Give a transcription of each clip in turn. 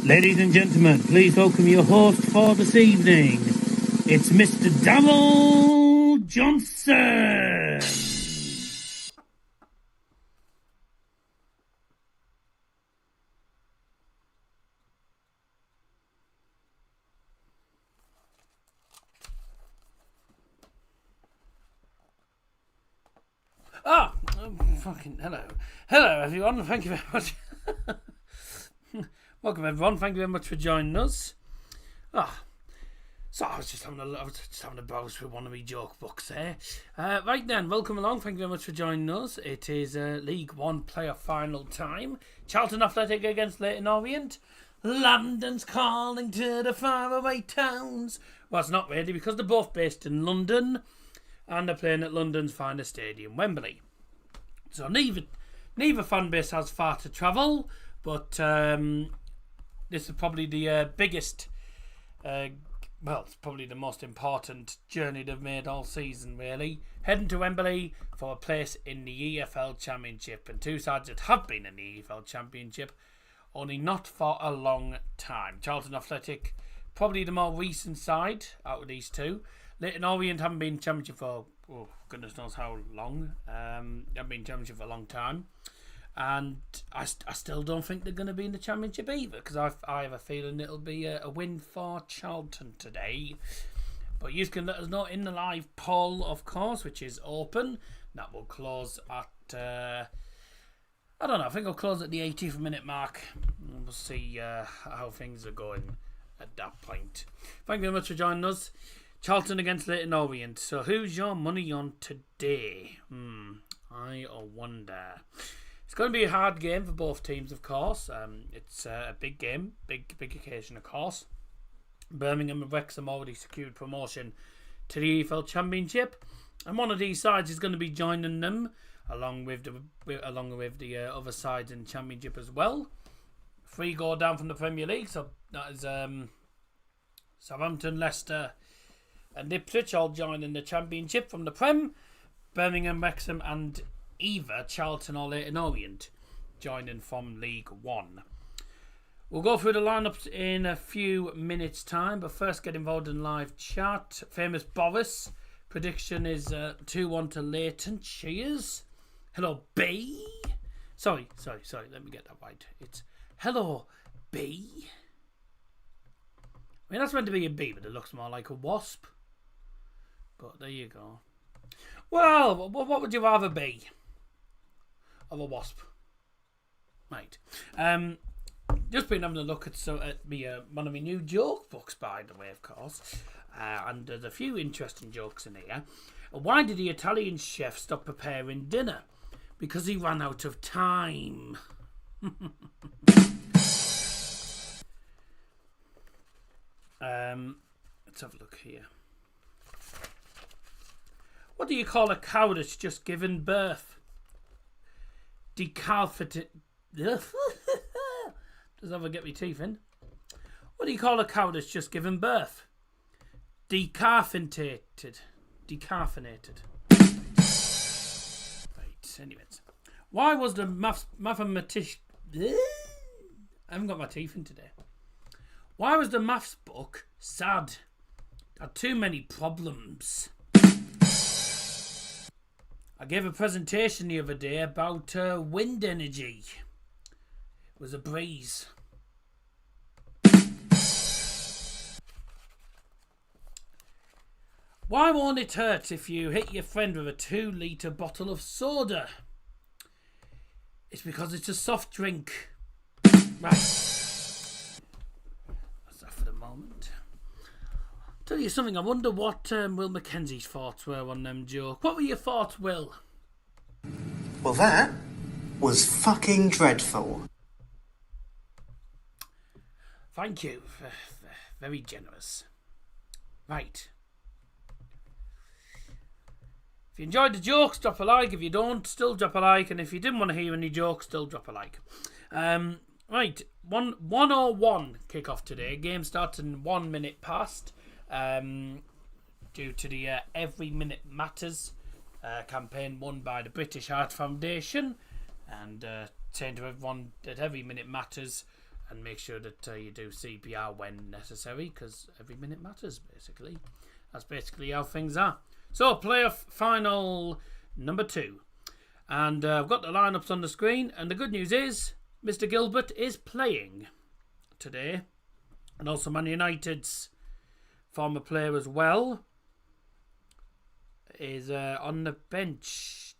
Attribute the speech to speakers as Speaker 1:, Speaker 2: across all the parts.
Speaker 1: Ladies and gentlemen, please welcome your host for this evening. It's Mr. Darryl Johnson.
Speaker 2: Hello everyone, thank you very much. Welcome everyone, thank you very much for joining us. So I was just having a browse through one of my joke books there. Right then, welcome along, thank you very much for joining us. It is League One playoff final time. Charlton Athletic against Leyton Orient. London's calling to the faraway towns. Well, it's not really, because they're both based in London and they're playing at London's finest stadium, Wembley. So neither fan base has far to travel, but this is probably the biggest, it's probably the most important journey they've made all season, really. Heading to Wembley for a place in the EFL Championship, and two sides that have been in the EFL Championship, only not for a long time. Charlton Athletic, probably the more recent side out of these two. Leyton Orient haven't been Championship for, goodness knows how long. Haven't been Championship for a long time. And I still don't think they're going to be in the Championship either, because I have a feeling it'll be a win for Charlton today. But you can let us know in the live poll, of course, which is open. That will close at, I don't know, I think it'll close at the 80th minute mark. We'll see how things are going at that point. Thank you very much for joining us. Charlton against Leyton Orient. So who's your money on today? I wonder. It's going to be a hard game for both teams, of course. It's a big game, big occasion, of course. Birmingham and Wrexham already secured promotion to the EFL Championship, and one of these sides is going to be joining them, along with the other sides in the Championship as well. 3 go down from the Premier League, so that is Southampton, Leicester, and Ipswich all joining the Championship from the Prem. Birmingham, Wrexham, and either Charlton or Leyton Orient joining from League One. We'll go through the lineups in a few minutes' time, but first get involved in live chat. Famous Boris prediction is 2-1 to Leyton. Cheers. Hello, B. Sorry. Let me get that right. It's hello, B. I mean, that's meant to be a bee, but it looks more like a wasp. But there you go. Well, what would you rather be? Of a wasp. Right. Just been having a look at one of my new joke books, by the way, of course. And there's a few interesting jokes in here. Why did the Italian chef stop preparing dinner? Because he ran out of time. Let's have a look here. What do you call a cow that's just given birth? Decalcified. Does ever get me teeth in? What do you call a cow that's just given birth? Decarbonated. Right, anyways. Why was the mathematician... I haven't got my teeth in today. Why was the maths book sad? Had too many problems. I gave a presentation the other day about wind energy. It was a breeze. Why won't it hurt if you hit your friend with a 2-litre bottle of soda? It's because it's a soft drink. Right. That's that for the moment. Tell you something, I wonder what Will Mackenzie's thoughts were on them joke. What were your thoughts, Will?
Speaker 3: Well, that was fucking dreadful.
Speaker 2: Thank you. Very generous. Right. If you enjoyed the jokes, drop a like. If you don't, still drop a like. And if you didn't want to hear any jokes, still drop a like. Right. 101 kick-off today. Game starting 1 minute past. Due to the Every Minute Matters campaign won by the British Heart Foundation, and saying to everyone that every minute matters, and make sure that you do CPR when necessary, because every minute matters, basically. That's basically how things are. So, playoff final number 2. And I've got the lineups on the screen, and the good news is Mr. Gilbert is playing today, and also Man United's former player as well is on the bench.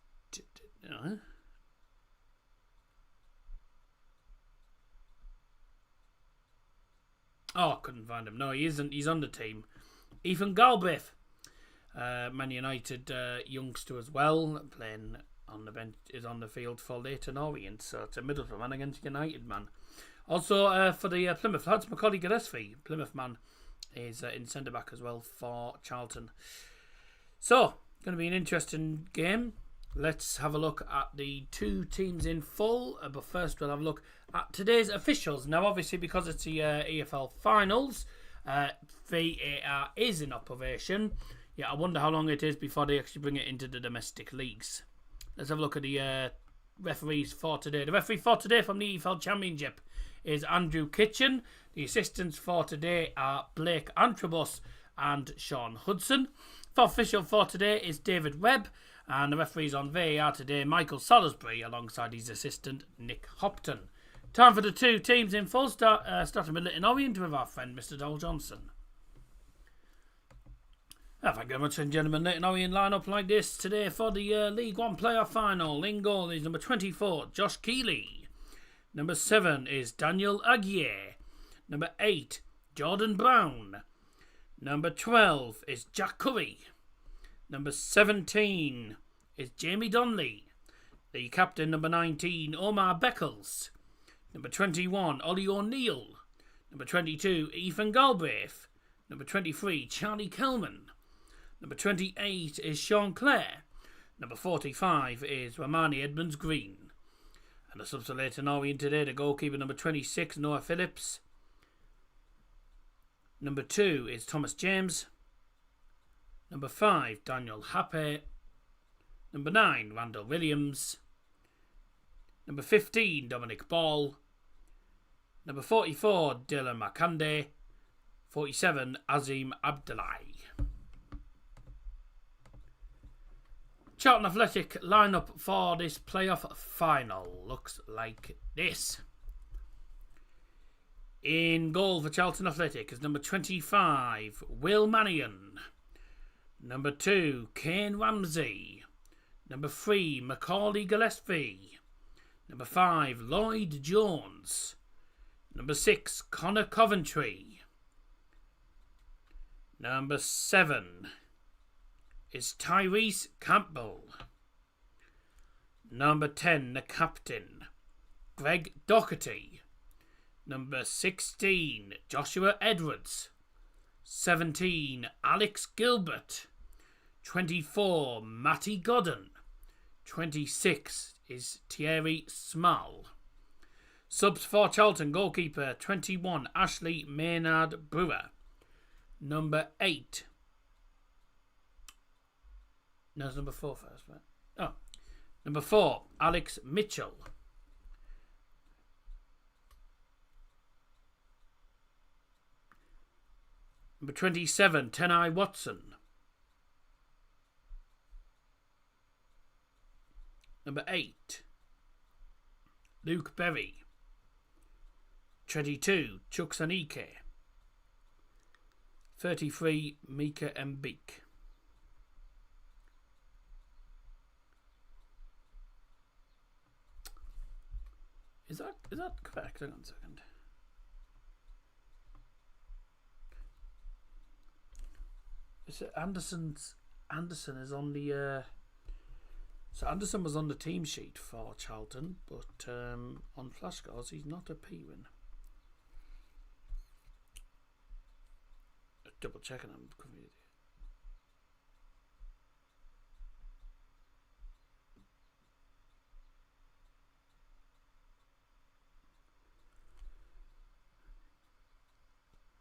Speaker 2: Oh, I couldn't find him. No, he isn't. He's on the team. Ethan Galbraith, Man United youngster as well, playing on the bench, is on the field for Leyton Orient. So it's a Middlesbrough man against United man. Also for the Plymouth lads, Macaulay Gillespie, Plymouth man, is in centre back as well for Charlton. So going to be an interesting game. Let's have a look at the 2 teams in full. But first we'll have a look at today's officials. Now obviously because it's the EFL finals, VAR is in operation. Yeah, I wonder how long it is before they actually bring it into the domestic leagues. Let's have a look at the referees for today. The referee for today from the EFL Championship is Andrew Kitchen. The assistants for today are Blake Antrobus and Sean Hudson. The official for today is David Webb. And the referees on VAR today, Michael Salisbury, alongside his assistant, Nick Hopton. Time for the 2 teams in full, starting with Leyton Orient with our friend, Mr. Dol Johnson. Thank you very much, and gentlemen. Leyton Orient line up like this today for the League One playoff final. In goal is number 24, Josh Keeley. Number 7 is Daniel Aguirre. Number 8, Jordan Brown. Number 12 is Jack Curry. Number 17 is Jamie Donnelly. The captain, number 19, Omar Beckles. Number 21, Ollie O'Neill. Number 22, Ethan Galbraith. Number 23, Charlie Kelman. Number 28 is Sean Clare. Number 45 is Romani Edmonds Green. And the subs for Leyton Orient today, the goalkeeper, number 26, Noah Phillips. Number 2 is Thomas James. Number 5, Daniel Happe. Number 9, Randall Williams. Number 15, Dominic Ball. Number 44, Dylan Makande. 47, Azim Abdullahi. Charlton Athletic lineup for this playoff final looks like this. In goal for Charlton Athletic is number 25, Will Mannion. Number 2, Kane Ramsey. Number 3, Macaulay Gillespie. Number 5, Lloyd Jones. Number 6, Connor Coventry. Number 7 is Tyrese Campbell. Number 10, the captain, Greg Doherty. Number 16, Joshua Edwards. 17, Alex Gilbert. 24, Matty Godden. 26 is Thierry Small. Subs for Charlton, goalkeeper 21, Ashley Maynard Brewer. Number 8. No, it's number 4 first, right? Oh. Number 4, Alex Mitchell. Number 27, Tenai Watson. Number 8, Luke Berry. 22, Chuck Sanike. 33, Mika Mbik. Is that correct? Hang on a second. Is it Anderson is on the so Anderson was on the team sheet for Charlton, but on flashcards he's not appearing. Double checking I'm confused.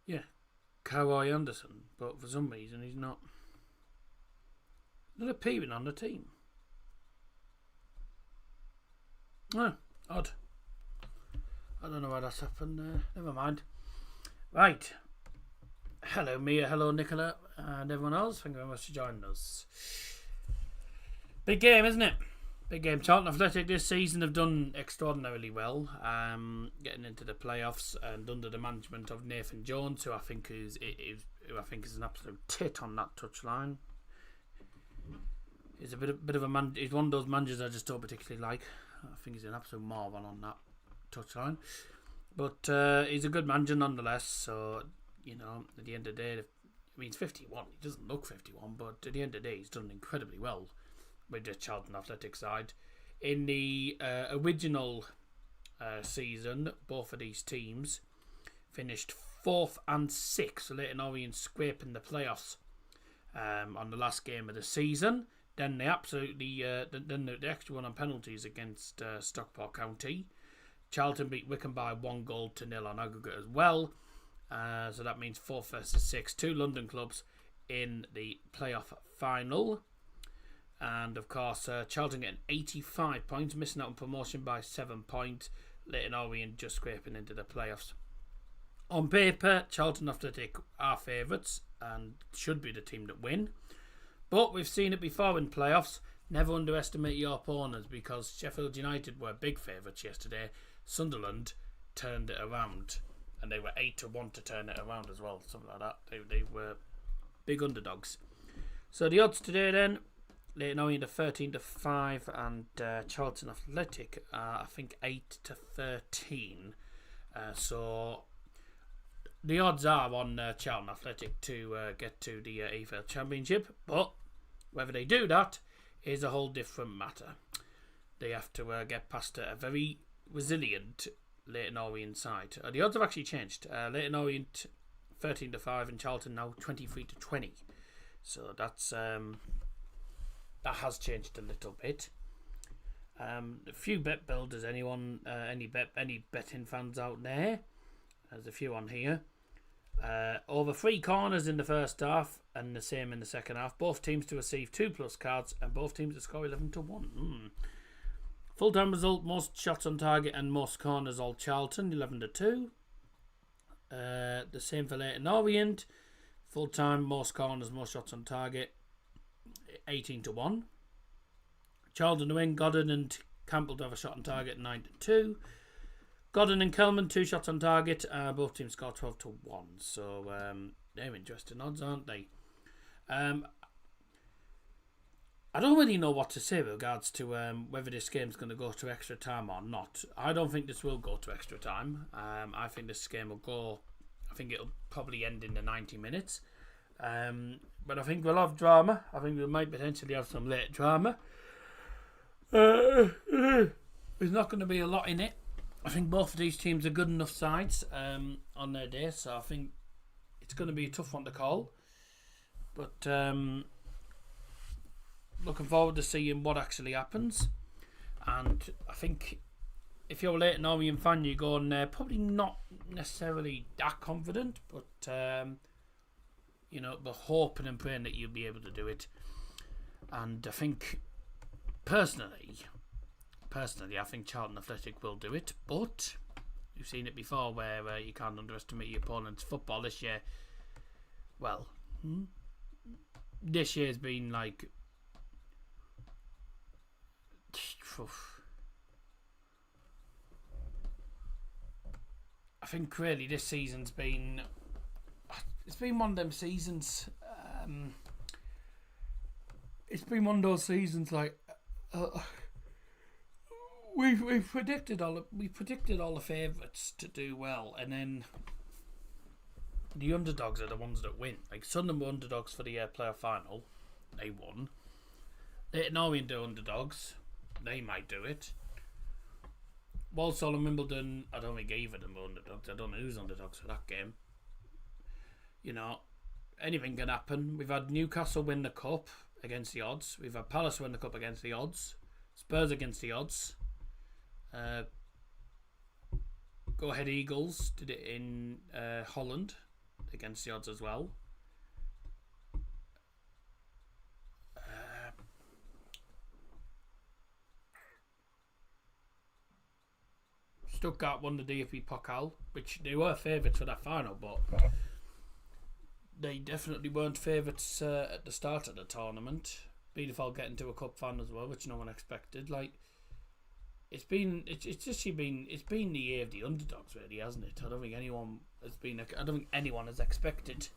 Speaker 2: Yeah, Kawhi Anderson, but for some reason he's not appearing on the team. Oh, odd. I don't know why that's happened. Never mind. Right. Hello, Mia. Hello, Nicola. And everyone else. Thank you very much for joining us. Big game, isn't it? Big game. Charlton Athletic this season have done extraordinarily well, getting into the playoffs and under the management of Nathan Jones, who I think is an absolute tit on that touchline. He's a bit of a man. He's one of those managers I just don't particularly like. I think he's an absolute marvel on that touchline, but he's a good manager nonetheless. So at the end of the day, he's 51. He doesn't look 51, but at the end of the day, he's done incredibly well with the Charlton Athletic side. In the original season, both of these teams finished 4th and 6th. So Leyton Orient scraping the playoffs on the last game of the season. Then they absolutely then the extra one on penalties against Stockport County. Charlton beat Wycombe by 1-0 on aggregate as well. So that means 4th versus 6th. 2 London clubs in the playoff final. And of course, Charlton getting 85 points, missing out on promotion by 7 points. Leyton Orient just scraping into the playoffs. On paper, Charlton Athletic are favourites and should be the team that win. But we've seen it before in playoffs. Never underestimate your opponents, because Sheffield United were big favourites yesterday. Sunderland turned it around, and they were 8-1 to turn it around as well. Something like that. They were big underdogs. So the odds today then, Leyton Orient are 13-5 and Charlton Athletic are, I think, 8-13. So the odds are on Charlton Athletic to get to the EFL Championship, but whether they do that is a whole different matter. They have to get past a very resilient Leyton Orient side. The odds have actually changed. Leyton Orient 13-5 and Charlton now 23-20. So that's that has changed a little bit. A few bet builders, any betting fans out there? There's a few on here. Over 3 corners in the first half and the same in the second half. Both teams to receive 2+ cards and both teams to score 11-1. Full-time result, most shots on target and most corners all Charlton, 11-2. The same for Leyton Orient. Full-time, most corners, most shots on target, 18-1. Charlton to win, Godden and Campbell to have a shot on target, 9-2. Godden and Kelman, 2 shots on target. Both teams score 12-1. So they're interesting odds, aren't they? I don't really know what to say with regards to whether this game's going to go to extra time or not. I don't think this will go to extra time. I think this game will go. I think it'll probably end in the 90 minutes. But I think we'll have drama. I think we might potentially have some late drama. There's not going to be a lot in it. I think both of these teams are good enough sides on their day, so I think it's going to be a tough one to call. But looking forward to seeing what actually happens. And I think if you're a Leyton Orient fan, you're going there probably not necessarily that confident, but but hoping and praying that you'll be able to do it. And I think personally, I think Charlton Athletic will do it, but you've seen it before where you can't underestimate your opponent's football this year. Well, this year's been like, I think really this season's been, it's been one of them seasons. It's been one of those seasons like. We predicted all the favourites to do well, and then the underdogs are the ones that win. Like Sunderland were underdogs for the playoff final, they won. Leyton Orient are underdogs, they might do it. Walsall and Wimbledon, I don't think either of them were underdogs. I don't know who's underdogs for that game. Anything can happen. We've had Newcastle win the cup against the odds. We've had Palace win the cup against the odds. Spurs against the odds. Go Ahead Eagles did it in Holland against the odds as well. Stuttgart won the DFB Pokal, which they were favourites for that final, but they definitely weren't favourites at the start of the tournament. Bielefeld getting to a cup final as well, which no one expected. Like, it's been the year of the underdogs, really, hasn't it? I don't think anyone has expected.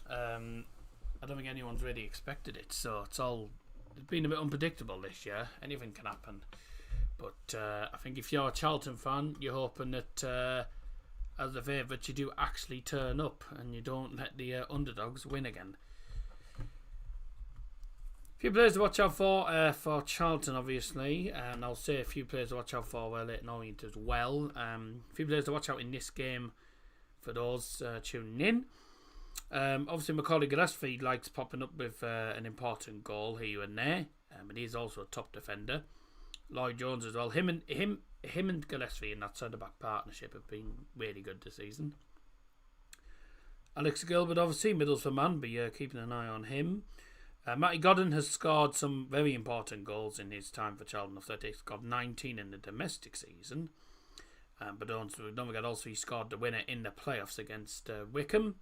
Speaker 2: I don't think anyone's really expected it. So it's been a bit unpredictable this year. Anything can happen. But I think if you're a Charlton fan, you're hoping that as a favourite you do actually turn up and you don't let the underdogs win again. A few players to watch out for Charlton, obviously, and I'll say a few players to watch out for Leyton Orient as well. A few players to watch out in this game for those tuning in. Obviously, Macaulay Gillespie likes popping up with an important goal here and there, and he's also a top defender. Lloyd Jones as well. Him and Gillespie in that centre back partnership have been really good this season. Alex Gilbert, obviously, Middlesbrough man, be keeping an eye on him. Matty Godden has scored some very important goals in his time for Charlton Athletic. He scored 19 in the domestic season. But don't forget also he scored the winner in the playoffs against Wickham.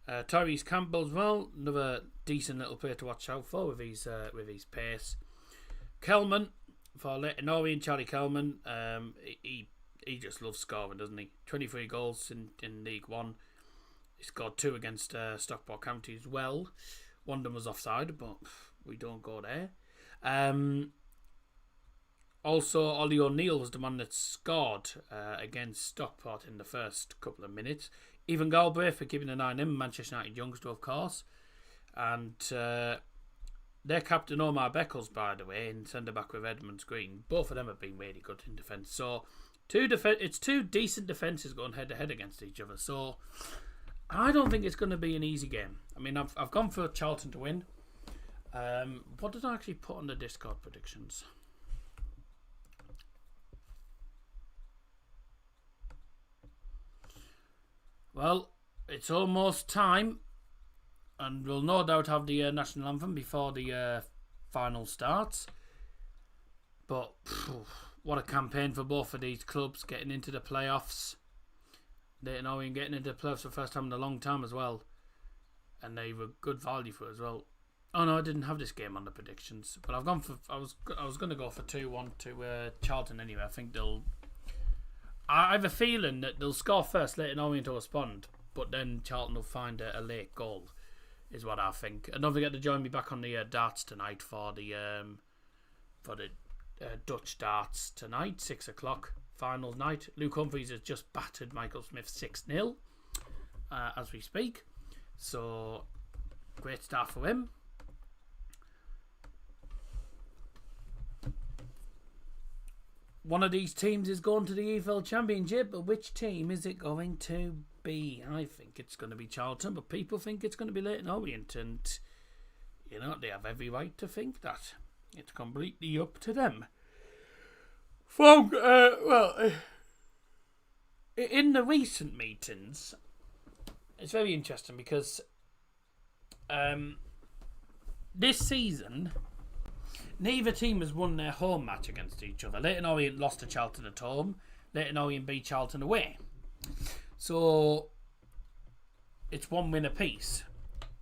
Speaker 2: Tyrese Campbell as well, another decent little player to watch out for with his pace. Kelman for Leyton Orient, Charlie Kelman. He just loves scoring, doesn't he? 23 goals in League One. He scored 2 against Stockport County as well. One of them was offside, but we don't go there. Also, Ollie O'Neill was the one that scored against Stockport in the first couple of minutes. Even Galbraith for keeping an eye on him, Manchester United youngster, of course. And their captain Omar Beckles, by the way, in centre-back with Edmonds Green. Both of them have been really good in defence. So, it's two decent defences going head-to-head against each other. So, I don't think it's going to be an easy game. I mean, I've gone for Charlton to win. What did I actually put on the Discord predictions? Well, it's almost time, and we'll no doubt have the national anthem before the final starts. But what a campaign for both of these clubs, getting into the playoffs. Leyton Orient getting into the playoffs for the first time in a long time as well, and they were good value for it as well. Oh no, I didn't have this game on the predictions, but I've gone for. I was going to go for 2-1 to Charlton anyway. I think I have a feeling that they'll score first, Leyton Orient will respond, but then Charlton will find a late goal, is what I think. And don't forget to join me back on the darts tonight for the Dutch darts tonight, 6 o'clock, finals night. Luke Humphries has just battered Michael Smith 6-0 as we speak. So, great start for him. One of these teams is going to the EFL Championship, but which team is it going to be? I think it's going to be Charlton, but people think it's going to be Leyton Orient, and you know, they have every right to think that. It's completely up to them. In the recent meetings, it's very interesting because this season, neither team has won their home match against each other. Leyton Orient lost to Charlton at home. Leyton Orient beat Charlton away. So it's 1 win apiece.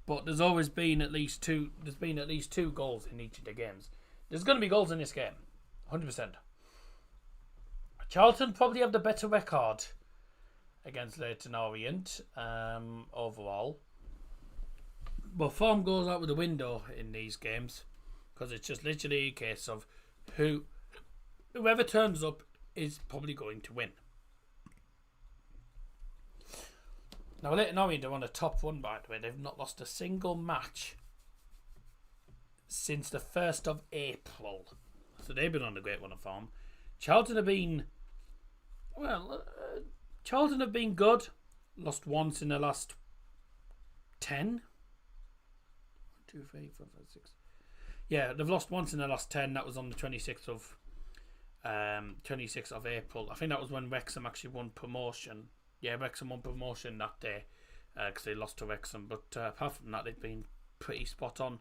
Speaker 2: But there's always been at least two. There's been at least 2 goals in each of the games. There's going to be goals in this game, 100%. Charlton probably have the better record against Leyton Orient overall. But form goes out with the window in these games, because it's just literally a case of whoever turns up is probably going to win. Now, Leyton Orient are on the top 1, by the way. They've not lost a single match since the 1st of April. So they've been on a great run of form. Charlton have been... Charlton have been good. Lost once in the last 10. 1, 2, 3, 4, 5, 6. Yeah, they've lost once in the last 10. That was on the 26th of April. I think that was when Wrexham actually won promotion. Yeah, Wrexham won promotion that day because they lost to Wrexham. But apart from that, they've been pretty spot on,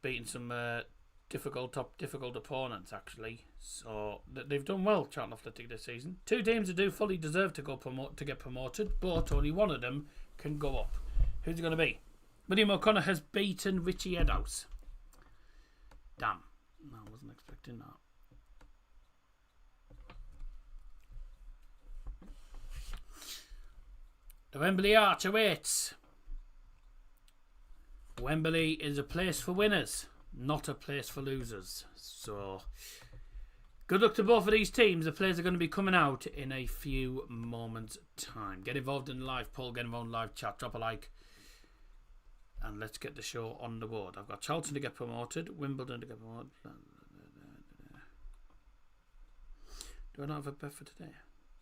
Speaker 2: beating some difficult opponents actually. So they've done well, Charlton Athletic, this season. 2 teams that do fully deserve to get promoted, but only one of them can go up. Who's it going to be? William O'Connor has beaten Richie Edhouse. Damn, no, I wasn't expecting that. The Wembley Arch awaits. Wembley is a place for winners, not a place for losers. So, good luck to both of these teams. The players are going to be coming out in a few moments' time. Get involved in the live poll, get involved in live chat, drop a like, and let's get the show on the board. I've got Charlton to get promoted, Wimbledon to get promoted. Do I not have a bet for today?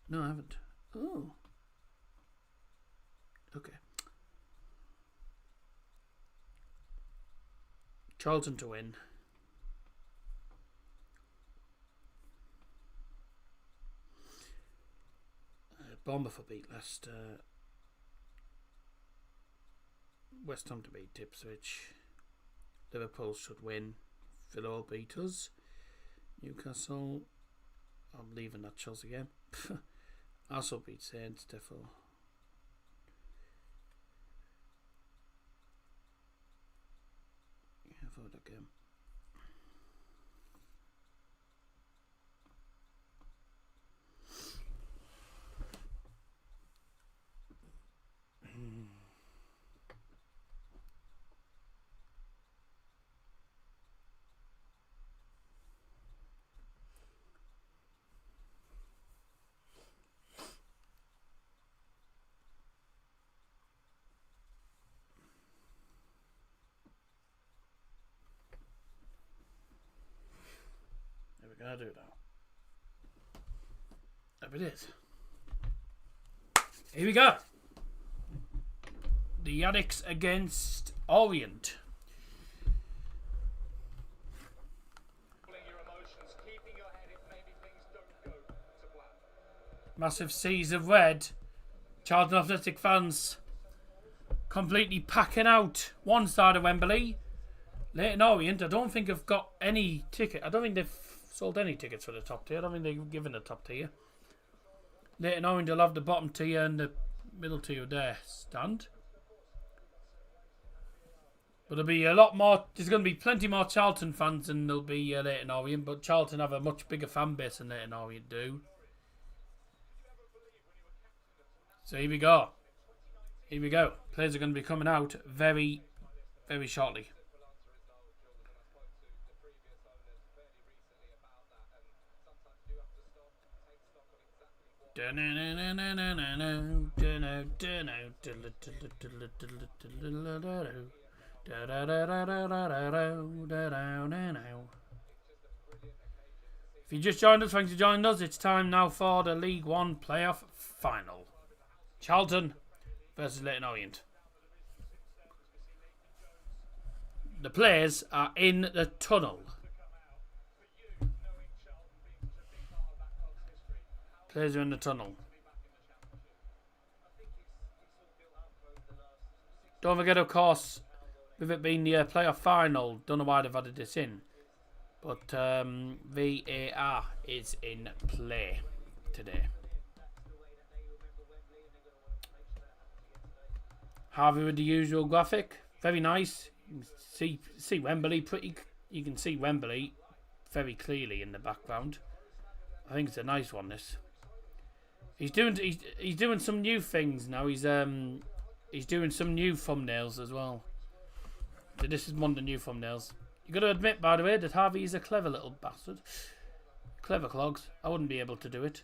Speaker 2: No, I haven't. Oh. Okay. Charlton to win. Bournemouth will beat Leicester. West Ham to beat Ipswich. Liverpool should win. Villa will beat us. Newcastle. I'm leaving that Chelsea game. Arsenal beat Saints. Therefore. For that game. Can I do it now? There it is. Here we go. The Addicts against Orient. Massive seas of red. Charlton Athletic fans completely packing out one side of Wembley. Leyton Orient, I don't think have got any ticket. I don't think they've sold any tickets for the top tier. I don't think they've given the top tier. Leyton Orient will have the bottom tier and the middle tier there stand. But there'll be a lot more. There's going to be plenty more Charlton fans than there'll be Leyton Orient. But Charlton have a much bigger fan base than Leyton Orient do. So here we go. Here we go. Players are going to be coming out very, very shortly. If you just joined us, thanks for joining us. It's time now for the League One playoff final. Charlton versus Leyton Orient. The players are in the tunnel. Players are in the tunnel. Don't forget, of course, with it being the playoff final, don't know why they've added this in, but VAR is in play today. Harvey with the usual graphic, very nice. You can see Wembley pretty. You can see Wembley very clearly in the background. I think it's a nice one. This. He's doing some new things now. He's doing some new thumbnails as well. So this is one of the new thumbnails. You got to admit, by the way, that Harvey is a clever little bastard. Clever clogs. I wouldn't be able to do it.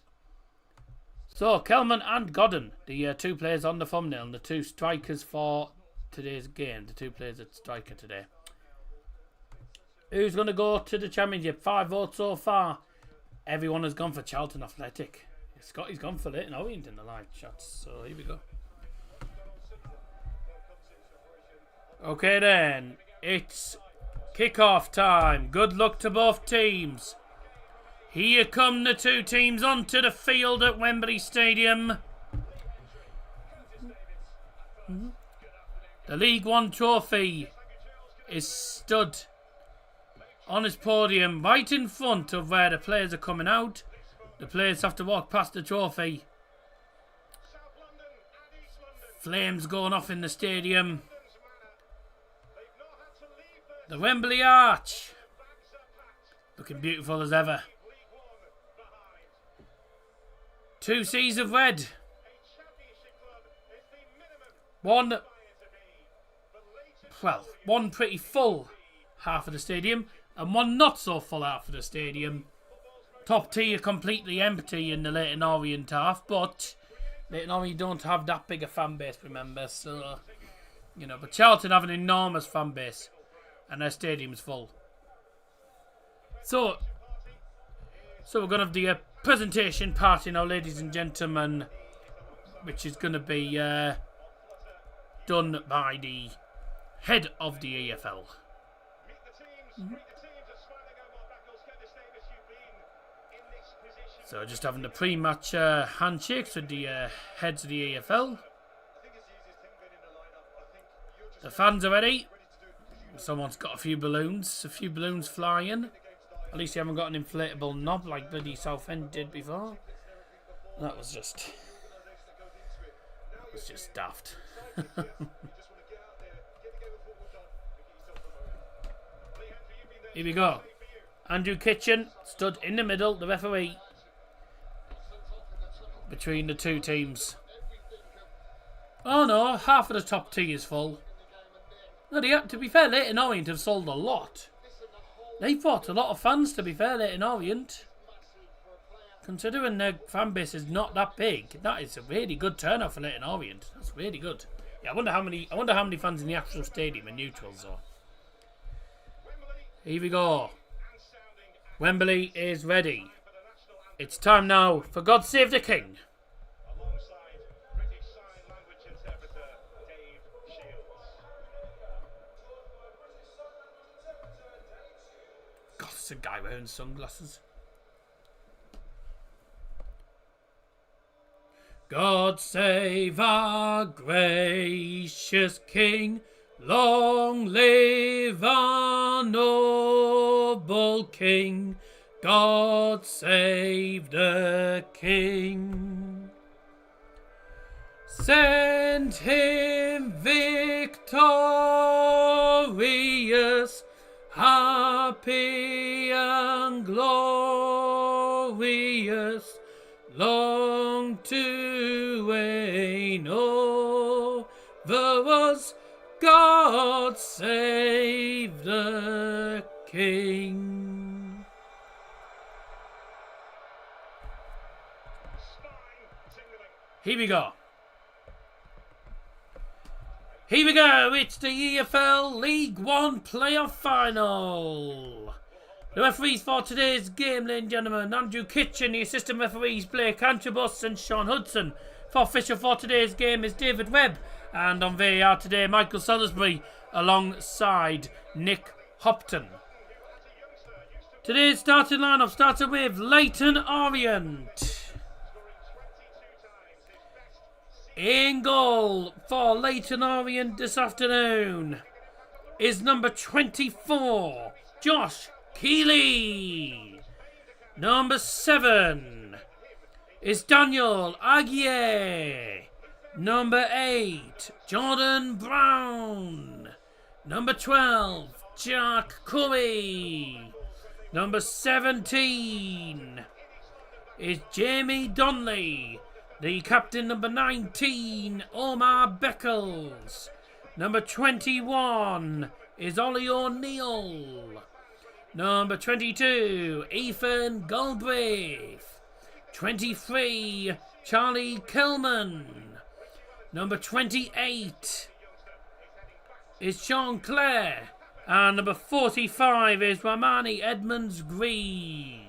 Speaker 2: So Kelman and Godden, the two players on the thumbnail, and the two strikers for today's game. The two players at striker today. Who's going to go to the championship? 5 votes so far. Everyone has gone for Charlton Athletic. Scotty's gone for Leyton Orient in the live shots, so here we go. Okay then, it's kick-off time. Good luck to both teams. Here come the two teams onto the field at Wembley Stadium. The League One trophy is stood on his podium, right in front of where the players are coming out. The players have to walk past the trophy. Flames going off in the stadium. The Wembley Arch, looking beautiful as ever. 2 seas of red. One pretty full half of the stadium and one not so full half of the stadium. Top tier completely empty in the Leyton Orient half, but Leyton Orient don't have that big a fan base, remember, so but Charlton have an enormous fan base and their stadium's full. So we're going to have the presentation party now, ladies and gentlemen, which is going to be done by the head of the EFL. So just having the pre-match handshakes with the heads of the EFL. The fans are ready. Someone's got a few balloons flying. At least you haven't got an inflatable knob like bloody Southend did before. That was just daft. Here we go. Andrew Kitchen stood in the middle, the referee, between the two teams. Oh no, half of the top tee is full. No, to be fair, Leyton Orient have sold a lot. They've brought a lot of fans, to be fair, Leyton Orient. Considering their fan base is not that big, that is a really good turnout for Leyton Orient. That's really good. Yeah, I wonder how many fans in the actual stadium are neutrals though. Here we go. Wembley is ready. It's time now for God Save the King. God, it's a guy wearing sunglasses. God save our gracious King. Long live our noble King. God save the King. Send him victorious, happy and glorious, long to reign over us. God save the King. Here we go. Here we go. It's the EFL League One playoff final. The referees for today's game, ladies and gentlemen, Andrew Kitchen. The assistant referees, Blake Antrobus and Sean Hudson. For official for today's game is David Webb. And on VAR today, Michael Salisbury alongside Nick Hopton. Today's starting lineup started with Leyton Orient. In goal for Leyton Orient this afternoon is number 24, Josh Keeley. Number 7 is Daniel Aguirre. Number 8, Jordan Brown. Number 12, Jack Curry. Number 17 is Jamie Donnelly. The captain, number 19, Omar Beckles. Number 21 is Ollie O'Neill. Number 22, Ethan Galbraith. 23, Charlie Kelman. Number 28 is Sean Clare. And number 45 is Ramani Edmonds-Green.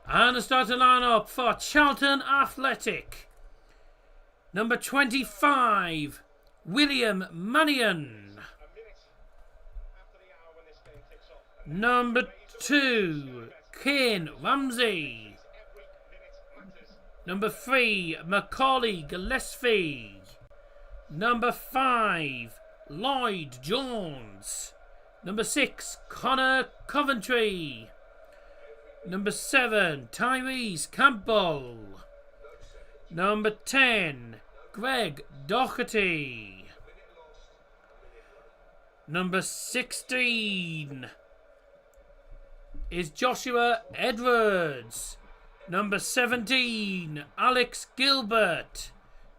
Speaker 2: And the starting lineup for Charlton Athletic. Number 25, William Mannion. Number 2, Kane Ramsey. Number 3, Macaulay Gillespie. Number 5, Lloyd Jones. Number 6, Connor Coventry. Number 7, Tyrese Campbell. Number 10, Greg Doherty. Number 16 is Joshua Edwards. Number 17, Alex Gilbert.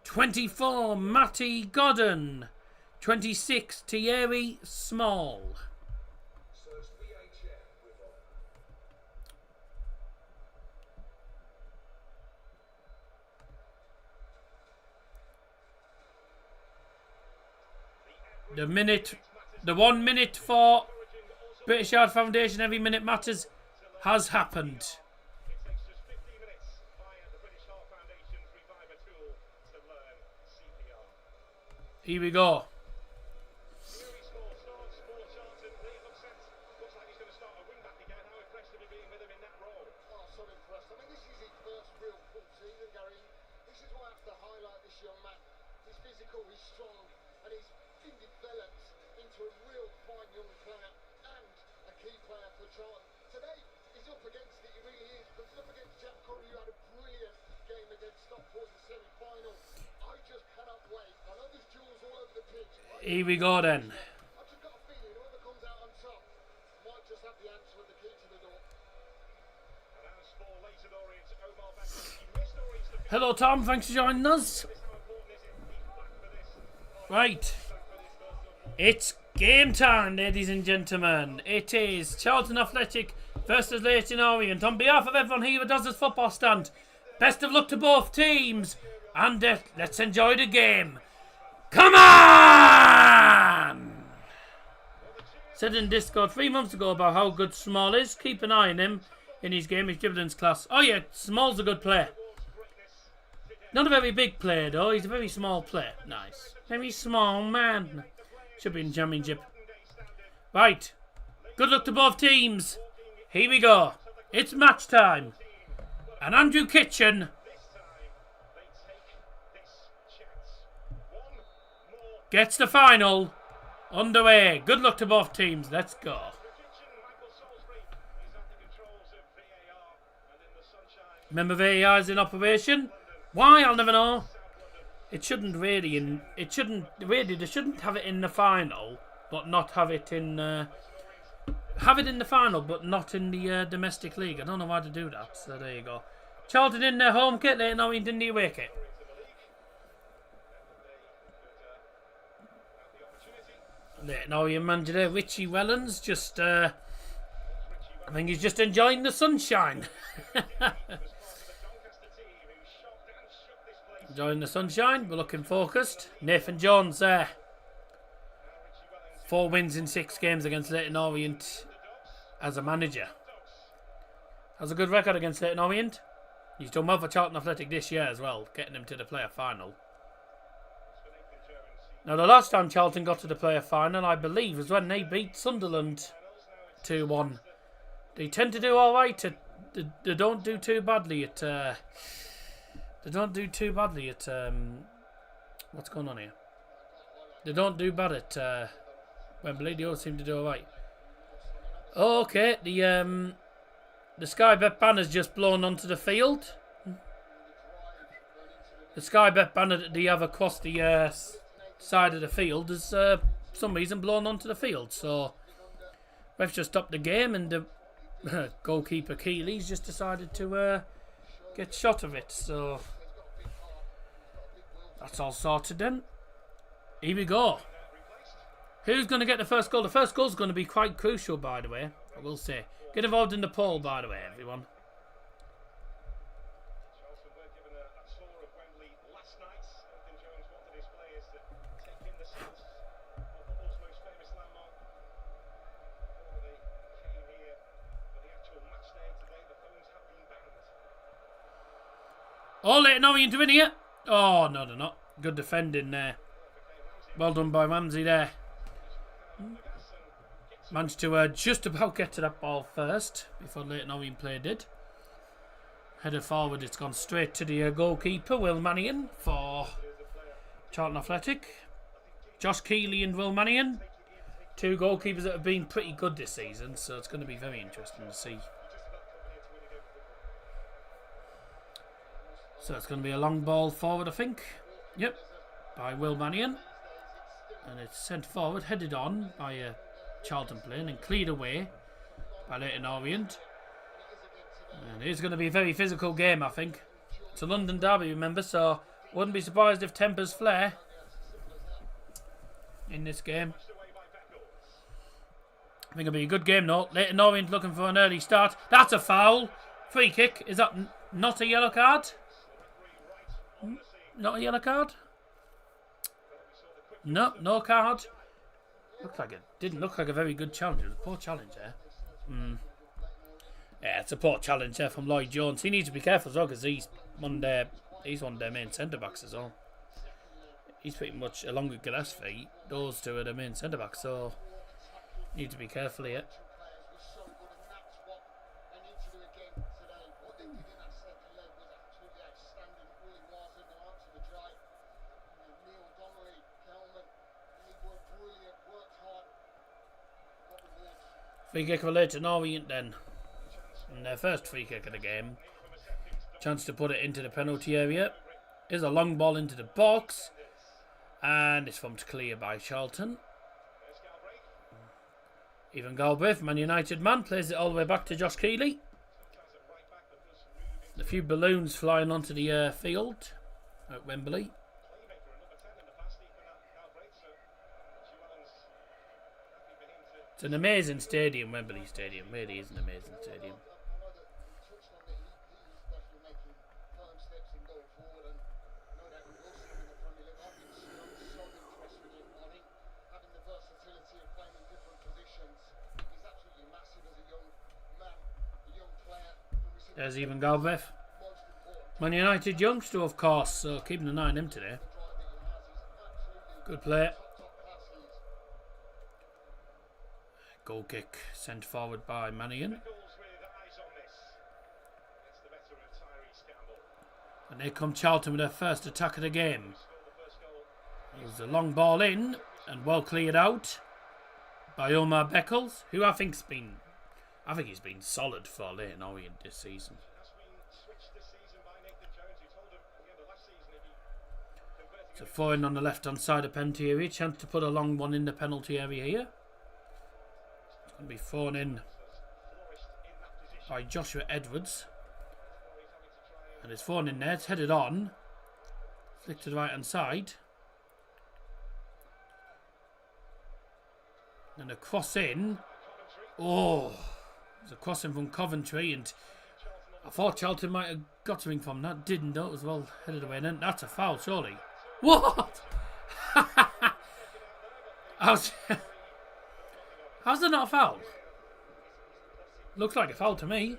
Speaker 2: 24, Matty Godden. 26, Thierry Small. The 1 minute for British Yard Foundation, every minute matters, has happened. Here we go. Here we go then. Hello Tom, thanks for joining us. Right. It's game time, ladies and gentlemen. It is Charlton Athletic versus Leyton Orient. On behalf of everyone here at Dazzer's Football Stand, best of luck to both teams. And let's enjoy the game. Come on! Said in Discord 3 months ago about how good Small is. Keep an eye on him in his game, his Gibbons class. Oh yeah, Small's a good player. Not a very big player though, he's a very small player. Nice. Very small man. Should be in Championship. Right. Good luck to both teams. Here we go. It's match time. And Andrew Kitchen gets the final underway. Good luck to both teams. Let's go. Remember VAR is in operation. Why? I'll never know. They shouldn't have it in the final, but not have it in have it in the final, but not in the domestic league. I don't know why to do that. So there you go. Charlton in their home kit. Leyton Orient in the away kit. Leyton Orient manager there, Richie Wellens, just I think he's just enjoying the sunshine. Enjoying the sunshine, we're looking focused. Nathan Jones there. 4 wins in 6 games against Leyton Orient as a manager. Has a good record against Leyton Orient. He's done well for Charlton Athletic this year as well, getting him to the player final. Now the last time Charlton got to the player final, I believe, was when they beat Sunderland 2-1. They tend to do alright. They don't do too badly at... They don't do too badly at... what's going on here? They don't do bad at Wembley. They all seem to do alright. Oh, okay, the Sky Bet banner's just blown onto the field. The Sky Bet banner that they have across the side of the field has some reason blown onto the field. So, refs just stopped the game and the goalkeeper Keeley's just decided to get shot of it. So, that's all sorted then. Here we go. Who's going to get the first goal? The first goal is going to be quite crucial, by the way. I will say. Get involved in the poll, by the way, everyone.
Speaker 4: Charlton were given a tour of Wembley last night. Something Jones wanted his players to take in the sense of football's most famous landmark. Before they came here for the actual match day today, the phones have been banned.
Speaker 2: Oh, Leyton Orient to win here. Oh, no, they're not. Good defending there. Well done by Ramsey there. Managed to just about get to that ball first before Leyton Orient played it. Header forward, it's gone straight to the goalkeeper, Will Mannion, for Charlton Athletic. Josh Keeley and Will Mannion. two goalkeepers that have been pretty good this season, so it's going to be very interesting to see. So it's going to be a long ball forward, I think. Yep, by Will Mannion. And it's sent forward, headed on by a Charlton player and cleared away by Leyton Orient. And it's going to be a very physical game, I think. It's a London derby, remember, so wouldn't be surprised if tempers flare in this game. I think it'll be a good game, though. Leyton Orient looking for an early start. That's a foul. Free kick. Is that not a yellow card? Not a yellow card? No, no card. Looked like it didn't look like a very good challenge. It was a poor challenge there. Yeah, it's a poor challenge there from Lloyd Jones. He needs to be careful as well because he's one of their main centre backs as well. He's pretty much along with Gillespie. Those two are the main centre backs, so need to be careful here. Free kick for Leyton Orient then. And their first free kick of the game. Chance to put it into the penalty area. Is a long ball into the box. And it's thumped clear by Charlton. Even Galbraith, Man United man, plays it all the way back to Josh Keeley. A few balloons flying onto the field at Wembley. It's an amazing stadium, Wembley Stadium. Really is an amazing stadium. There's even Galbraith. Man United youngster, of course, so keeping an eye on him today. Good player. Goal kick sent forward by Mannion. And here come Charlton with their first attack of the game. There's a long ball in and well cleared out by Omar Beckles, who I think he's been solid for Leyton Orient this season. So 4 in on the left hand side of penalty area. Chance to put a long one in the penalty area here. It's going to be thrown in by Joshua Edwards. And it's thrown in there. It's headed on. Flick to the right hand side. And a cross in. Oh, there's a crossing from Coventry, and I thought Charlton might have got something from that. Didn't, though. It was well headed away. And that's a foul, surely. What? How's that not a foul? Looks like a foul to me.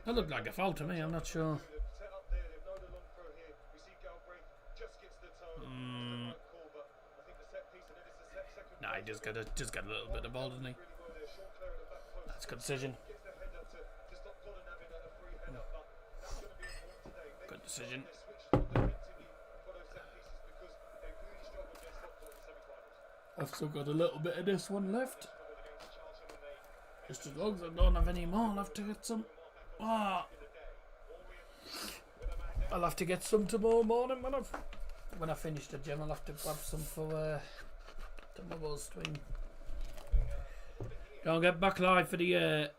Speaker 2: That looked like a foul to me. I'm not sure. Nah, he just got a little bit of ball, didn't he? That's a good decision. Good decision. I've still got a little bit of this one left. Just as long as I don't have any more, I'll have to get some. I'll have to get some tomorrow morning when I finish the gym. I'll have to grab some for tomorrow's stream. I'll get back live for the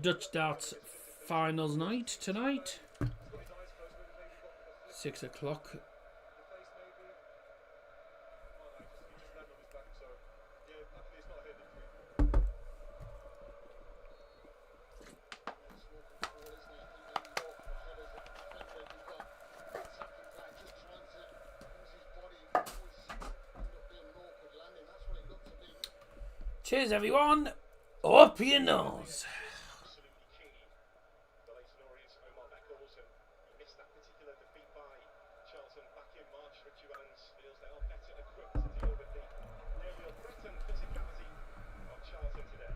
Speaker 2: Dutch Darts finals night tonight. 6 o'clock. Cheers, everyone. Up your nose.
Speaker 4: The Leyton Orient, Omar Beckles, and he missed that particular defeat by Charlton back in March. Richie Wellens feels they are better equipped to deal with the aerial threat and physicality of Charlton today.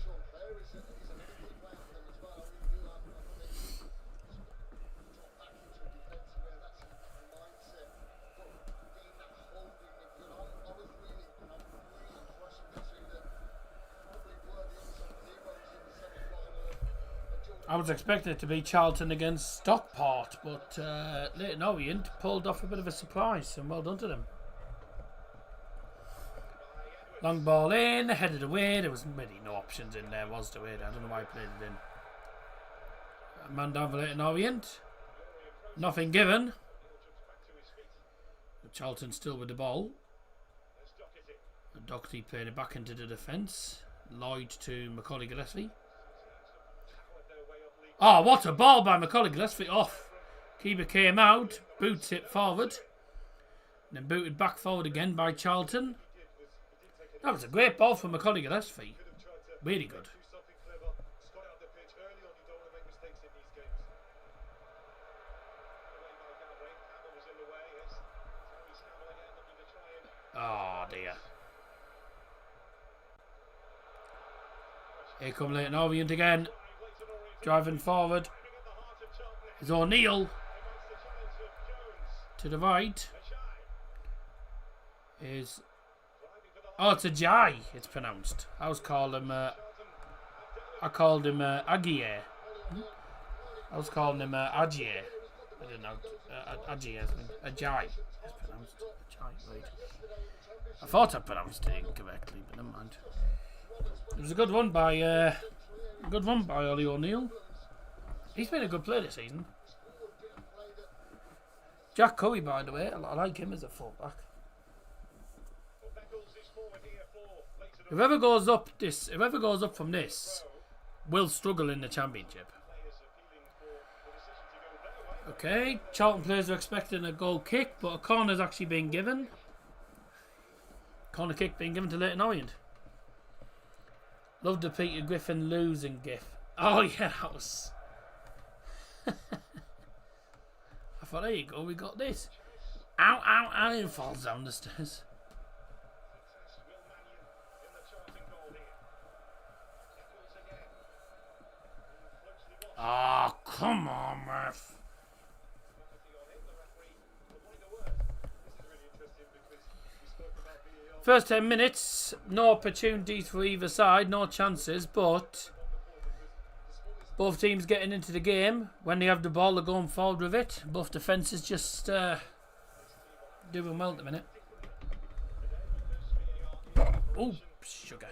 Speaker 4: Sean Clare is another key player for them as well. I really do like him. I think they drop back into a defensive where that's a mindset.
Speaker 2: I was expecting it to be Charlton against Stockport, but Leyton Orient pulled off a bit of a surprise, and well done to them. Long ball in, headed away. There was really no options in there, was there? I don't know why he played it in. A man down for Leyton Orient. Nothing given. Charlton still with the ball. Doherty played it back into the defence. Lloyd to Macaulay Gillespie. Oh, what a ball by Macaulay Gillespie. Off. Keeper came out. Boots it forward. Then booted back forward again by Charlton. That was a great ball from Macaulay Gillespie. Really good. Oh dear. Here come Leyton Orient again. Driving forward. It's O'Neill. To the right. Is... Oh, it's a Jai, it's pronounced. I called him Aguirre. I was calling him Agier. I didn't know. Agier. Ajay. It's pronounced Ajay, right. I thought I pronounced it incorrectly, but never mind. It was a good one by Ollie O'Neill. He's been a good player this season. Jack Curry, by the way, I like him as a fullback. Whoever goes up from this will struggle in the Championship. Okay, Charlton players are expecting a goal kick, but a corner's actually been given. Corner kick being given to Leyton Orient. Love the Peter Griffin losing gif. Oh yeah, that was... I thought, there you go, we got this. Ow, ow, ow, it falls down the stairs. Oh, come on, Murph. First 10 minutes, no opportunities for either side, no chances, but both teams getting into the game. When they have the ball, they're going forward with it. Both defences just doing well at the minute. Oh, sugar.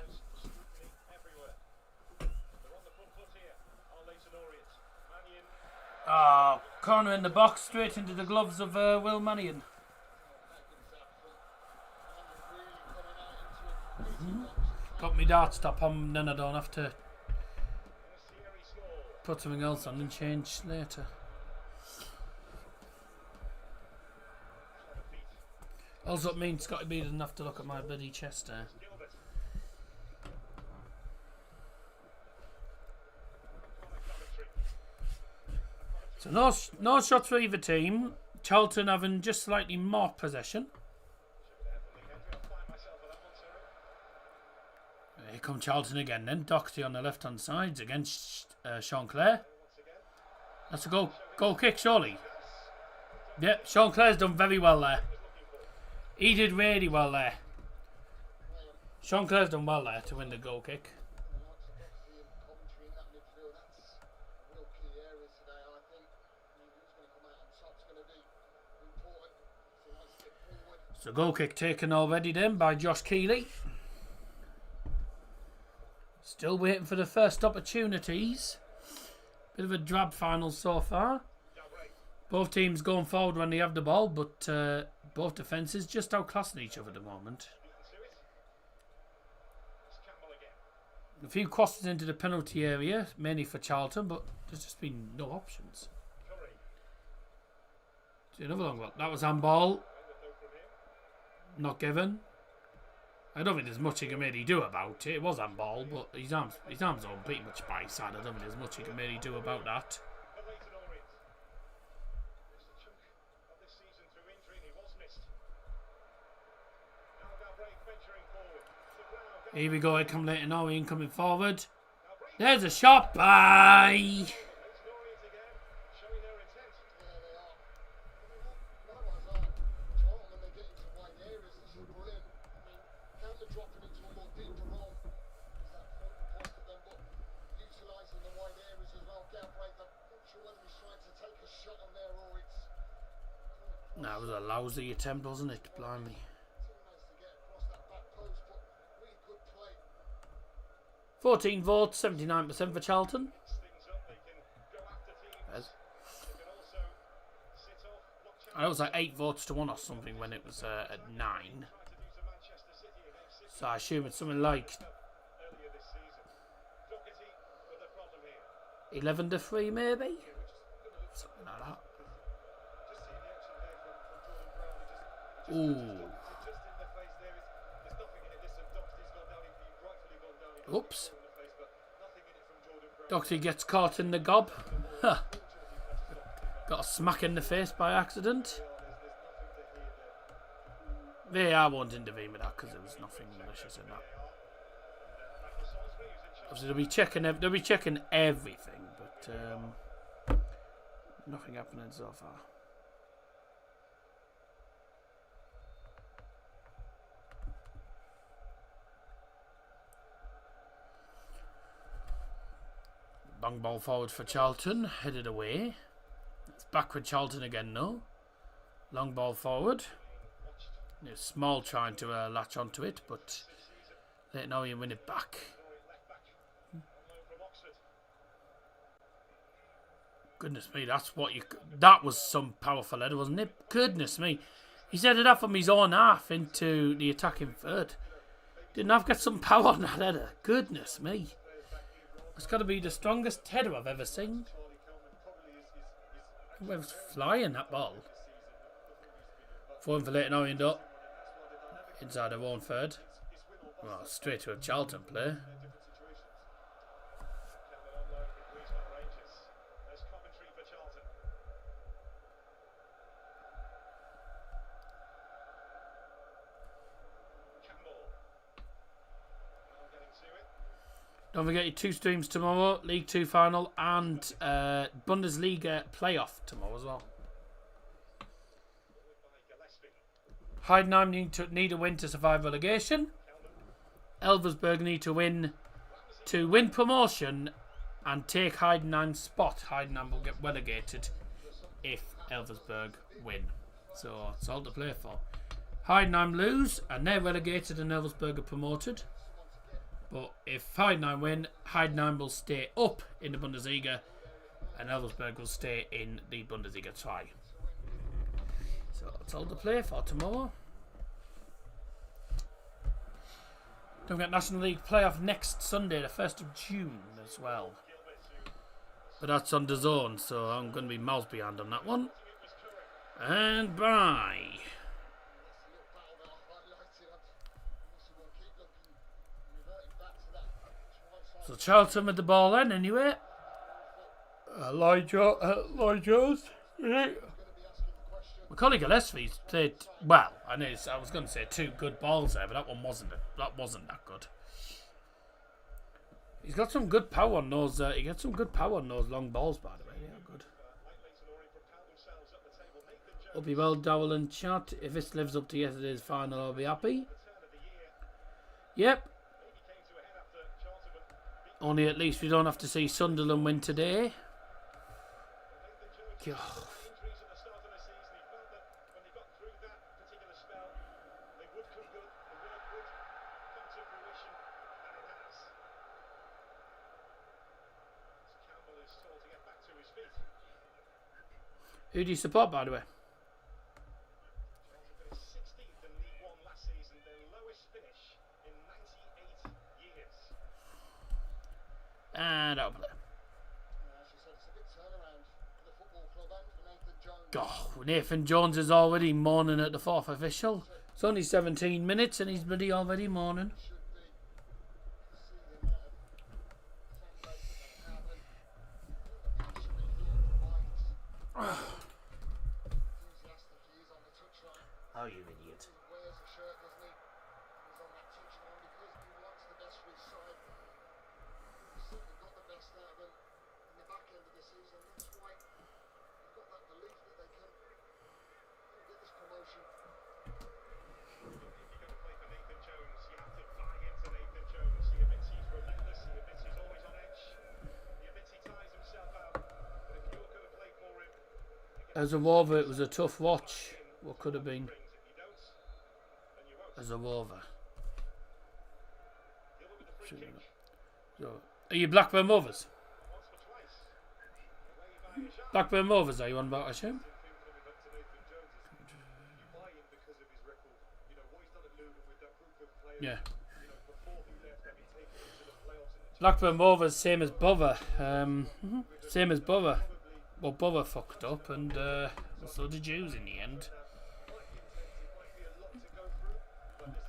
Speaker 2: Oh, corner in the box, straight into the gloves of Will Mannion. Got me dart stop on, then I don't have to put something else on and change later. Also, it means Scotty B doesn't have to look at my bloody chest there. So no shots for either team. Charlton having just slightly more possession. Here come Charlton again then. Doherty on the left hand side against Sean Clare. That's a goal kick surely. Yep, Sean Clare's done very well there. He did really well there. Sean Clare's done well there to win the goal kick. So goal kick taken already then by Josh Keeley. Still waiting for the first opportunities. Bit of a drab final so far. Both teams going forward when they have the ball, but both defences just outclassing each other at the moment. A few crosses into the penalty area, mainly for Charlton, but there's just been no options. See another long one. That was handball. Not given. I don't think there's much he can really do about it. It was handball, but his arms are pretty much by his side. I don't think there's much he can really do about that. Here we go, here come Leyton Orient coming forward. There's a shot by... That was a lousy attempt, wasn't it? Blimey. 14 votes, 79% for Charlton. I know it was like 8 votes to 1 or something when it was at 9. So I assume it's something like 11 to 3 maybe? Something like that. Ooh. Oops. Doherty gets caught in the gob. Huh. Got a smack in the face by accident. VAR won't intervene with that because there was nothing malicious in that. Obviously they'll be checking everything, but nothing happening so far. Long ball forward for Charlton, headed away. It's back with Charlton again now. Long ball forward. It's Small trying to latch onto it, but Leyton Orient win it back. Goodness me, that was some powerful header, wasn't it? Goodness me. He's headed up from his own half into the attacking third. Didn't have to get some power on that header. Goodness me. It's got to be the strongest header I've ever seen. It was flying, that ball. Falling for Leyton Orient up. Inside their own third. Well, straight to a Charlton player. Don't forget your 2 streams tomorrow, League 2 final and Bundesliga playoff tomorrow as well. Heidenheim need a win to survive relegation. Elversberg need to win promotion and take Heidenheim's spot. Heidenheim will get relegated if Elversberg win. So it's all to play for. Heidenheim lose and they're relegated and Elversberg are promoted. But if Heidenheim win, Heidenheim will stay up in the Bundesliga and Elversberg will stay in the Bundesliga 2. So that's all to play for tomorrow. Don't get National League playoff next Sunday, the 1st of June as well. But that's on Dazzer, so I'm going to be miles behind on that one. And bye. So Charlton with the ball then, anyway. Lloyd Jones. Macaulay Gillespie's played well. I was going to say 2 good balls there, but that wasn't that good. He's got some good power on those. He gets some good power on those long balls, by the way. Yeah, good. Hope you well, Dowell and chat. If this lives up to yesterday's final, I'll be happy. Yep. Only at least we don't have to see Sunderland win today. God. Who do you support, by the way? And over there. Oh, Nathan Jones is already mourning at the 4th official. It's only 17 minutes and he's bloody already mourning. Oh, you idiot. As a Wolver, it was a tough watch. What could have been? As a Wolver. So, are you Blackburn Rovers? Blackburn Rovers, are you on about, I assume? Yeah. Blackburn Rovers, same as Bother. Same as Bother. Well, Bother fucked up, and so did Jews in the end.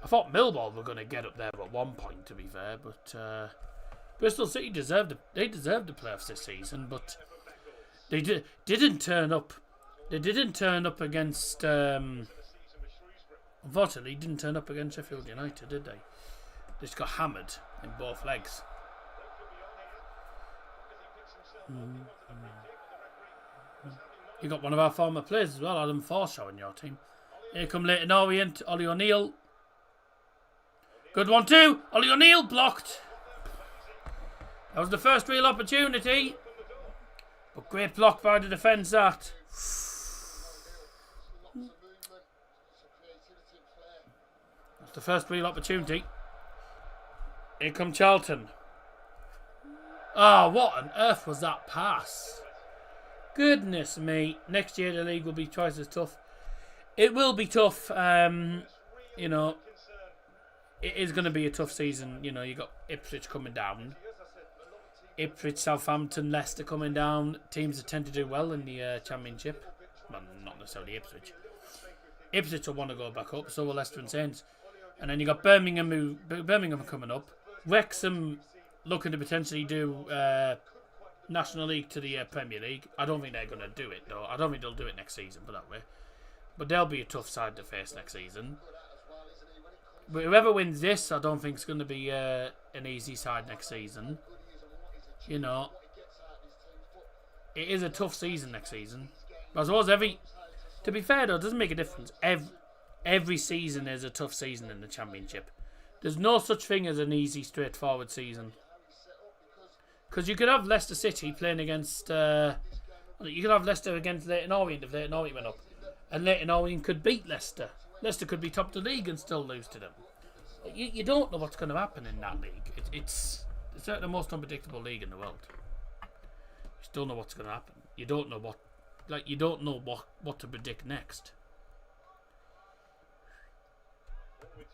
Speaker 2: I thought Millwall were going to get up there at one point, to be fair, but Bristol City deserved the playoffs this season, but they didn't turn up. They didn't turn up against. Unfortunately, didn't turn up against Sheffield United, did they? They just got hammered in both legs. You got one of our former players as well, Adam Forshaw, in your team. Here come Leyton Orient, Ollie O'Neill. Good one too. Ollie O'Neill blocked. That was the first real opportunity. But great block by the defence that. That's the first real opportunity. Here come Charlton. Ah, what on earth was that pass? Goodness me. Next year the league will be twice as tough. It will be tough. You know, it is going to be a tough season. You know, you got Ipswich coming down. Ipswich, Southampton, Leicester coming down. Teams that tend to do well in the Championship. Well, not necessarily Ipswich. Ipswich will want to go back up, so will Leicester and Saints. And then you got Birmingham coming up. Wrexham looking to potentially do National League to the Premier League. I don't think they're going to do it, though. I don't think they'll do it next season, put that way. But they'll be a tough side to face next season. But whoever wins this, I don't think it's going to be an easy side next season. You know, it is a tough season next season. But I suppose to be fair though, it doesn't make a difference. Every season is a tough season in the Championship. There's no such thing as an easy, straightforward season. Because you could have Leicester City playing against... you could have Leicester against Leyton Orient if Leyton Orient went up. And Leyton Orient could beat Leicester. Leicester could be top of the league and still lose to them. You don't know what's going to happen in that league. It's certainly the most unpredictable league in the world. You still know what's going to happen. You don't know what to predict next. You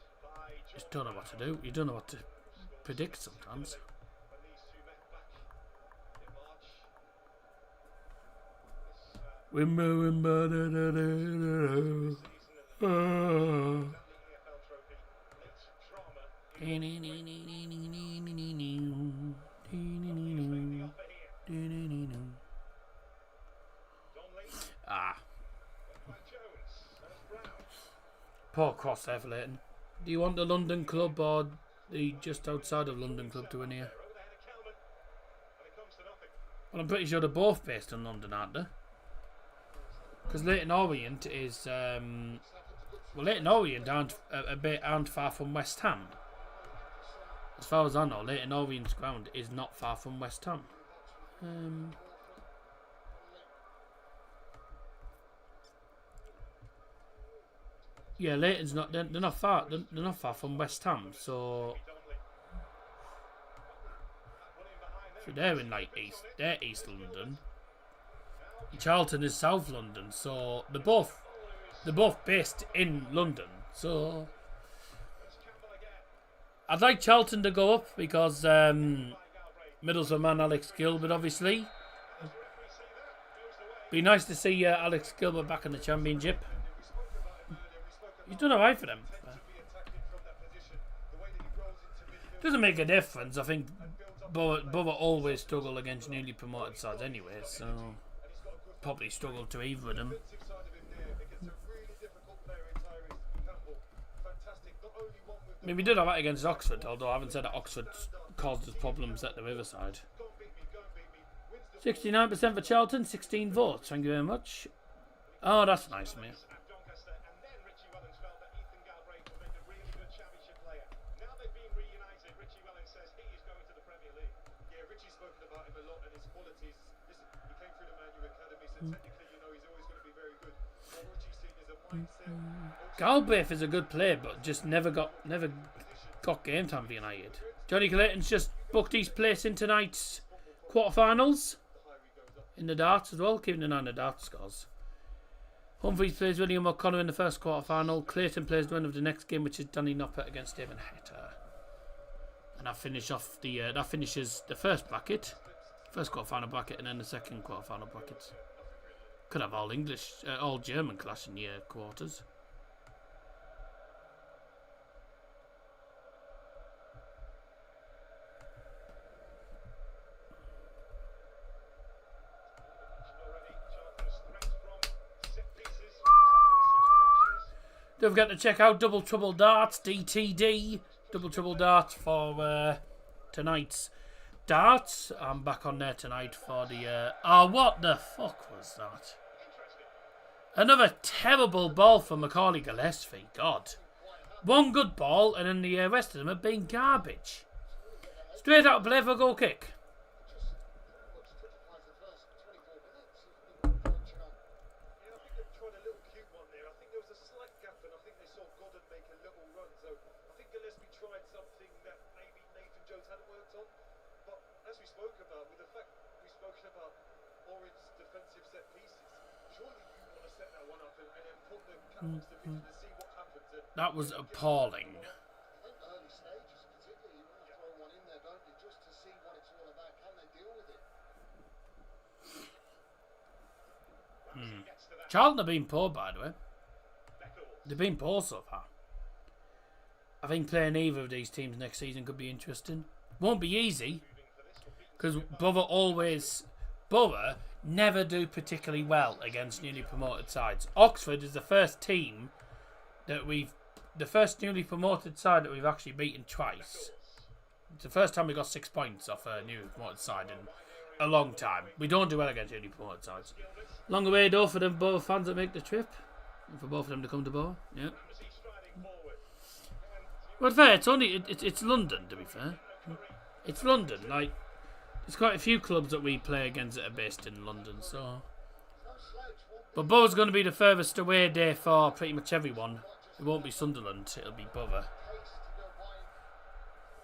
Speaker 2: just don't know what to do. You don't know what to predict sometimes. Wimba, da, da, da, da, Ah. Poor cross there for Leyton. Do you want the London club or the just outside of London club to win here? Well, I'm pretty sure they're both based in London, aren't they? Because Leyton Orient is... well, Leyton Orient aren't far from West Ham. As far as I know, Leyton Orient's ground is not far from West Ham. Yeah, Leyton's not. They're not far. They're not far from West Ham. So they're in like East. They're East London. Charlton is South London. So they're both based in London. So I'd like Charlton to go up because Middlesbrough man Alex Gilbert, obviously. Be nice to see Alex Gilbert back in the Championship. He's done alright for them. Doesn't make a difference. I think Borough always struggle against newly promoted sides anyway, so probably struggle to either of them. I mean, we did alright against Oxford, although I haven't said that Oxford caused us problems at the Riverside. 69% for Charlton, 16 votes. Thank you very much. Oh, that's nice, mate. Galbraith is a good player, but just never got game time for United. Johnny Clayton's just booked his place in tonight's quarterfinals in the darts as well, keeping an eye on the darts scores. Humphreys plays William O'Connor in the first quarterfinal. Clayton plays the winner of the next game, which is Danny Noppert against David Hatter. And that finishes the first bracket, first quarterfinal bracket, and then the second quarterfinal brackets. Could have all English, all German clash in year quarters. Don't forget to check out Double Trouble Darts, DTD. Double Trouble Darts for tonight's darts. I'm back on there tonight for the... what the fuck was that? Another terrible ball for Macaulay Gillespie. God. One good ball, and then the rest of them have been garbage. Straight out play for a goal kick. That was appalling. Charlton have been poor, by the way. They've been poor so far. I think playing either of these teams next season could be interesting. Won't be easy, because Borough never do particularly well against newly promoted sides. Oxford is the first team that the first newly promoted side that we've actually beaten twice. It's the first time we got 6 points off a newly promoted side in a long time. We don't do well against newly promoted sides. Long way though for them Borough fans that make the trip, and for both of them to come to Borough. Yeah. Well, fair. It's London, to be fair. It's London. Like, there's quite a few clubs that we play against that are based in London, so. But Borough's going to be the furthest away day for pretty much everyone. It won't be Sunderland, it'll be Borough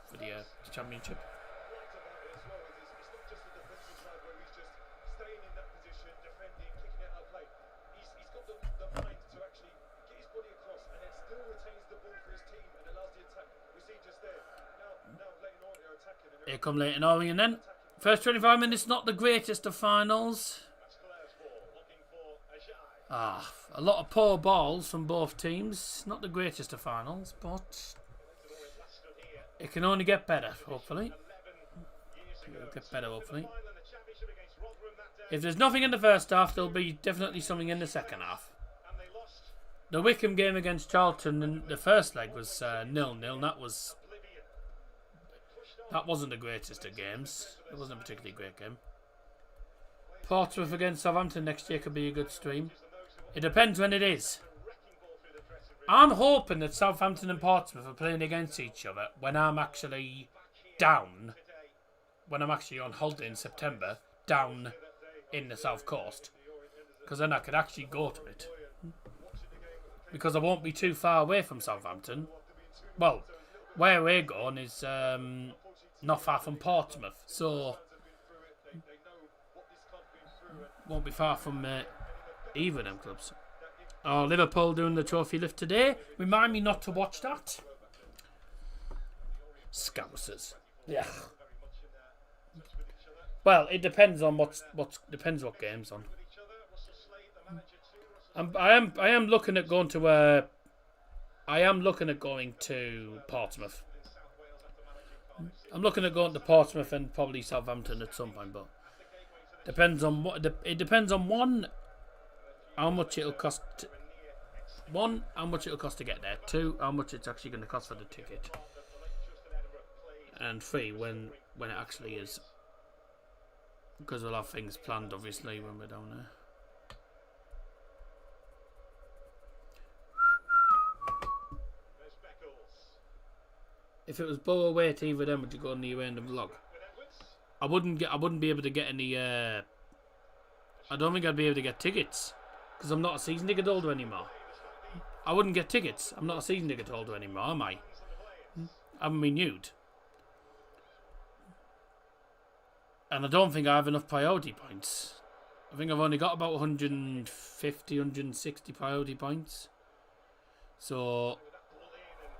Speaker 2: for the Championship. Here come Leyton Orient then. First 25 minutes, not the greatest of finals. A lot of poor balls from both teams. Not the greatest of finals, but it can only get better, hopefully. It'll get better, hopefully. If there's nothing in the first half, there'll be definitely something in the second half. The Wickham game against Charlton in the first leg was 0-0. That wasn't the greatest of games. It wasn't a particularly great game. Portsmouth against Southampton next year could be a good stream. It depends when it is. I'm hoping that Southampton and Portsmouth are playing against each other when I'm actually down. When I'm actually on holiday in September, down in the South Coast. Because then I could actually go to it. Because I won't be too far away from Southampton. Well, where we're going is not far from Portsmouth. So, won't be far from either of them clubs. Oh, Liverpool doing the trophy lift today. Remind me not to watch that. Scousers. Yeah. Well, it depends on depends what game's on. I am looking at going to Portsmouth. I'm looking at going to Portsmouth and probably Southampton at some point, but depends on it depends on one, how much it'll cost. One, how much it'll cost to get there. Two, how much it's actually going to cost for the ticket. And three, when it actually is. Because we'll have things planned, obviously, when we're down there. If it was Borough away to either of them, would you go on the random vlog? I wouldn't be able to get any. I don't think I'd be able to get tickets because I'm not a season ticket holder anymore. I wouldn't get tickets. I'm not a season ticket holder anymore, am I? I haven't renewed. And I don't think I have enough priority points. I think I've only got about 150, 160 priority points. So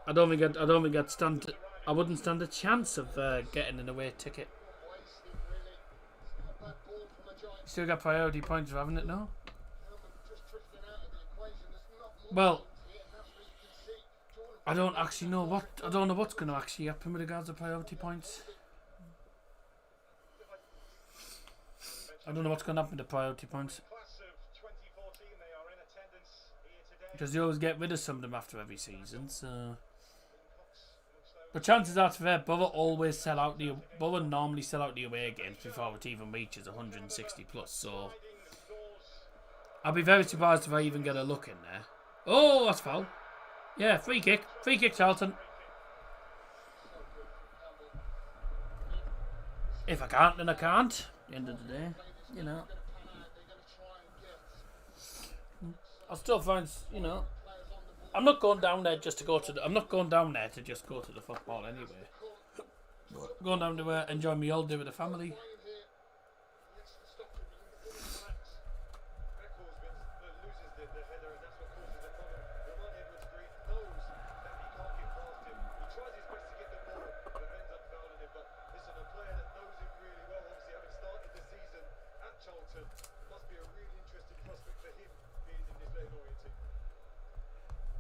Speaker 2: I wouldn't stand a chance of getting an away ticket. Still got priority points for having it now? Well, I don't actually know I don't know what's going to actually happen with regards to priority points. I don't know what's going to happen with the priority points. Because you always get rid of some of them after every season, so... But chances are, to fair, Borough normally sell out the away games before it even reaches 160 plus, so... I'll be very surprised if I even get a look in there. Oh, that's foul. Yeah, free kick. Free kick, Charlton. If I can't, then I can't. At the end of the day, you know. I'll still find, you know. I'm not going down there just to go to the... I'm not going down there to just go to the football anyway. Going down to enjoy my holiday with the family.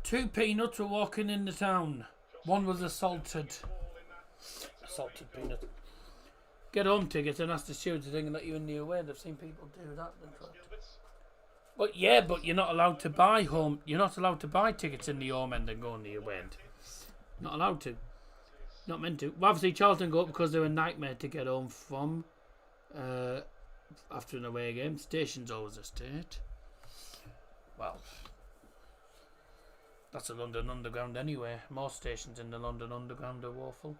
Speaker 2: Two peanuts were walking in the town. One was assaulted. Assaulted peanut. Get home tickets and ask the steward to let you in the away. I've seen people do that. But yeah, but you're not allowed to buy home. You're not allowed to buy tickets in the home end and go in the away end. Not allowed to. Not meant to. Well, obviously Charlton go up because they're a nightmare to get home from. After an away game, station's always a state. Well. That's a London Underground anyway. Most stations in the London Underground are woeful.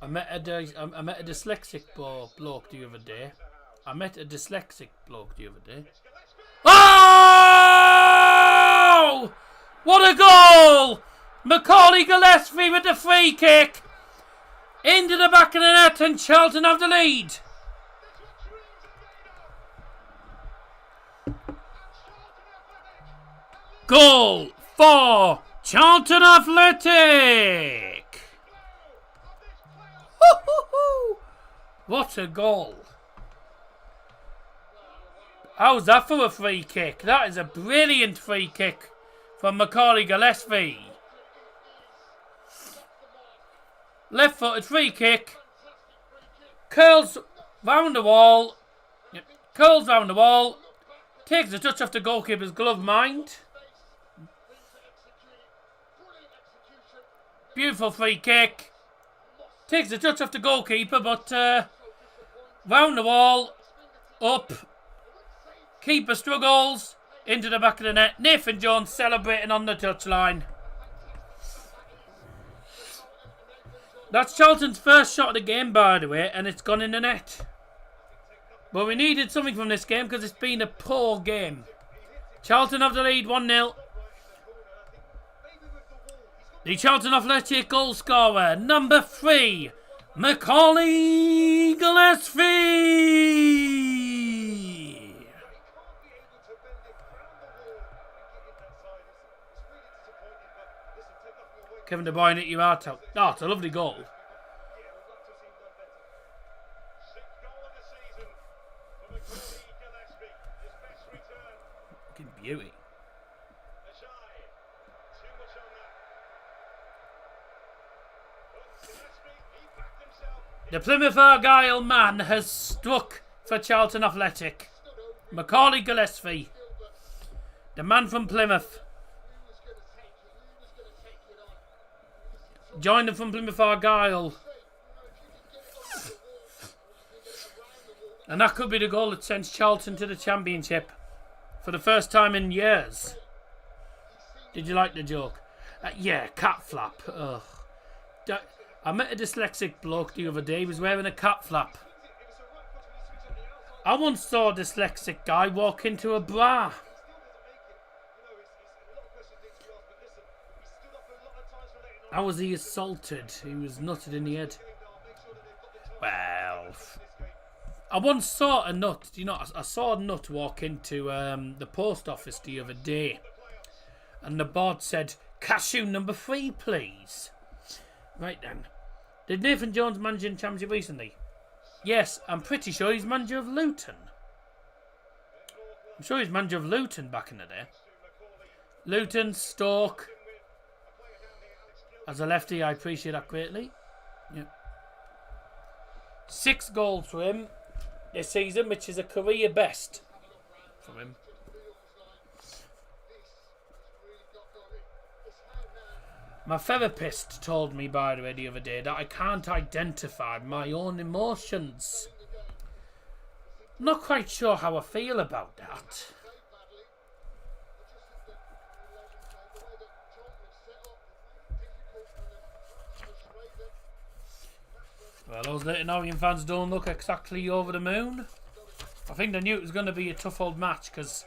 Speaker 2: I met a dyslexic bloke the other day. Oh! What a goal! Macaulay Gillespie with the free kick. Into the back of the net and Charlton have the lead. Goal for Charlton Athletic! What a goal! How's that for a free kick? That is a brilliant free kick from Macaulay Gillespie. Left footed free kick. Curls round the wall. Curls round the wall. Takes a touch off the goalkeeper's glove, mind. Beautiful free kick. Takes a touch off the goalkeeper, but round the wall, up. Keeper struggles into the back of the net. Nathan Jones celebrating on the touchline. That's Charlton's first shot of the game, by the way, and it's gone in the net. But we needed something from this game because it's been a poor game. Charlton have the lead 1-0. The Charlton Athletic goal scorer, number 3, Macaulay Gillespie. Kevin De Bruyne at your heart out. Oh, it's a lovely goal. Fucking beauty. The Plymouth Argyle man has struck for Charlton Athletic. Macaulay Gillespie. The man from Plymouth. Joined them from Plymouth Argyle. And that could be the goal that sends Charlton to the Championship. For the first time in years. Did you like the joke? Yeah, cat flap. Ugh. I met a dyslexic bloke the other day. He was wearing a cat flap. I once saw a dyslexic guy walk into a bra. How was he assaulted? He was nutted in the head. Well, I once saw a nut. You know, I saw a nut walk into the post office the other day, and the board said, "Cashew number 3, please." Right then, did Nathan Jones manage in Championship recently? Yes, I'm pretty sure he's manager of Luton. I'm sure he's manager of Luton back in the day. Luton, Stoke. As a lefty, I appreciate that greatly. Yep. 6 goals for him this season, which is a career best for him. My therapist told me, by the way, the other day that I can't identify my own emotions. Not quite sure how I feel about that. Well, those Leyton Orient fans don't look exactly over the moon. I think they knew it was going to be a tough old match, because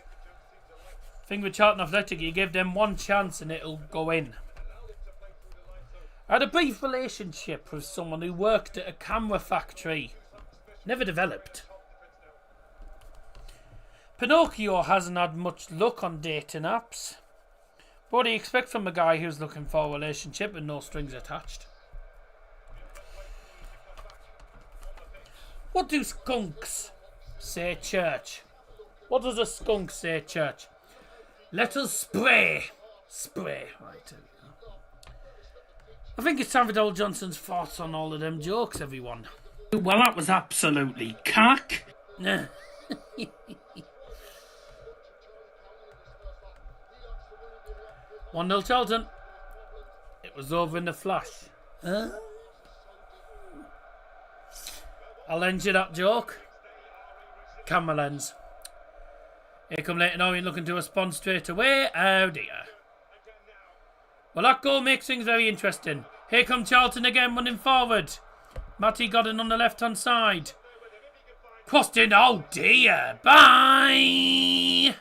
Speaker 2: I think with Charlton Athletic, you give them one chance and it'll go in. I had a brief relationship with someone who worked at a camera factory. Never developed. Pinocchio hasn't had much luck on dating apps. What do you expect from a guy who's looking for a relationship and no strings attached? What do skunks say, church? What does a skunk say, church? Let us spray. Spray. Right. I think it's time for Donald Johnson's thoughts on all of them jokes, everyone.
Speaker 1: Well, that was absolutely cack.
Speaker 2: 1-0 Charlton. It was over in a flash. Huh? I'll lend you that joke. Camera lens. Here come Leyton Orient looking to respond straight away. Oh dear. Well, that goal makes things very interesting. Here come Charlton again running forward. Matty got it on the left hand side. Crossed in. Oh dear. Bye.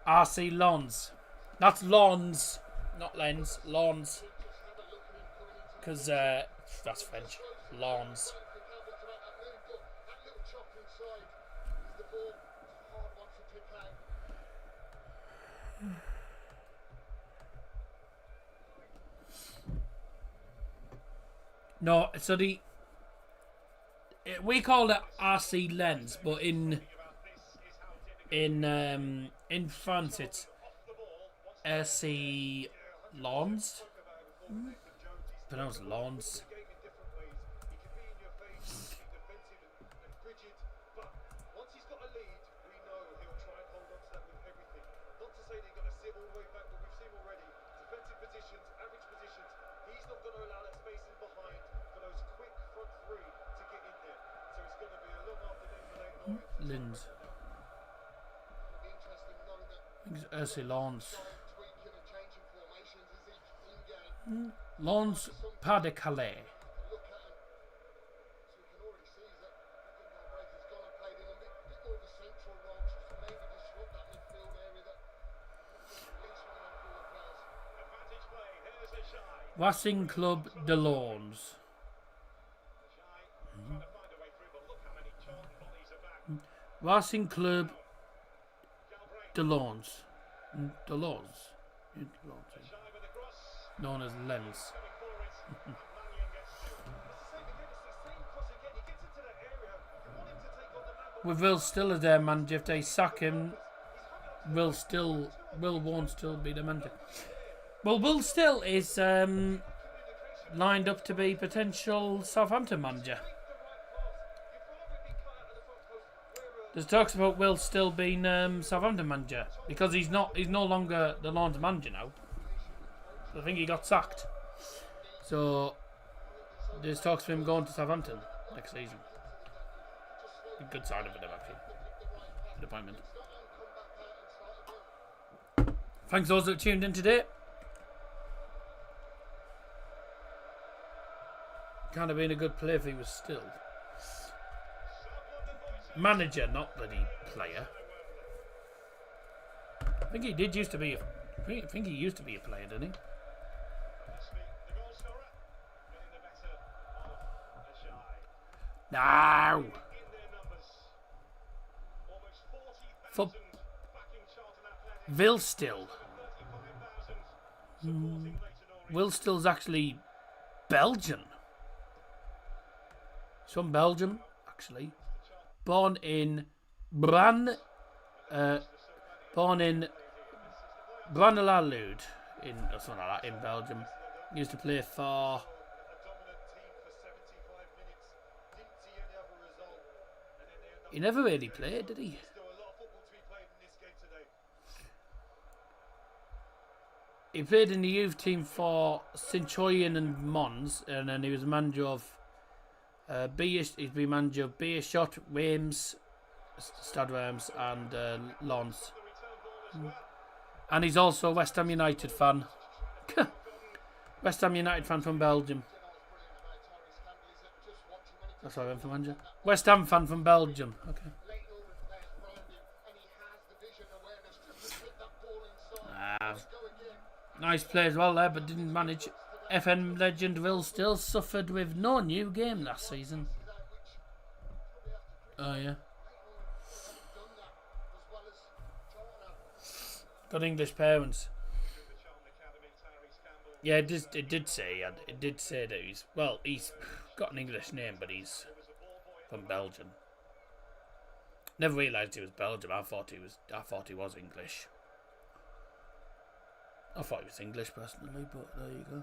Speaker 2: RC Lons. That's Lons, not Lens. Lons. Because that's French. Lons. No, so we call it RC Lens, but in France it's RC Lons. Pronounced Lons. Lins. I think it's RC Lons. Lons Pas de Calais. Racing Club de Lons. Racing Club de Lons. De Lons. Known as Lens. With Will still as their manager, if they sack him, Will won't still be the manager. Well, Will Still is lined up to be potential Southampton manager. There's talks about Will Still being Southampton manager because he's no longer the Lions manager now. I think he got sacked. So there's talks of him going to Southampton next season. A good sign of it, actually. Good appointment. Thanks those that tuned in today. Kind of been a good play if he was Still. manager, not bloody player. I think he did used to be. I think he used to be a player, didn't he? No. For Will Still. Will Still's actually Belgian. He's from Belgium, actually. Born in Branelalud in something like that in Belgium. He used to play for he never really played, did he? He played in the youth team for Centurion and Mons, and then he was manager of he's been manager of Beerschot, Reims, Stade Reims, and Lens. And he's also a West Ham United fan. West Ham United fan from Belgium. That's why I went for manager. West Ham fan from Belgium. Okay. Nice play as well there, but didn't manage. FM legend Will Still suffered with no new game last season. Oh yeah. Got English parents. Yeah, it did say that he's got an English name, but he's from Belgium. Never realised he was Belgium. I thought he was English. I thought he was English personally, but there you go.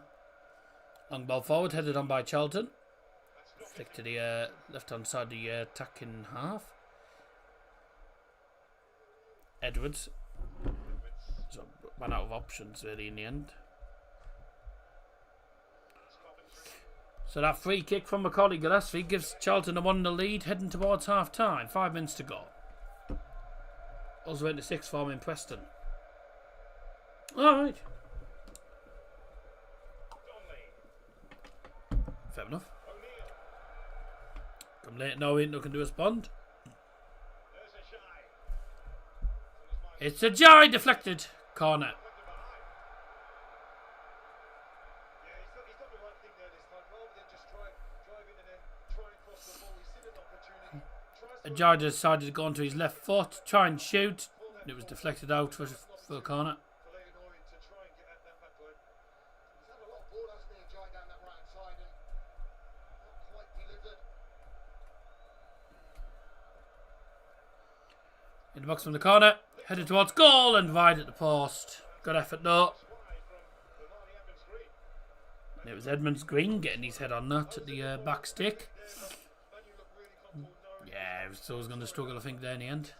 Speaker 2: Long ball forward, headed on by Charlton. Flick to the left-hand side of the attacking half. Edwards. So ran out of options really in the end. So that free kick from Macaulay Gillespie gives Charlton a 1-0 lead, heading towards half-time. 5 minutes to go. Also went to sixth form in Preston. Alright. Fair enough. Come Leyton Orient looking to respond. It's a Jai deflected. Corner. Jai decided to go onto his left foot, try and shoot. It was deflected out for a corner. In the box from the corner, headed towards goal and wide at the post. Good effort though. It was Edmonds Green getting his head on that at the back stick. Yeah, he was always going to struggle, I think, there in the end.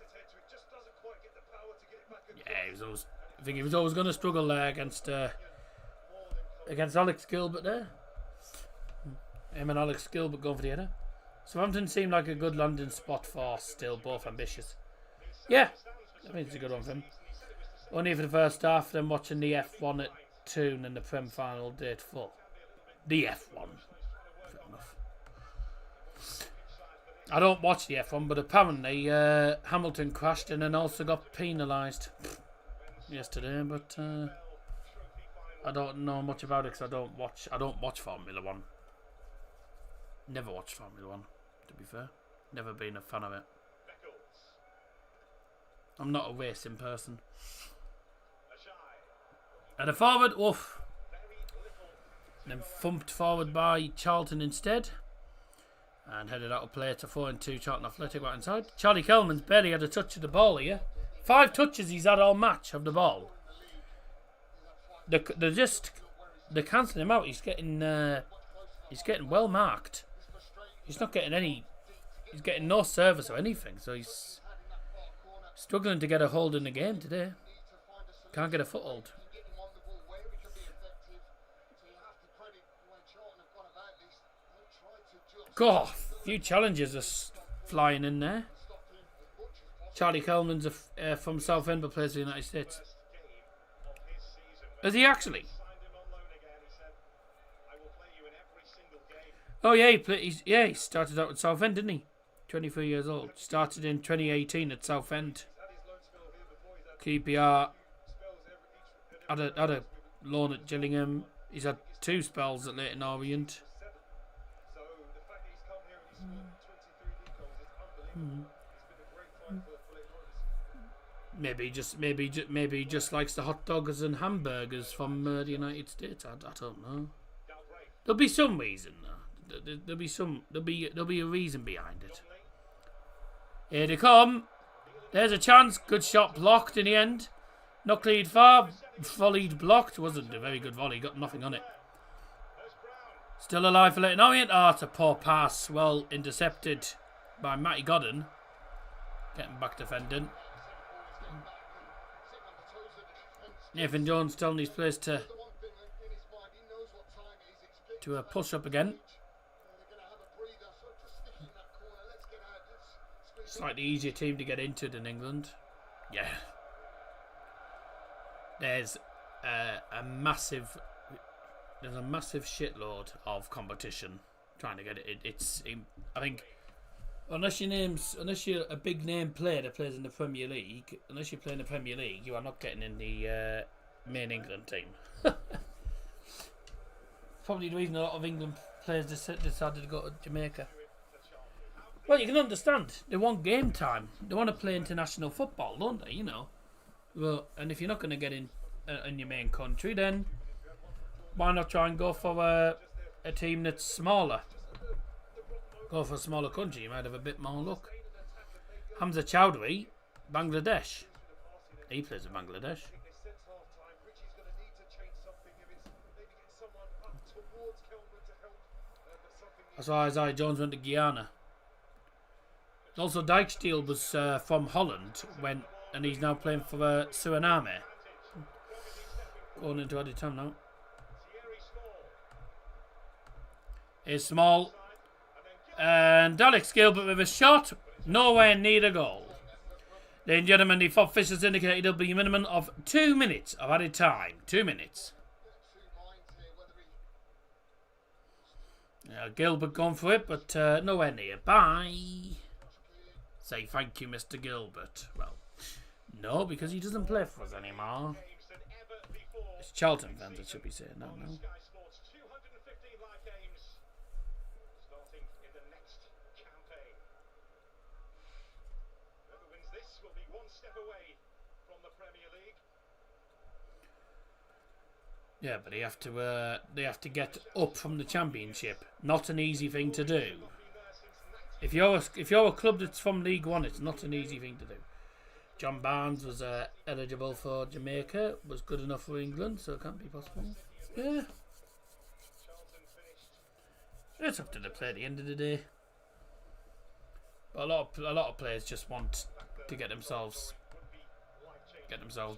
Speaker 2: Yeah, I think he was always going to struggle there against Alex Gilbert there. Him and Alex Gilbert going for the header. Southampton seemed like a good landing spot for Still, both ambitious. Yeah, I think it's a good one for him. Only for the first half, then watching the F1 at 2 and then the Prem final day at 4. The F1. Fair enough. I don't watch the F1, but apparently Hamilton crashed and then also got penalised yesterday. But I don't know much about it because I don't watch Formula 1. Never watched Formula 1, to be fair. Never been a fan of it. I'm not a racing person. And a forward, woof. And then thumped forward by Charlton instead. And headed out of play to 4-2 Charlton Athletic right inside. Charlie Kelman's barely had a touch of the ball here. 5 touches he's had all match of the ball. They're cancelling him out. He's getting well marked. He's not getting any. He's getting no service or anything. So he's struggling to get a hold in the game today. Can't get a foothold. God, a few challenges are flying in there. Charlie Coleman's from Southend but plays for the United States. Is he actually? Oh yeah, he started out with Southend, didn't he? 23 years old. Started in 2018 at Southend. QPR had a loan at Gillingham. He's had 2 spells at Leyton Orient. Maybe he just likes the hot dogs and hamburgers from the United States. I don't know. There'll be some reason though. There'll be a reason behind it. Here they come. There's a chance. Good shot blocked in the end. Not cleared far. Volleyed blocked. Wasn't a very good volley. Got nothing on it. Still alive for Leyton Orient. Oh, it's a poor pass. Well intercepted by Matty Godden. Getting back defending. Nathan Jones telling his players to push up again. Slightly easier team to get into than England. Yeah. There's a massive shitload of competition trying to get it. I think unless you're a big name player that plays in the Premier League, unless you play in the Premier League, you are not getting in the main England team. Probably the reason a lot of England players decided to go to Jamaica. Well, you can understand. They want game time. They want to play international football, don't they? You know. Well, and if you're not going to get in your main country, then why not try and go for a team that's smaller? Go for a smaller country. You might have a bit more luck. Hamza Chowdhury, Bangladesh. He plays in Bangladesh. That's why Isaiah Jones went to Guyana. Also, Dijksteel was from Holland and he's now playing for Suriname. Going into added time now. Here's Small. And Alex Gilbert with a shot. Nowhere near the goal. Ladies and gentlemen, the FOB officials indicated there'll be a minimum of 2 minutes of added time. 2 minutes. Gilbert gone for it, but nowhere near. Bye. Say thank you, Mr. Gilbert. Well, no, because he doesn't play for us anymore. It's Charlton fans, I should be saying. No. Yeah, but they have to get up from the Championship. Not an easy thing to do. If you're a club that's from League One, it's not an easy thing to do. John Barnes was eligible for Jamaica, was good enough for England, so it can't be possible. Yeah, it's up to the player at the end of the day. But a lot of players just want to get themselves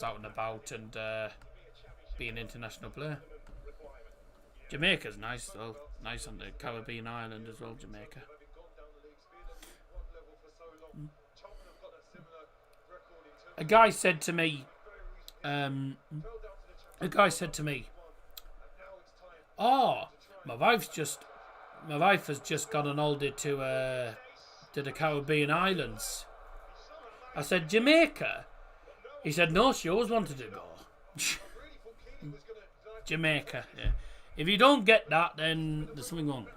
Speaker 2: out and about and be an international player. Jamaica's nice though. Nice on the Caribbean island as well, Jamaica. A guy said to me, "Oh, my wife has just gone on holiday to the Caribbean islands." I said, "Jamaica?" He said, "No, she always wanted to go." Jamaica, yeah. If you don't get that, then there's something wrong.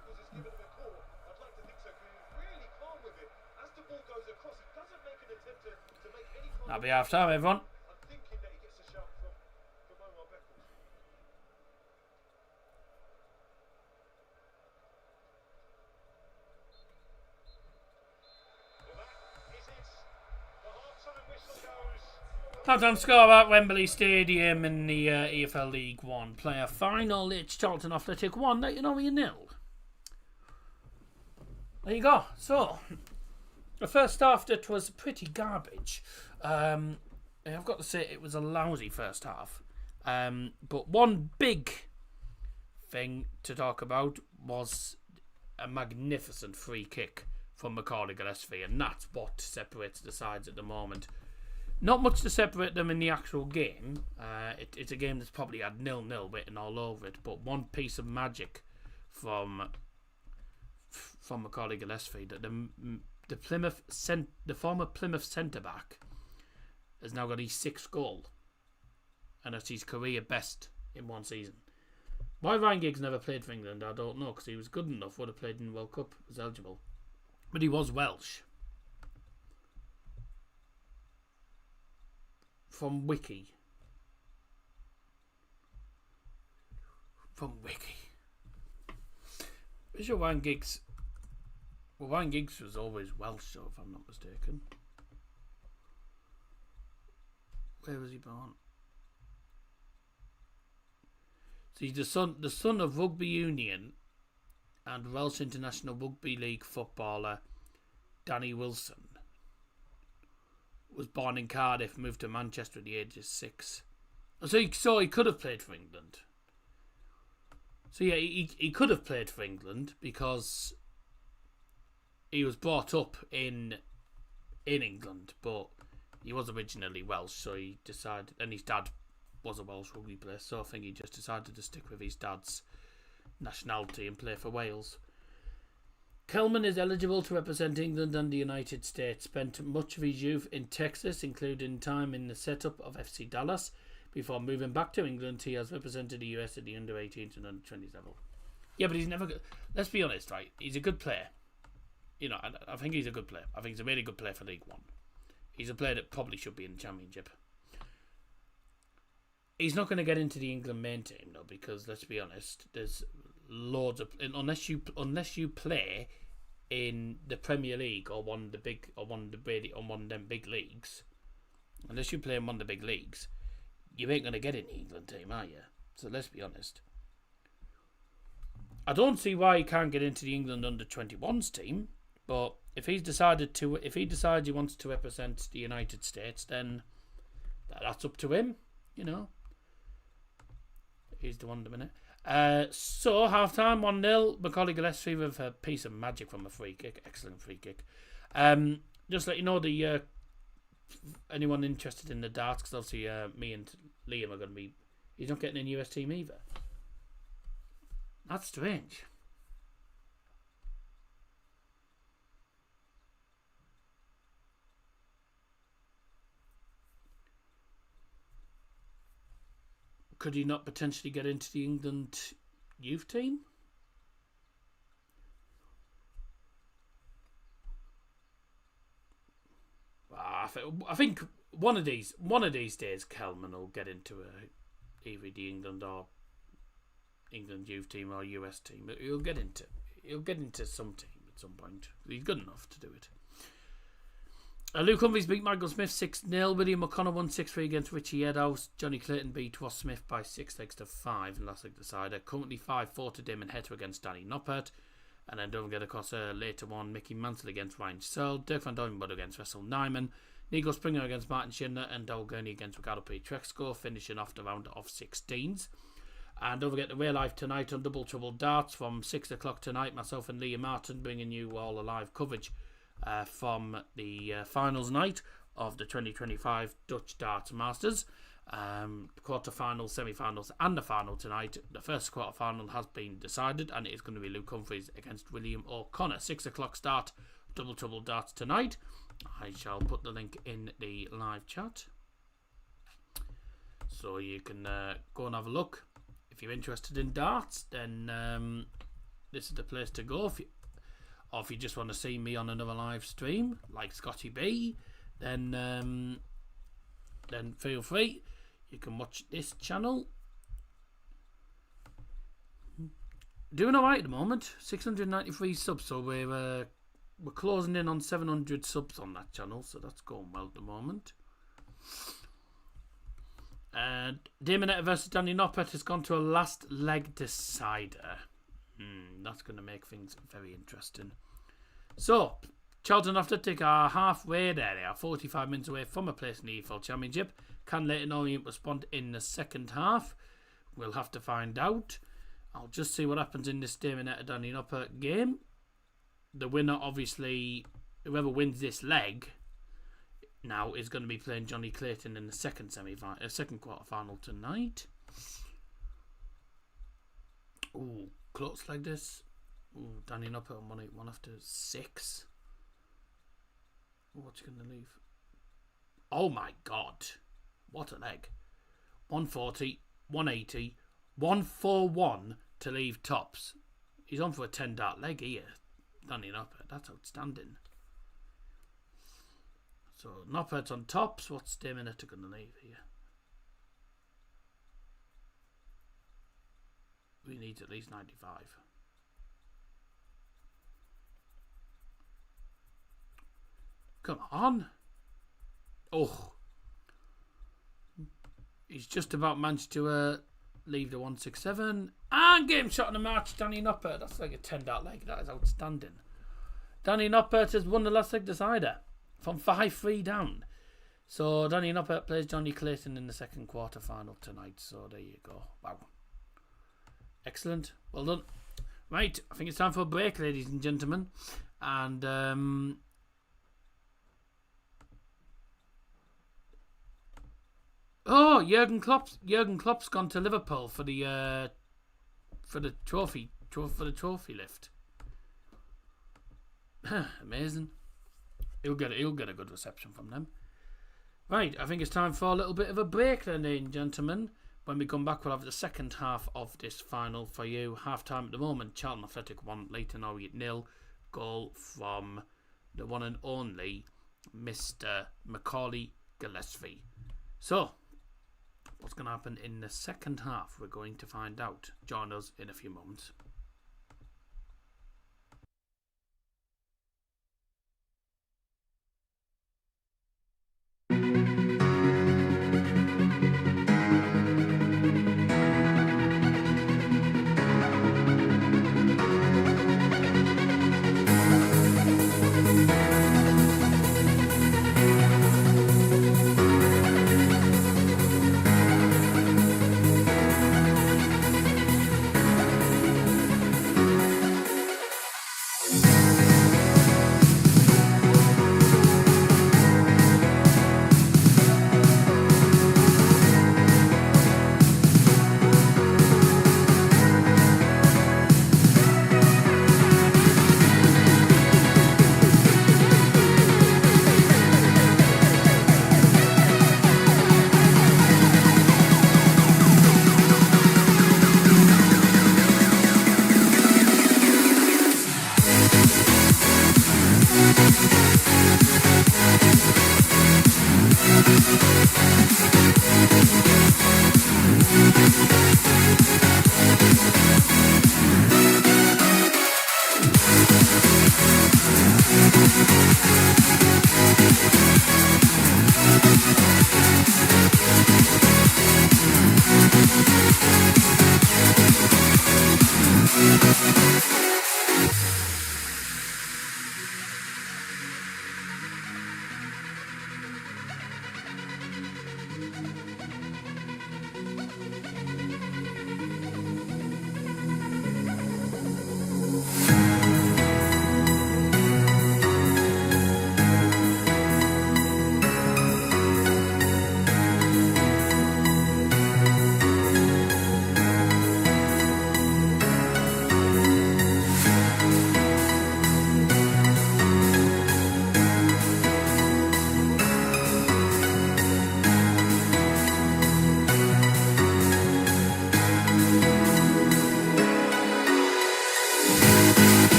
Speaker 2: That'll be half time, everyone. Half-time score at Wembley Stadium in the EFL League One player final. It's Charlton Athletic 1, Leyton Orient 0. There you go. So, the first half that was pretty garbage. I've got to say it was a lousy first half. But one big thing to talk about was a magnificent free kick from Macaulay Gillespie, and that's what separates the sides at the moment. Not much to separate them in the actual game. It's a game that's probably had 0-0 written all over it, but one piece of magic from Macaulay Gillespie that the former Plymouth centre back has now got his 6th goal, and that's his career best in one season. Why Ryan Giggs never played for England, I don't know, because he was good enough, would have played in the World Cup, was eligible, but he was Welsh. From Wiki. Is your Ryan Giggs? Well, Ryan Giggs was always Welsh, so if I'm not mistaken. Where was he born? So he's the son of rugby union and Welsh International Rugby League footballer Danny Wilson. Was born in Cardiff, moved to Manchester at the age of 6. So he could have played for England. So yeah, he could have played for England because he was brought up in England, but he was originally Welsh, so he decided, and his dad was a Welsh rugby player, so I think he just decided to stick with his dad's nationality and play for Wales. Kelman is eligible to represent England and the United States. Spent much of his youth in Texas, including time in the setup of FC Dallas. Before moving back to England, he has represented the US at the under-18s and under-20s level. Yeah, but he's never good. Let's be honest, right? He's a good player. You know, I think he's a good player. I think he's a really good player for League One. He's a player that probably should be in the Championship. He's not going to get into the England main team though, because let's be honest, there's loads of unless you play in the Premier League or one of them big leagues. Unless you play in one of the big leagues, you ain't going to get in the England team, are you? So let's be honest. I don't see why he can't get into the England under-21s team, but if he decides he wants to represent the United States, then that's up to him, you know. He's the one at the minute. So half-time, 1-0. Macaulay Gillespie with a piece of magic from a free kick. Excellent free kick. Just let you know, the anyone interested in the darts, because obviously me and Liam are going to be... He's not getting in US team either. That's strange. Could he not potentially get into the England youth team? I think one of these days Kelman will get into either the England or England youth team or US team. But he'll get into some team at some point. He's good enough to do it. Luke Humphries beat Michael Smith 6-0. William O'Connor won 6-3 against Richie Edhouse. Johnny Clayton beat Ross Smith by 6-5 in last leg decider. Currently 5-4 to Damon Hetter against Danny Noppert. And then don't forget, of course, later on, Mickey Mansell against Ryan Searle. Dirk van Duijvenbode against Russell Nyman. Nico Springer against Martin Schindler. And Dol Gurney against Ricardo Pietrexco, finishing off the round of 16s. And don't forget the real life tonight on Double Trouble Darts from 6 o'clock tonight. Myself and Liam Martin bringing you all the live coverage from the finals night of the 2025 Dutch Darts Masters. Quarter-finals, semi-finals and the final tonight. The first quarter-final has been decided and it is going to be Luke Humphries against William O'Connor. 6 o'clock start, Double Trouble Darts tonight. I shall put the link in the live chat so you can go and have a look. If you're interested in darts, then this is the place to go. If you just want to see me on another live stream like Scotty B, then feel free. You can watch this channel. Doing alright at the moment. 693 subs, so we're closing in on 700 subs on that channel, so that's going well at the moment. Damon Hetter versus Danny Noppert has gone to a last leg decider. That's going to make things very interesting. So, Charlton Athletic are halfway there. They are 45 minutes away from a place in the EFL Championship. Can Leyton Orient respond in the second half? We'll have to find out. I'll just see what happens in this Damon Hetter Danny Noppert game. The winner, obviously, whoever wins this leg now is going to be playing Johnny Clayton in the second quarter final tonight. Ooh, close like this. Ooh, Danny Noppert on 181 after 6. What's he going to leave? Oh my God. What a leg. 140, 180, 141 to leave tops. He's on for a 10-dart leg here. Standing up. That's outstanding. So, Noppert's on tops. What's Deminetta going to leave here? We need at least 95. Come on. Oh. He's just about managed to leave the 167. And game shot in the match, Danny Noppert. That's like a 10-dart leg. That is outstanding. Danny Noppert has won the last leg decider from 5-3 down. So Danny Noppert plays Johnny Clayton in the second quarter final tonight. So there you go. Wow. Excellent. Well done. Right, I think it's time for a break, ladies and gentlemen. And oh, Jurgen Klopp's gone to Liverpool for the trophy lift. Amazing. He'll get a good reception from them. Right, I think it's time for a little bit of a break then, ladies and gentlemen. When we come back, we'll have the second half of this final for you. Half time at the moment, Charlton Athletic 1, Leyton Orient 0. Goal from the one and only Mr. Macaulay Gillespie. So, what's going to happen in the second half? We're going to find out. Join us in a few moments.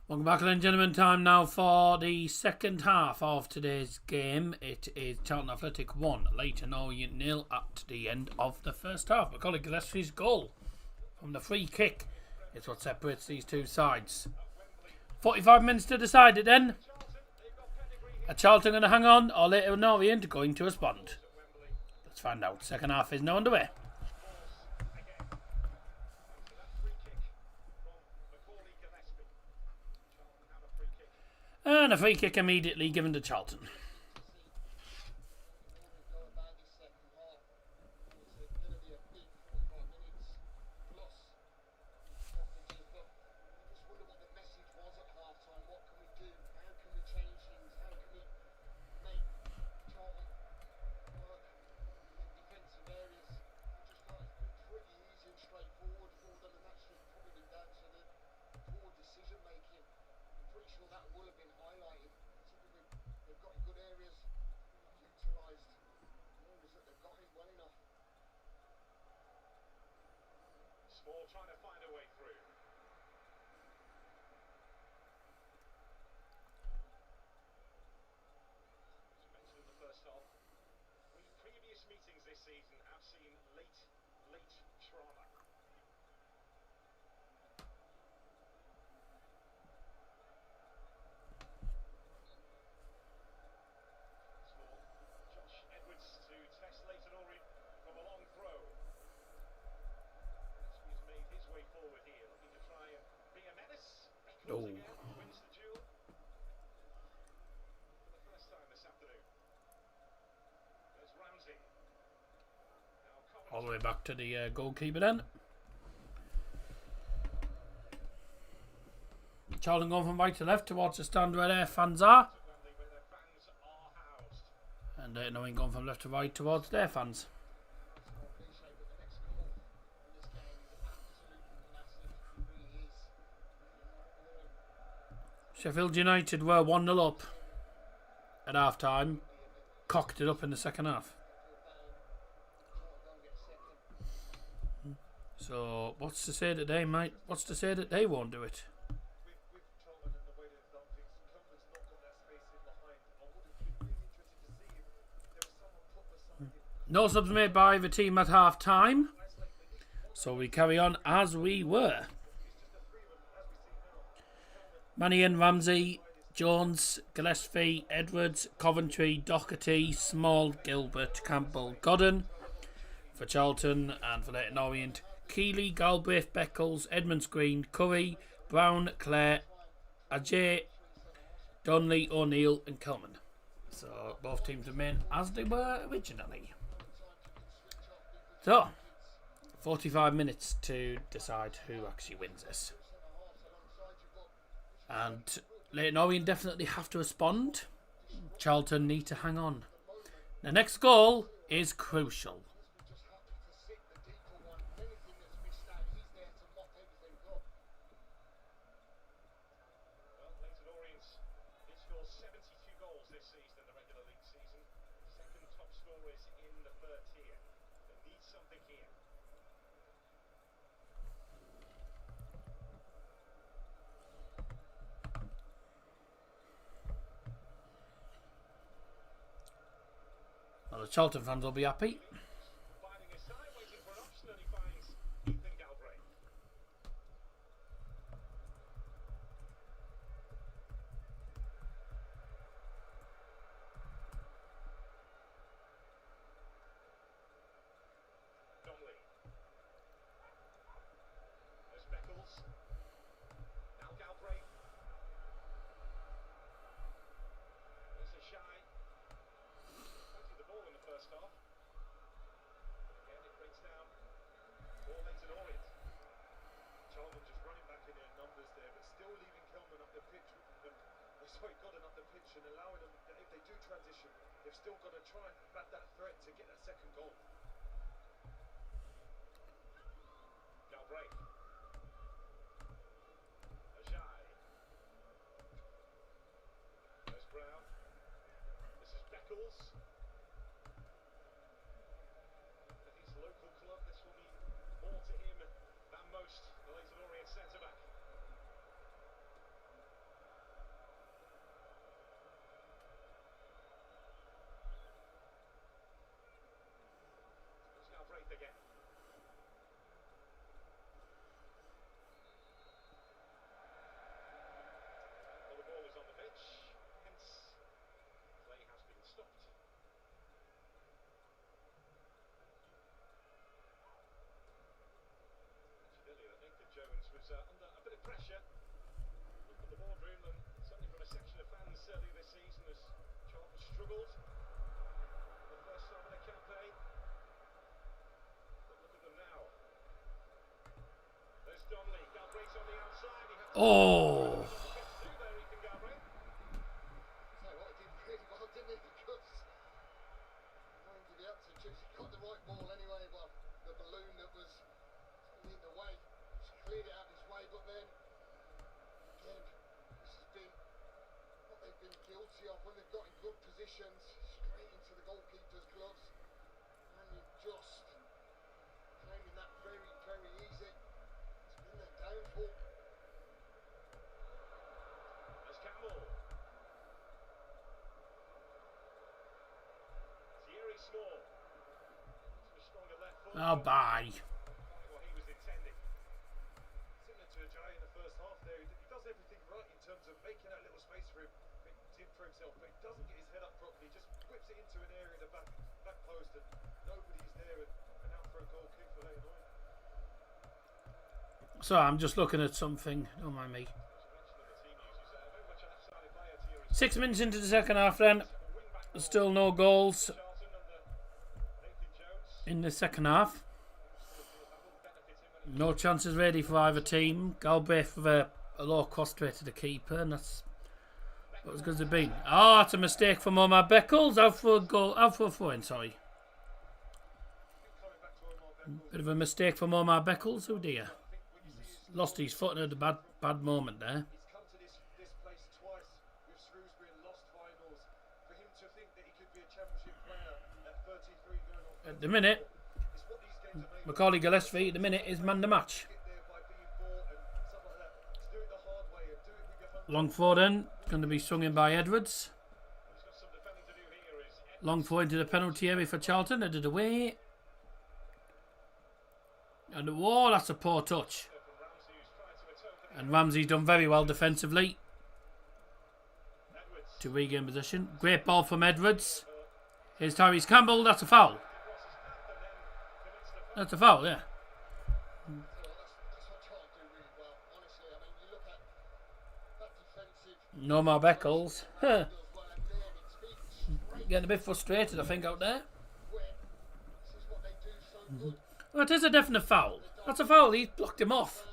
Speaker 2: Welcome back, ladies and gentlemen. Time now for the second half of today's game. It is Charlton Athletic 1, Leyton Orient 0 at the end of the first half. Macaulay Gillespie's goal from the free kick is what separates these two sides. 45 minutes to decide it then. Are Charlton going to hang on, or Leyton Orient going to respond? Let's find out. Second half is now underway. And a free kick immediately given to Charlton.
Speaker 4: Small trying to find a way through. As mentioned in the first half, 3 previous meetings this season have seen late trauma. Small. Josh Edwards to test Leyton Orient from a long throw. Made his way forward here, looking to try and be a menace. Again, wins the duel for the first time this afternoon. There's Ramsey.
Speaker 2: All the way back to the goalkeeper then. Charlton going from right to left towards the stand where their fans are. And Leyton Orient going from left to right towards their fans. Sheffield United were 1-0 up at half time, cocked it up in the second half. So what's to say that they might? What's to say that they won't do it? No subs made by the team at half time, so we carry on as we were. Mannion, Ramsey, Jones, Gillespie, Edwards, Coventry, Doherty, Small, Gilbert, Campbell, Godden. For Charlton and for Leyton Orient, Keeley, Galbraith, Beckles, Edmonds Green, Curry, Brown, Clare, Ajay, Donnelly, O'Neill and Coleman. So both teams remain as they were originally. So 45 minutes to decide who actually wins this. And Leyton Orient definitely have to respond. Charlton need to hang on. The next goal is crucial.
Speaker 4: Leyton Orient did score 72 goals this season in the regular league season. Second top scorers in the third tier. They need something here.
Speaker 2: Well, the Charlton fans will be happy.
Speaker 4: Finding his side, waiting for an option, and he finds Ethan Galbraith. Donnelly. There's Beckles. Now Galbraith. There's a shy. Plenty the ball in the first half. Again, it breaks down for Leyton Orient. Charlton just running back in their numbers there, but still leaving Kelman up the pitch. Godden up the pitch and allowing them, if they do transition, they've still got to try and bat that threat second goal. Galbraith. Ajay. There's Brown. This is Beckles. At his local club, this will mean more to him than most. The Leyton Orient centre back. There's Galbraith again. Well, the ball is on the pitch, hence play has been stopped. Earlier, I think that Jones was under a bit of pressure. Look at the boardroom, and certainly from a section of fans earlier this season as Charlton struggled for the first time in their campaign. But look at them now. There's Donnelly. Galbraith on the outside. He had to
Speaker 2: Oh.
Speaker 4: get through there, Ethan Galbraith.
Speaker 5: So what he did really well, didn't he? Because I think if he had to choose, he got the right ball anyway. Well, the balloon that was in the way, just cleared it out of his way. But then again, this has been what they've been guilty of when they've got in good positions, straight into the goalkeeper's gloves, and you just claiming that very, very easy. It's been their downfall.
Speaker 4: There's Campbell. Thierry Small. To a stronger left foot.
Speaker 2: Oh, bye.
Speaker 4: What he was intending. Similar to Ajay in the first half there. He does everything right in terms of making that little space for himself, but he doesn't get his head up properly. He just whips it into an area in the back post, and nobody's there, and out for a goal kick for Leyton Orient.
Speaker 2: So I'm just looking at something. Don't mind me. 6 minutes into the second half then. Still no goals in the second half. No chances ready for either team. Galbraith with a low cross straight to the keeper, and that's what was good as it been. Oh, it's a mistake from Omar Beckles. Out for a goal. Out for a throw-in, sorry. Bit of a mistake from Omar Beckles. Oh dear. Lost his foot at a bad moment there.
Speaker 4: He's come to this place twice with Shrewsbury and lost finals. For him to think that he could be a championship player at 33 going on.
Speaker 2: At the minute,
Speaker 4: It's what these games are made
Speaker 2: Macaulay Gillespie at the minute is man the match.
Speaker 4: get there by being bought and stuff like that. To do it the hard way and do it with your home.
Speaker 2: Long throw then. Going to be sung in by Edwards.
Speaker 4: He's got some defending to do here. Is
Speaker 2: Long throw into the penalty area for Charlton. Headed away. And whoa, that's a poor touch. And Ramsey's done very well defensively to regain position. Great ball from Edwards. Here's Tyrese Campbell. That's a foul. That's a foul, yeah.
Speaker 5: That's what Charlton do really well. Honestly, I mean, you look at that defensive
Speaker 2: No more Beckles. Huh.
Speaker 5: does well, and then it's been straight
Speaker 2: Getting a bit frustrated, I think, out there.
Speaker 5: where this is what they do so good.
Speaker 2: Well, it is a definite foul. That's a foul. He's blocked him off.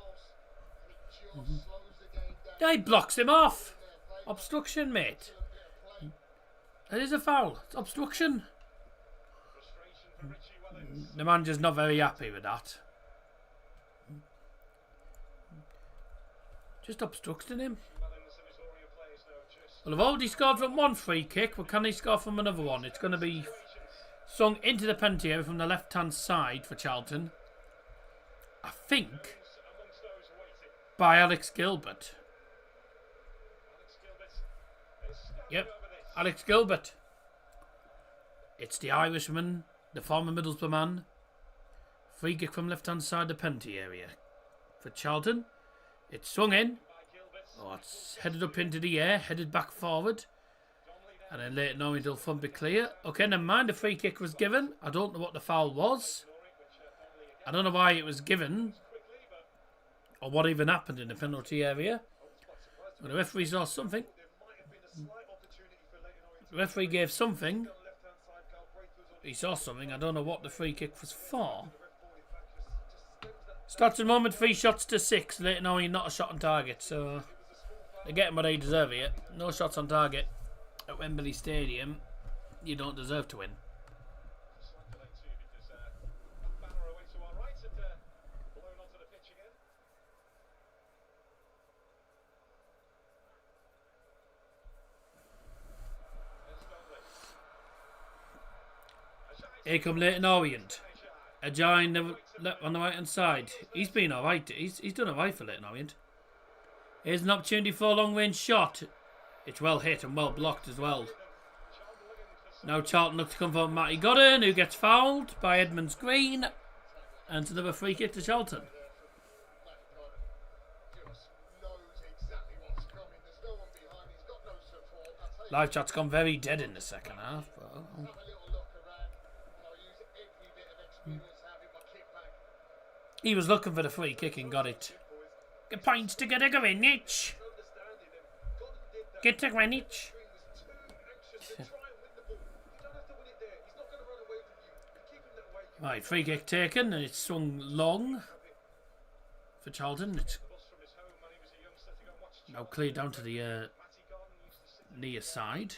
Speaker 5: And it just slows the game down.
Speaker 2: Yeah, he blocks him off. Obstruction, mate. It is a foul. It's obstruction. The manager's not very happy with that. Just obstructing him. Well, they've already scored from one free kick, but can they score from another one? It's going to be sung into the penalty area from the left-hand side for Charlton. I think by Alex Gilbert. Yep, Alex Gilbert. It's the Irishman, the former Middlesbrough man. Free kick from left-hand side of the penalty area for Charlton. It's swung in. Oh, it's headed up into the air, headed back forward. And then Leyton Orient will thump it clear. Okay, never mind, the free kick was given. I don't know what the foul was. I don't know why it was given. Or what even happened in the penalty area. But the referee saw something. The referee gave something. He saw something. I don't know what the free kick was for. Starts at the moment, 3 shots to 6. Leyton Orient not a shot on target. So they're getting what they deserve here. No shots on target at Wembley Stadium. You don't deserve to win. Here come Leyton Orient. A giant on the right hand side. He's been alright. He's done alright for Leyton Orient. Here's an opportunity for a long range shot. It's well hit and well blocked as well. Now Charlton look to come for Matty Godden, who gets fouled by Edmonds Green. And it's another free kick to Charlton. Live chat's gone very dead in the second half. But... He was looking for the free kick and got it. Get points to get a Greenwich. Get to Greenwich. Right, free kick taken and it's swung long for Charlton. It's now cleared down to the near side.